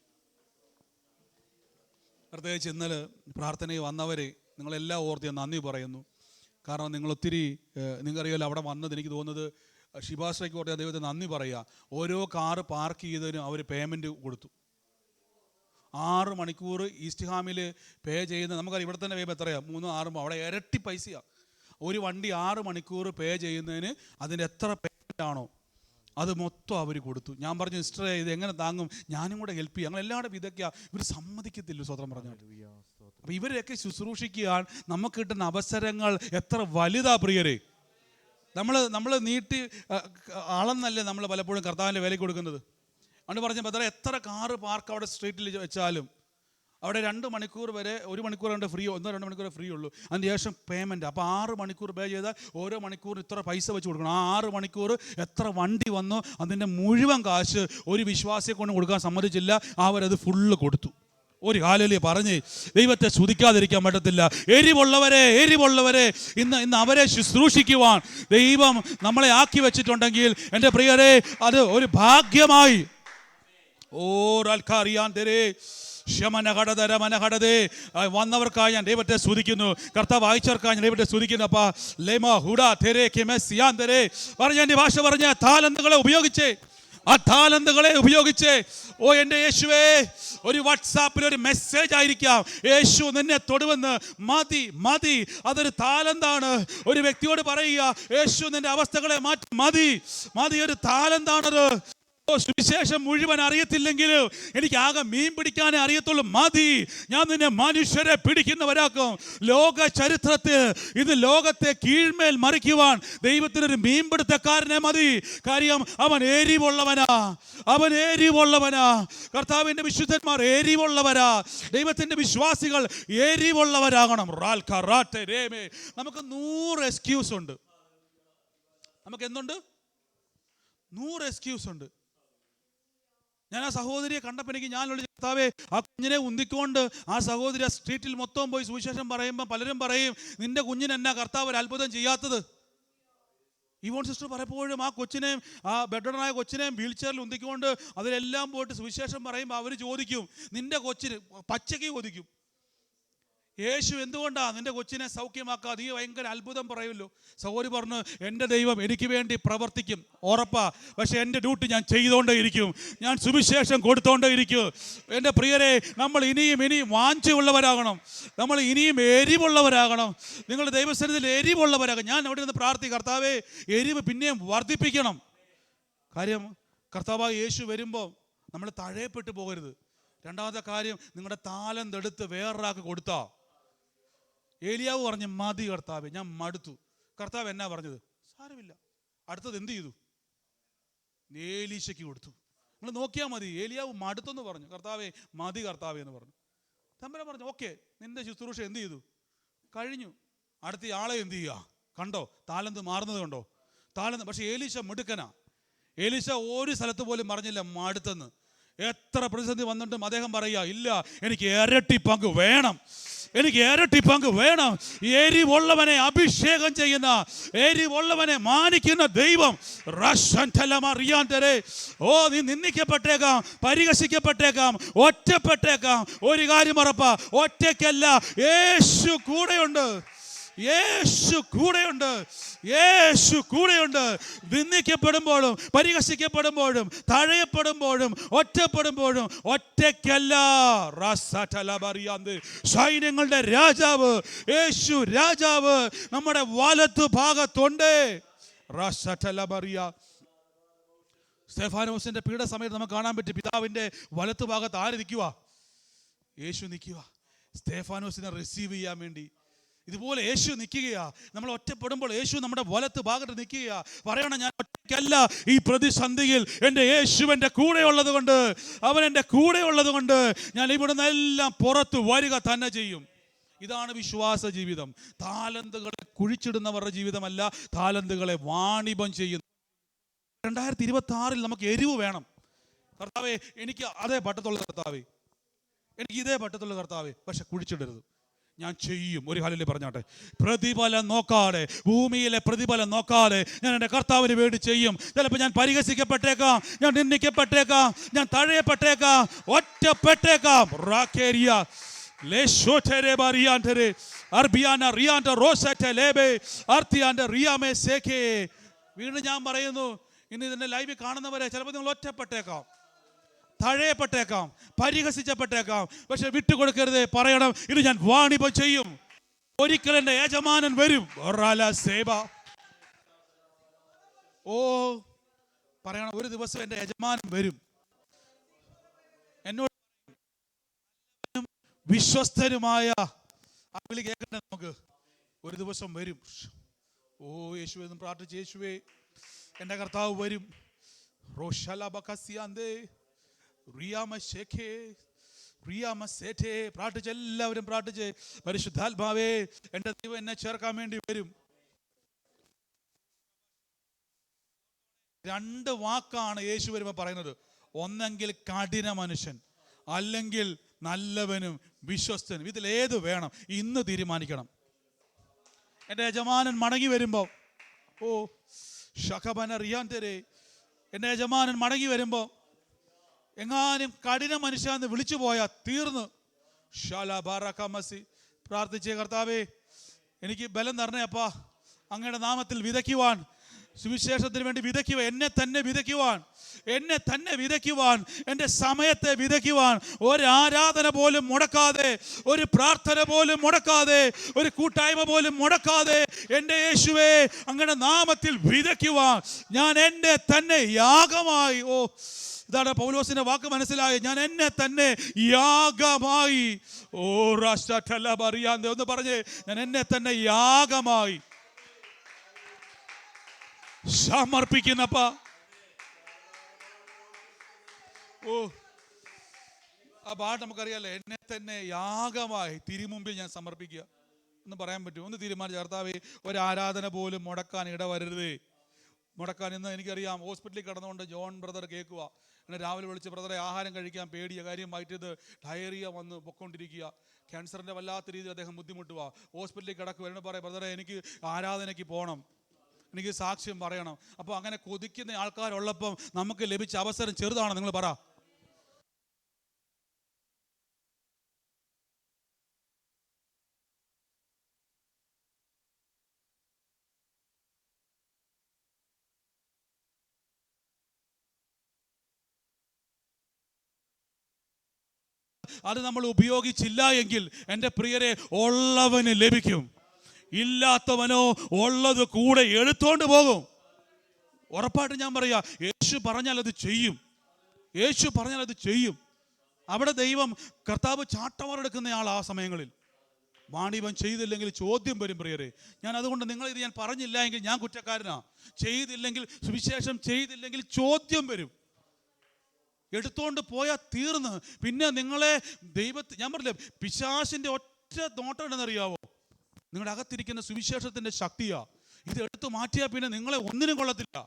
പ്രത്യേകിച്ച് ഇന്നലെ പ്രാർത്ഥനയിൽ വന്നവരെ നിങ്ങളെല്ലാം ഓർത്ത് ഞാൻ നന്ദി പറയുന്നു. കാരണം നിങ്ങളൊത്തിരി, നിങ്ങൾക്കറിയാലോ, അവിടെ വന്നത് എനിക്ക് തോന്നുന്നത് ഷിബാശ്രയ്ക്ക് ഓർത്ത് ദൈവത്തെ നന്ദി പറയുക. ഓരോ കാറ് പാർക്ക് ചെയ്തതിനും അവർ പേയ്മെൻറ്റ് കൊടുത്തു. 6 മണിക്കൂർ ഈസ്റ്റ് ഹാമിൽ പേ ചെയ്യുന്ന, നമുക്കറിയാം ഇവിടെ തന്നെ വേഗം എത്രയാണ്, 3-6, അവിടെ ഇരട്ടി പൈസയാണ്. ഒരു വണ്ടി 6 മണിക്കൂർ പേ ചെയ്യുന്നതിന് അതിൻ്റെ എത്ര പേയ്മെൻ്റ് ആണോ അത് മൊത്തം അവർ കൊടുത്തു. ഞാൻ പറഞ്ഞു, സിസ്റ്ററെ ഇത് എങ്ങനെ താങ്ങും, ഞാനും കൂടെ ഹെൽപ്പ് ചെയ്യാം. ഞങ്ങൾ എല്ലാവരും ഇതൊക്കെയാണ്, ഇവർ സമ്മതിക്കത്തില്ല സ്വതന്ത്രം പറഞ്ഞാൽ. അപ്പോൾ ഇവരെയൊക്കെ ശുശ്രൂഷിക്കാൻ നമുക്ക് കിട്ടുന്ന അവസരങ്ങൾ എത്ര വലുതാ പ്രിയരെ. നമ്മൾ നീട്ടി ആളെന്നല്ലേ നമ്മൾ പലപ്പോഴും കർത്താവിൻ്റെ വിലയ്ക്ക് കൊടുക്കുന്നത്. അതുകൊണ്ട് പറഞ്ഞ ബദറെ, എത്ര കാറ് പാർക്ക് അവിടെ സ്ട്രീറ്റിൽ വെച്ചാലും അവിടെ 2 മണിക്കൂർ വരെ, 1 മണിക്കൂർ കൊണ്ട് ഫ്രീ, 1-2 മണിക്കൂർ ഫ്രീ ഉള്ളൂ. അതിന് ശേഷം പേയ്മെൻറ്റ്. അപ്പോൾ 6 മണിക്കൂർ പേ ചെയ്താൽ ഓരോ മണിക്കൂർ ഇത്ര പൈസ വെച്ച് കൊടുക്കണം. ആ 6 മണിക്കൂർ എത്ര വണ്ടി വന്നോ അതിൻ്റെ മുഴുവൻ കാശ് ഒരു വിശ്വാസിയെ കൊണ്ട് കൊടുക്കാൻ സമ്മതിച്ചില്ല. അവരത് ഫുള്ള് കൊടുത്തു. ഒരു കാലല്ലേ പറഞ്ഞ് ദൈവത്തെ സ്തുതിക്കാതിരിക്കാൻ പറ്റത്തില്ല. എരിവുള്ളവരെ ഇന്ന് അവരെ ശുശ്രൂഷിക്കുവാൻ ദൈവം നമ്മളെ ആക്കി വെച്ചിട്ടുണ്ടെങ്കിൽ എൻ്റെ പ്രിയരെ, അത് ഒരു ഭാഗ്യമായി. വന്നവർക്കായി ഞാൻ ദൈവത്തെ സ്തുതിക്കുന്നു. കർത്താവ് അയച്ചവർക്കായി ഞാൻ ദൈവത്തെ സ്തുതിക്കുന്നു. അപ്പാ ലേമാ ഹുഡാ തെരേ കെമസിയാൻ തെരേ പറഞ്ഞ എൻ്റെ ഭാഷ പറഞ്ഞ താലന്തുകളെ ഉപയോഗിച്ചേ, ആ താലന്തുകളെ ഉപയോഗിച്ചേ. ഓ എൻ്റെ യേശുവേ, ഒരു വാട്സാപ്പിൽ ഒരു മെസ്സേജ് ആയിരിക്കാം, യേശു നിന്നെ തൊടുവെന്ന്. മതി, അതൊരു താലന്താണ്. ഒരു വ്യക്തിയോട് പറയുക, യേശു നിന്റെ അവസ്ഥകളെ മാറ്റി. മതി, ഒരു താലന്താണത്. സുവിശേഷം മുഴുവൻ അറിയത്തില്ലെങ്കിലും എനിക്ക് ആകെ മീൻ പിടിക്കാനേ അറിയത്തുള്ളൂ. മതി, ഞാൻ നിന്നെ മനുഷ്യരെ പിടിക്കുന്നവരാക്കും. ലോക ചരിത്രത്തിൽ ഇത് ലോകത്തെ കീഴ്മേൽ മറിക്കുവാൻ ദൈവത്തിനൊരു മീൻപിടുത്തക്കാരനെ മതി. കാര്യം അവൻ എരിവുള്ളവനാ. കർത്താവിന്റെ വിശുദ്ധന്മാർ എരിവുള്ളവരാ. ദൈവത്തിന്റെ വിശ്വാസികൾ എരിവുള്ളവരാകണം. നമുക്ക് 100 എക്സ്ക്യൂസ് ഉണ്ട്. നമുക്ക് എന്തുണ്ട്? 100 എക്സ്ക്യൂസ് ഉണ്ട്. ഞാൻ ആ സഹോദരിയെ കണ്ടപ്പോൾ എനിക്ക് ഞാൻ കർത്താവേ, ആ കുഞ്ഞിനെ ഉന്തിക്കൊണ്ട് ആ സഹോദരി ആ സ്ട്രീറ്റിൽ മൊത്തം പോയി സുവിശേഷം പറയുമ്പോൾ പലരും പറയും, നിന്റെ കുഞ്ഞിന് എന്നാ കർത്താവ് ഒരു അത്ഭുതം ചെയ്യാത്തത്? ഇവോൺ സിസ്റ്റർ പലപ്പോഴും ആ കൊച്ചിനെയും, ആ ബെഡ്ഡനായ കൊച്ചിനെയും വീൽ ചെയറിൽ ഉന്തിക്കൊണ്ട് അതിലെല്ലാം പോയിട്ട് സുവിശേഷം പറയുമ്പോൾ അവർ ചോദിക്കും, നിന്റെ കൊച്ചിന് പച്ചയ്ക്ക് ചോദിക്കും, യേശു എന്തുകൊണ്ടാണ് നിന്റെ കൊച്ചിനെ സൗഖ്യമാക്കാതെ? നീ ഭയങ്കര അത്ഭുതം പറയുമല്ലോ. സഹോദരി പറഞ്ഞു, എൻ്റെ ദൈവം എനിക്ക് വേണ്ടി പ്രവർത്തിക്കും, ഉറപ്പാ. പക്ഷെ എൻ്റെ ഡ്യൂട്ടി ഞാൻ ചെയ്തുകൊണ്ടേ ഇരിക്കും, ഞാൻ സുവിശേഷം കൊടുത്തോണ്ടേ ഇരിക്കും. എൻ്റെ പ്രിയരെ, നമ്മൾ ഇനിയും വാഞ്ചയുള്ളവരാകണം, നമ്മൾ ഇനിയും എരിവുള്ളവരാകണം. നിങ്ങളുടെ ദൈവസന്നിധിയിൽ എരിവുള്ളവരാകണം. ഞാൻ അവിടെ നിന്ന് പ്രാർത്ഥിക്കും, കർത്താവേ, എരിവ് പിന്നെയും വർദ്ധിപ്പിക്കണം. കാര്യം കർത്താവായ യേശു വരുമ്പോൾ നമ്മൾ തഴയപ്പെട്ടു പോകരുത്. രണ്ടാമത്തെ കാര്യം, നിങ്ങളുടെ താലന്ത് എടുത്ത് വേറൊരാൾക്ക് കൊടുത്താ. ഏലിയാവ് പറഞ്ഞു, മതി കർത്താവേ, ഞാൻ മടുത്തു. കർത്താവ് എന്നാ പറഞ്ഞത്? സാരമില്ല, അടുത്തത് എന്ത് ചെയ്തു? ഏലീശയ്ക്ക് കൊടുത്തു. നിങ്ങൾ നോക്കിയാൽ മതി. ഏലിയാവ് മടുത്തെന്ന് പറഞ്ഞു, കർത്താവേ മതി കർത്താവേ എന്ന് പറഞ്ഞു. തമ്പുരാൻ പറഞ്ഞു, ഓക്കെ, നിന്റെ ശുശ്രൂഷ എന്ത് ചെയ്തു? കഴിഞ്ഞു. അടുത്ത ആളെ എന്ത് ചെയ്യുക? കണ്ടോ താലന്ത് മാറുന്നത് കണ്ടോ? താലന്ത്. പക്ഷെ ഏലീശ മിടുക്കനാ. ഏലീശ ഒരു സ്ഥലത്ത് പോലും പറഞ്ഞില്ല മടുത്തെന്ന്. എത്ര പ്രതിസന്ധി വന്നിട്ടും അദ്ദേഹം പറയുക, ഇല്ല, എനിക്ക് ഇരട്ടി പങ്ക് വേണം, എനിക്ക് ഇരട്ടി പങ്ക് വേണം. എരിവുള്ളവനെ അഭിഷേകം ചെയ്യുന്ന, എരിവുള്ളവനെ മാനിക്കുന്ന ദൈവം. ഓ, നീ നിന്ദിക്കപ്പെട്ടേക്കാം, പരിഹസിക്കപ്പെട്ടേക്കാം, ഒറ്റപ്പെട്ടേക്കാം. ഒരു കാര്യം ഉറപ്പാ, ഒറ്റയ്ക്കല്ല, യേശു കൂടെയുണ്ട്. യേശു കൂടെയുണ്ട്. യേശു കൂടെയുണ്ട്. നിന്ദിക്കപ്പെടുമ്പോഴും പരിഹസിക്കപ്പെടുമ്പോഴും തഴയപ്പെടുമ്പോഴും ഒറ്റപ്പെടുമ്പോഴും ഒറ്റയ്ക്കല്ല. സൈന്യങ്ങളുടെ രാജാവ് യേശു രാജാവ് നമ്മുടെ വലത്തു ഭാഗത്തുണ്ട്. സ്തെഫാനോസിന്റെ പീഡ സമയത്ത് നമുക്ക് കാണാൻ പറ്റും, പിതാവിന്റെ വലത്തു ഭാഗത്ത് ആര് നിൽക്കുക? യേശു നിൽക്കുക, സ്തെഫാനോസിനെ റിസീവ് ചെയ്യാൻ വേണ്ടി. ഇതുപോലെ യേശു നിൽക്കുകയാ. നമ്മൾ ഒറ്റപ്പെടുമ്പോൾ യേശു നമ്മുടെ വലത്ത് ഭാഗത്ത് നിൽക്കുകയാ. പറയണം, ഞാൻ ഒറ്റയ്ക്കല്ല ഈ പ്രതിസന്ധിയിൽ. എൻ്റെ യേശു എൻ്റെ കൂടെ ഉള്ളത് കൊണ്ട്, അവൻ എൻ്റെ കൂടെ ഉള്ളത് കൊണ്ട് ഞാൻ ഇവിടുന്ന് എല്ലാം പുറത്ത് വരിക തന്നെ ചെയ്യും. ഇതാണ് വിശ്വാസ ജീവിതം. താലന്തുകളെ കുഴിച്ചിടുന്നവരുടെ ജീവിതമല്ല, താലന്തുകളെ വാണിഭം ചെയ്യുന്നു. 2026 നമുക്ക് എരിവ് വേണം. കർത്താവേ, എനിക്ക് അതേ പറ്റത്തുള്ള കർത്താവേ, എനിക്ക് ഇതേ പറ്റത്തുള്ള കർത്താവേ, പക്ഷെ കുഴിച്ചിടരുത്. ഞാൻ ചെയ്യും. ഒരു ഹാലയിൽ പറഞ്ഞാട്ടെ, പ്രതിഫലം നോക്കാതെ, ഭൂമിയിലെ പ്രതിഫലം നോക്കാതെ ഞാൻ എൻ്റെ കർത്താവിന് വേണ്ടി ചെയ്യും. ചിലപ്പോൾ ഞാൻ പരിഹസിക്കപ്പെട്ടേക്കാം, ഞാൻ നിന്ദിക്കപ്പെട്ടേക്കാം, ഞാൻ തഴയപ്പെട്ടേക്കാം, ഒറ്റപ്പെട്ടേക്കാം. വീണ്ടും ഞാൻ പറയുന്നു, ഇന്ന് ഇതിന്റെ ലൈവ് കാണുന്നവരെ ചിലപ്പോൾ നിങ്ങൾ ഒറ്റപ്പെട്ടേക്കാം, തഴയപ്പെട്ടേക്കാം, പരിഹസിച്ചപ്പെട്ടേക്കാം. പക്ഷെ വിട്ടുകൊടുക്കരുത്. പറയണം, ഇത് ഞാൻ വാണിഭം ചെയ്യും. ഒരിക്കൽ എൻ്റെ യജമാനൻ വരും. ഓ, പറയണം, ഒരു ദിവസം എൻ്റെ യജമാനൻ വരും. എന്നോട് വിശ്വസ്തനുമായ ആ വിളി കേൾക്കണ്ടേ നമുക്ക്? ഒരു ദിവസം വരും. ഓ യേശുവേ എന്ന് പ്രാർത്ഥിച്ച്, യേശുവേ എൻ്റെ കർത്താവ് വരും. പ്രാർത്ഥിച്ച്, എല്ലാവരും പ്രാർത്ഥിച്ച്, പരിശുദ്ധാത്മാവേ എൻ്റെ ദൈവം എന്നെ ചേർക്കാൻ വേണ്ടി വരും. 2 വാക്കാണ് യേശു വരുമ്പോൾ പറയുന്നത്. ഒന്നെങ്കിൽ കഠിന മനുഷ്യൻ, അല്ലെങ്കിൽ നല്ലവനും വിശ്വസ്തനും. ഇതിലേത് വേണം? ഇന്ന് തീരുമാനിക്കണം. എൻ്റെ യജമാനൻ മടങ്ങി വരുമ്പോൾ, ഓ ഷഖബന റിയാന്തരെ, എൻ്റെ യജമാനൻ മടങ്ങി വരുമ്പോൾ എങ്ങാനും കഠിന മനുഷ്യന്ന് വിളിച്ചു പോയാൽ തീർന്ന്. പ്രാർത്ഥിച്ചേ, കർത്താവേ എനിക്ക് ബലം തരണേ അപ്പാ, അങ്ങയുടെ നാമത്തിൽ വിതയ്ക്കുവാൻ, സുവിശേഷത്തിന് വേണ്ടി വിതയ്ക്കുവാൻ, എന്നെ തന്നെ വിതയ്ക്കുവാൻ, എൻ്റെ സമയത്തെ വിതയ്ക്കുവാൻ, ഒരു ആരാധന പോലും മുടക്കാതെ, ഒരു പ്രാർത്ഥന പോലും മുടക്കാതെ, ഒരു കൂട്ടായ്മ പോലും മുടക്കാതെ എൻ്റെ യേശുവേ അങ്ങയുടെ നാമത്തിൽ വിതയ്ക്കുവാൻ ഞാൻ എന്നെ തന്നെ യാഗമായി. ഓ, ഇതാണ് പൗലോസിന്റെ വാക്ക് മനസ്സിലായി. ഞാൻ എന്നെ തന്നെ യാഗമായി. ഓ രാഷ്ട്രീയ ഒന്ന് പറഞ്ഞേ, ഞാൻ എന്നെ തന്നെ യാഗമായി സമർപ്പിക്കുന്നപ്പ. ഓ, ആ പാട്ട് നമുക്കറിയാലോ, എന്നെ തന്നെ യാഗമായി തിരുമുമ്പിൽ ഞാൻ സമർപ്പിക്കുക എന്ന് പറയാൻ പറ്റും. ഒന്ന് തീരുമാനിച്ച, കർത്താവേ ഒരു ആരാധന പോലും മുടക്കാൻ ഇടവരരുത്. മുടക്കാൻ ഇന്ന് എനിക്കറിയാം, ഹോസ്പിറ്റലിൽ കിടന്നുകൊണ്ട് ജോൺ ബ്രദർ കേൾക്കുക, എന്നെ രാവിലെ വിളിച്ച്, ബ്രദറെ ആഹാരം കഴിക്കാൻ പേടിയ കാര്യം മാറ്റിയത് ഡയറിയ വന്ന് പൊക്കൊണ്ടിരിക്കുക, ക്യാൻസറിൻ്റെ വല്ലാത്ത രീതിയിൽ അദ്ദേഹം ബുദ്ധിമുട്ടുക, ഹോസ്പിറ്റലിൽ കിടക്കുക. എന്നോട് പറയാം, ബ്രദറെ എനിക്ക് ആരാധനയ്ക്ക് പോകണം, എനിക്ക് സാക്ഷ്യം പറയണം. അപ്പോൾ അങ്ങനെ കൊതിക്കുന്ന ആൾക്കാരുള്ളപ്പം നമുക്ക് ലഭിച്ച അവസരം ചെറുതാണ്. നിങ്ങൾ പറ. അത് നമ്മൾ ഉപയോഗിച്ചില്ല എങ്കിൽ എൻ്റെ പ്രിയരെ, ഉള്ളവന് ലഭിക്കും, ഇല്ലാത്തവനോ ഉള്ളത് കൂടെ എടുത്തോണ്ട് പോകും. ഉറപ്പായിട്ട് ഞാൻ പറയാ, യേശു പറഞ്ഞാൽ അത് ചെയ്യും. യേശു പറഞ്ഞാൽ അത് ചെയ്യും. അവിടെ ദൈവം കർത്താവ് ചാട്ടവാറെടുക്കുന്നയാൾ. ആ സമയങ്ങളിൽ വാണിഭം ചെയ്തില്ലെങ്കിൽ ചോദ്യം വരും പ്രിയരെ. ഞാൻ അതുകൊണ്ട് ഇത് ഞാൻ പറഞ്ഞില്ല എങ്കിൽ ഞാൻ കുറ്റക്കാരനാ. ചെയ്തില്ലെങ്കിൽ, സുവിശേഷം ചെയ്തില്ലെങ്കിൽ ചോദ്യം വരും. എടുത്തോണ്ട് പോയാൽ തീർന്ന്. പിന്നെ നിങ്ങളെ ഞാൻ പറഞ്ഞില്ലേ, പിശാചിന്റെ ഒറ്റ നോട്ടം ഉണ്ടെന്നറിയാവോ? നിങ്ങളുടെ അകത്തിരിക്കുന്ന സുവിശേഷത്തിന്റെ ശക്തിയാ. ഇത് എടുത്തു മാറ്റിയാൽ പിന്നെ നിങ്ങളെ ഒന്നിനും കൊള്ളത്തില്ല.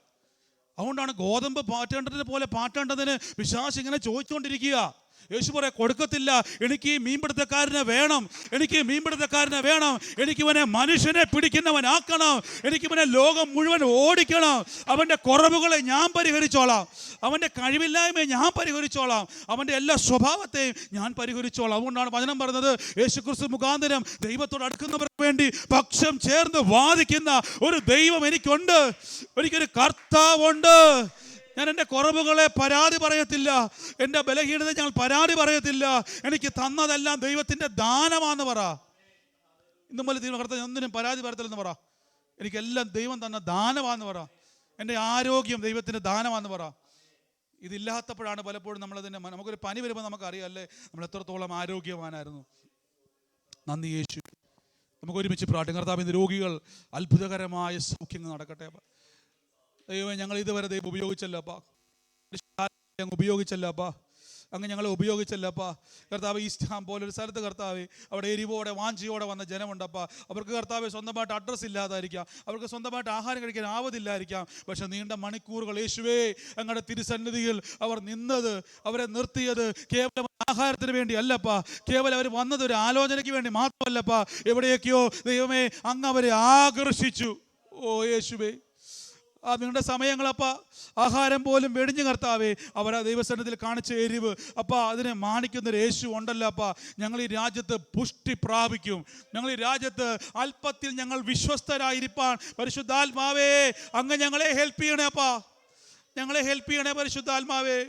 അതുകൊണ്ടാണ് ഗോതമ്പ് പാറ്റേണ്ടതിനെ പോലെ പാറ്റേണ്ടതിന് പിശാച് ഇങ്ങനെ ചോദിച്ചുകൊണ്ടിരിക്കുക. യേശു പറയാ കൊടുക്കത്തില്ല. എനിക്ക് ഈ മീൻപിടുത്തക്കാരനെ വേണം, എനിക്ക് മീൻപിടുത്തക്കാരനെ വേണം, എനിക്കിവനെ മനുഷ്യനെ പിടിക്കുന്നവനാക്കണം, എനിക്കിവനെ ലോകം മുഴുവൻ ഓടിക്കണം. അവൻ്റെ കുറവുകളെ ഞാൻ പരിഹരിച്ചോളാം, അവൻ്റെ കഴിവില്ലായ്മയെ ഞാൻ പരിഹരിച്ചോളാം, അവൻ്റെ എല്ലാ സ്വഭാവത്തെയും ഞാൻ പരിഹരിച്ചോളാം. അതുകൊണ്ടാണ് വചനം പറഞ്ഞത്, യേശുക്രിസ്തു മുഖാന്തരം ദൈവത്തോട് അടുക്കുന്നവർക്ക് വേണ്ടി പക്ഷം ചേർന്ന് വാദിക്കുന്ന ഒരു ദൈവം എനിക്കുണ്ട്, എനിക്കൊരു കർത്താവുണ്ട്. ഞാൻ എൻ്റെ കുറവുകളെ പരാതി പറയത്തില്ല, എൻ്റെ ബലഹീനത ഞാൻ പരാതി പറയത്തില്ല. എനിക്ക് തന്നതെല്ലാം ദൈവത്തിൻ്റെ ദാനമാണെന്ന് പറ. ഇന്നും പോലെ കർത്താവ് ഒന്നിനും പരാതി പറയത്തില്ലെന്ന് പറ. എനിക്കെല്ലാം ദൈവം തന്ന ദാനമാണെന്ന് പറ. എൻ്റെ ആരോഗ്യം ദൈവത്തിൻ്റെ ദാനമാണെന്ന് പറ. ഇതില്ലാത്തപ്പോഴാണ് പലപ്പോഴും നമ്മളതിൻ്റെ, നമുക്കൊരു പനി വരുമ്പോൾ നമുക്കറിയാം അല്ലേ നമ്മൾ എത്രത്തോളം ആരോഗ്യവാനായിരുന്നു. നന്ദി യേശു. നമുക്ക് ഒരുമിച്ച് പ്രാർത്ഥിക്കാം. കർത്താവിൻ്റെ രോഗികൾ അത്ഭുതകരമായ സൗഖ്യങ്ങൾ നടക്കട്ടെ. ദൈവമേ, ഞങ്ങൾ ഇതുവരെ ദൈവം ഉപയോഗിച്ചല്ലപ്പാ, ഉപയോഗിച്ചല്ലപ്പാ, അങ്ങ് ഞങ്ങളെ ഉപയോഗിച്ചല്ലപ്പാ. കർത്താവ് ഈസ്റ്റ് ഹാം പോലൊരു സ്ഥലത്ത് കർത്താവ് അവിടെ എരിവോടെ വാഞ്ചിയോടെ വന്ന ജനമുണ്ടപ്പാ. അവർക്ക് കർത്താവ് സ്വന്തമായിട്ട് അഡ്രസ്സ് ഇല്ലാതായിരിക്കാം, അവർക്ക് സ്വന്തമായിട്ട് ആഹാരം കഴിക്കാൻ ആവതില്ലായിരിക്കാം. പക്ഷെ നീണ്ട മണിക്കൂറുകൾ യേശുവേ അങ്ങയുടെ തിരുസന്നിധിയിൽ അവർ നിന്നത്, അവരെ നിർത്തിയത് കേവലം ആഹാരത്തിന് വേണ്ടി അല്ലപ്പാ, കേവലം അവർ വന്നത് ഒരു ആലോചനയ്ക്ക് വേണ്ടി മാത്രമല്ലപ്പാ. എവിടെയൊക്കെയോ ദൈവമേ അങ്ങ് അവരെ ആകർഷിച്ചു. ഓ യേശുവേ, ആ നിങ്ങളുടെ സമയങ്ങളപ്പാ ആഹാരം പോലും വെടിഞ്ഞു കർത്താവേ അവർ ആ ദൈവസന്നിധിയിൽ കാണിച്ച എരിവ് അപ്പാ, അതിനെ മാനിക്കുന്നൊരു യേശു ഉണ്ടല്ലോ അപ്പാ. ഞങ്ങൾ ഈ രാജ്യത്ത് പുഷ്ടി പ്രാപിക്കും, ഞങ്ങൾ ഈ രാജ്യത്ത് അല്പത്തിൽ ഞങ്ങൾ വിശ്വസ്തരായിരിക്കാൻ പരിശുദ്ധാത്മാവേ അങ്ങ് ഞങ്ങളെ ഹെൽപ്പ് ചെയ്യണേ അപ്പാ, ഞങ്ങളെ ഹെൽപ്പ് ചെയ്യണേ പരിശുദ്ധാത്മാവേ.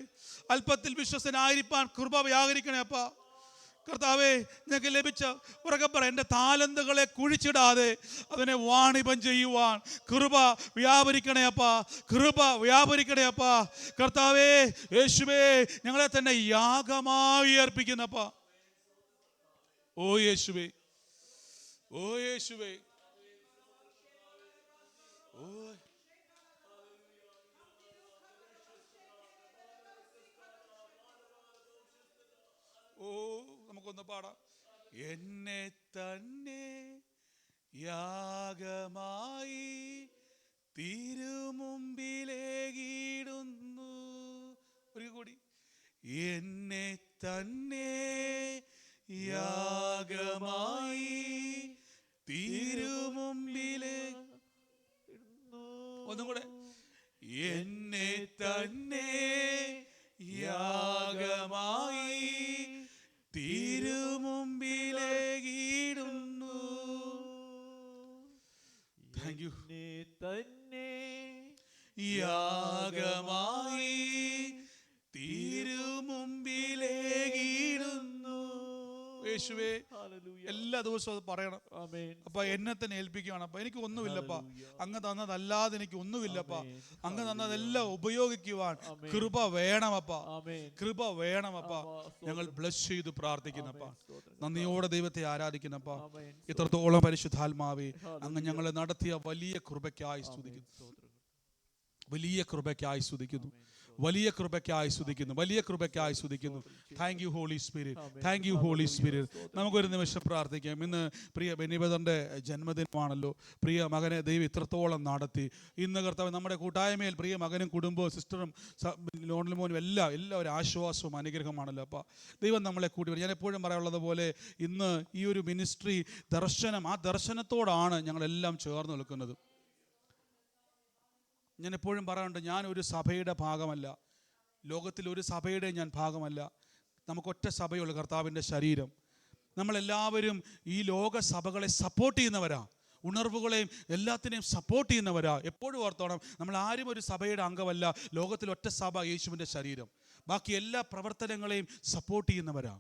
അല്പത്തിൽ വിശ്വസ്തനായിരിക്കാൻ കൃപ വ്യാകരിക്കണേ അപ്പാ. കർത്താവേ, ഞങ്ങൾക്ക് ലഭിച്ച ഉറക്കെ പറ, എൻ്റെ താലന്തുകളെ കുഴിച്ചിടാതെ അതിനെ വാണിഭം ചെയ്യുവാൻ കൃപ വ്യാപരിക്കണേ അപ്പാ, കൃപ വ്യാപരിക്കണേ അപ്പാ. കർത്താവേ യേശുവേ, ഞങ്ങളെ തന്നെ യാഗമായി അർപ്പിക്കുന്നപ്പാ. ഓ യേശുവേ, ഓ യേശുവേ, ഓ ഓ നമുക്കൊന്ന് പാടാം. എന്നെ തന്നെ യാഗമായി തിരുമുമ്പിലേകിടുന്നു. ഒരു കൂടി, എന്നെ തന്നെ യാഗമായി തിരുമുമ്പിലേ. ഒന്നും കൂടെ, എന്നെ തന്നെ യാഗമായി തിരുമുമ്പിലേകിടുന്നു. Thank you. തന്നെ യാഗമായി തിരുമുമ്പിലേകിടുന്നു. യേശുവേ, എല്ലാ ദിവസവും അത് പറയണം. അപ്പൊ എന്നെ തന്നെ ഏൽപ്പിക്കുകയാണ്. അപ്പൊ എനിക്ക് ഒന്നുമില്ലപ്പാ, അങ്ങ് തന്നതല്ലാതെ എനിക്ക് ഒന്നുമില്ലപ്പാ. അങ്ങ് തന്നതെല്ലാം ഉപയോഗിക്കുവാൻ കൃപ വേണമപ്പാ, കൃപ വേണമപ്പാ. ഞങ്ങൾ ബ്ലസ് ചെയ്ത് പ്രാർത്ഥിക്കുന്നപ്പാ, നന്ദിയോടെ ദൈവത്തെ ആരാധിക്കുന്നപ്പാ. ഇത്രത്തോളം പരിശുദ്ധാത്മാവേ, അങ്ങ് ഞങ്ങളെ നടത്തിയ വലിയ കൃപയ്ക്കായി സ്തുതിക്കുന്നു, വലിയ കൃപയ്ക്കായി സ്തുതിക്കുന്നു, വലിയ കൃപയ്ക്കായി സ്തുതിക്കുന്നു, വലിയ കൃപയ്ക്കായി സ്തുതിക്കുന്നു. Thank you Holy Spirit, thank you Holy Spirit. നമുക്കൊരു നിമിഷം പ്രാർത്ഥിക്കാം. ഇന്ന് പ്രിയ ബെന്നിബദറിൻ്റെ ജന്മദിനമാണല്ലോ. പ്രിയ മകനെ ദൈവം ഇത്രത്തോളം നടത്തി. ഇന്ന് കർത്താവ് നമ്മുടെ കൂട്ടായ്മയിൽ പ്രിയ മകനും കുടുംബവും സിസ്റ്ററും ലോണിൽമോനും എല്ലാം ഒരു ആശ്വാസവും അനുഗ്രഹമാണല്ലോ. അപ്പോൾ ദൈവം നമ്മളെ കൂടി വരും. ഞാൻ എപ്പോഴും പറയാനുള്ളത് പോലെ ഇന്ന് ഈ ഒരു മിനിസ്ട്രി ദർശനം, ആ ദർശനത്തോടാണ് ഞങ്ങളെല്ലാം ചേർന്ന് നിൽക്കുന്നത്. ഞാൻ എപ്പോഴും പറയാറുണ്ട്, ഞാൻ ഒരു സഭയുടെ ഭാഗമല്ല, ലോകത്തിലൊരു സഭയുടെ ഞാൻ ഭാഗമല്ല. നമുക്കൊറ്റ സഭയുള്ളൂ, കർത്താവിൻ്റെ ശരീരം. നമ്മളെല്ലാവരും ഈ ലോക സഭകളെ സപ്പോർട്ട് ചെയ്യുന്നവരാ, ഉണർവുകളെയും എല്ലാത്തിനെയും സപ്പോർട്ട് ചെയ്യുന്നവരാ. എപ്പോഴും ഓർത്തോണം, നമ്മൾ ആരും ഒരു സഭയുടെ അംഗമല്ല. ലോകത്തിലൊറ്റ സഭ യേശുവിൻ്റെ ശരീരം. ബാക്കി എല്ലാ പ്രവർത്തനങ്ങളെയും സപ്പോർട്ട് ചെയ്യുന്നവരാ.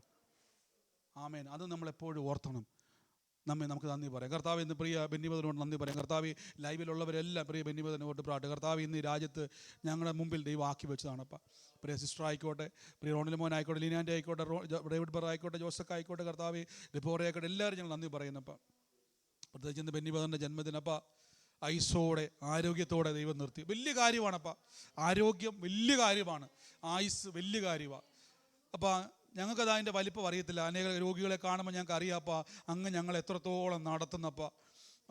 ആമേൻ. അത് നമ്മളെപ്പോഴും ഓർത്തണം. നമുക്ക് നന്ദി പറയാം. കർത്താവ് ഇന്ന് പ്രിയ ബെന്നിബദറിനോട് നന്ദി പറയാം. കർത്താവ് ലൈവിലുള്ളവരെല്ലാം പ്രിയ ബെന്നിബദറിനോട് പ്രാർത്ഥന. കർത്താവ് ഇന്ന് ഈ രാജ്യത്ത് ഞങ്ങളുടെ മുമ്പിൽ ദൈവം ആക്കി വെച്ചതാണപ്പോൾ. പ്രിയ സിസ്റ്റർ ആയിക്കോട്ടെ, പ്രിയ റോണിൽമോൻ ആയിക്കോട്ടെ, ലീനാൻ്റെ ആയിക്കോട്ടെ, ഡേവിഡ് ബർ ആയിക്കോട്ടെ, ജോസഫ് ആയിക്കോട്ടെ, കർത്താവ് റിപ്പോർ ആയിക്കോട്ടെ, എല്ലാവരും ഞങ്ങൾ നന്ദി പറയുന്നപ്പോൾ. പ്രത്യേകിച്ച് ഇന്ന് ബെന്നിബദറിൻ്റെ ജന്മദിനപ്പോൾ ആയുസ്സോടെ ആരോഗ്യത്തോടെ ദൈവം നിർത്തി. വലിയ കാര്യമാണപ്പോൾ. ആരോഗ്യം വലിയ കാര്യമാണ്, ആയുസ് വലിയ കാര്യമാണ്. അപ്പോൾ ഞങ്ങൾക്കത് അതിൻ്റെ വലിപ്പം അറിയത്തില്ല. അനേക രോഗികളെ കാണുമ്പോൾ ഞങ്ങൾക്ക് അറിയാപ്പാ അങ്ങ് ഞങ്ങൾ എത്രത്തോളം നടത്തുന്നപ്പാ.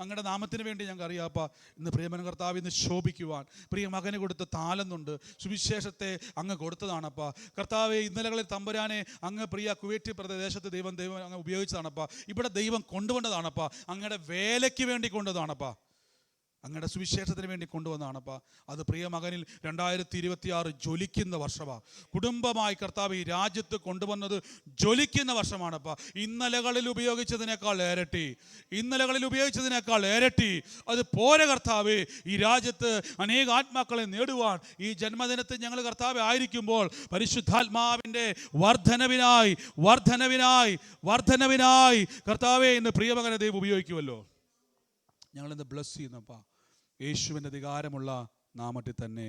അങ്ങയുടെ നാമത്തിന് വേണ്ടി ഞങ്ങൾക്ക് അറിയാപ്പാ. ഇന്ന് പ്രിയമന കർത്താവ് ഇന്ന് ശോഭിക്കുവാൻ പ്രിയ മകന് കൊടുത്ത താലന്തുണ്ട്, സുവിശേഷത്തെ അങ്ങ് കൊടുത്തതാണപ്പാ കർത്താവെ. ഇന്നലകളിൽ തമ്പുരാനെ അങ്ങ് പ്രിയ കുവൈറ്റ് പ്രദേശത്ത് ദൈവം അങ്ങ് ഉപയോഗിച്ചതാണപ്പാ. ഇവിടെ ദൈവം കൊണ്ടുവന്നതാണപ്പാ. അങ്ങയുടെ വേലയ്ക്ക് വേണ്ടി കൊണ്ടുവന്നതാണപ്പാ. അങ്ങയുടെ സുവിശേഷത്തിന് വേണ്ടി കൊണ്ടുവന്നതാണപ്പാ. അത് പ്രിയ മകനിൽ 2026 ജ്വലിക്കുന്ന വർഷമാണ്. കുടുംബമായി കർത്താവ് ഈ രാജ്യത്ത് കൊണ്ടുവന്നത് ജ്വലിക്കുന്ന വർഷമാണപ്പാ. ഇന്നലകളിൽ ഉപയോഗിച്ചതിനേക്കാൾ ഇരട്ടി അത് പോരെ കർത്താവ്. ഈ രാജ്യത്ത് അനേക ആത്മാക്കളെ നേടുവാൻ ഈ ജന്മദിനത്തിൽ ഞങ്ങൾ കർത്താവ് ആയിരിക്കുമ്പോൾ പരിശുദ്ധാത്മാവിൻ്റെ വർധനവിനായി കർത്താവെ ഇന്ന് പ്രിയമകനെ ദൈവം ഉപയോഗിക്കുമല്ലോ. ഞങ്ങളിന്ന് ബ്ലസ് ചെയ്യുന്നപ്പാ യേശുവിൻ്റെ അധികാരമുള്ള നാമത്തിൽ തന്നെ.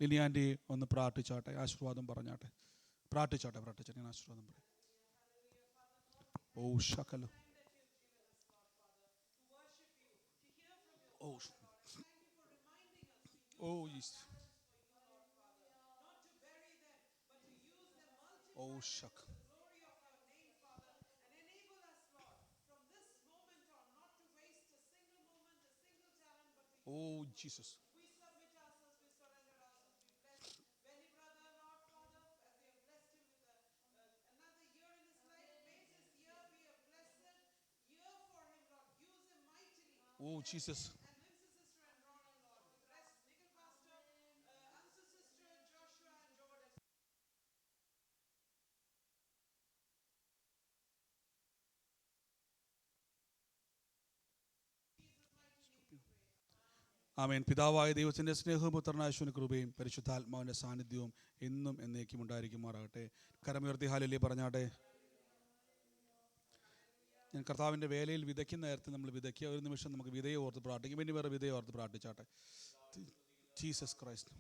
ലിനി ആൻറ്റി ഒന്ന് പ്രാർത്ഥിച്ചാട്ടെ, ആശീർവാദം പറഞ്ഞാട്ടെ. പ്രാർത്ഥിച്ചാട്ടെ ഞാൻ ആശീർവാദം പറയാം. ഓ ശകലം ഓ ഓ ശക Oh, Jesus. We submit ourselves, we surrender ourselves. We bless Benny brother, Lord Father, as we have blessed him with another year in his life. May this year be a blessed year for him, Lord. Use him mightily. Oh, Jesus. And Lindsay sister and Ronald, Lord. With the rest, Nickel pastor, Ansu sister, Joshua and Jordan. ആമേൻ. പിതാവായ ദൈവത്തിൻ്റെ സ്നേഹവും പുത്രനായ യേശുവിന്റെ കൃപയും പരിശുദ്ധാത്മാവിൻ്റെ സാന്നിധ്യവും എന്നും എന്നേക്കും ഉണ്ടായിരിക്കുമാറാകട്ടെ. കരമുയർത്തി ഹല്ലേലൂയ പറഞ്ഞാട്ടെ. ഞാൻ കർത്താവിൻ്റെ വേലയിൽ വിതയ്ക്കുന്ന നേരത്തെ നമ്മൾ വിതയ്ക്കുക. ഒരു നിമിഷം നമുക്ക് വിധേയം ഓർത്ത് പ്രാർത്ഥിക്കും. പിന്നെ വേറെ വിധേയം ഓർത്ത് പ്രാർത്ഥിച്ചാട്ടെ. Jesus Christ.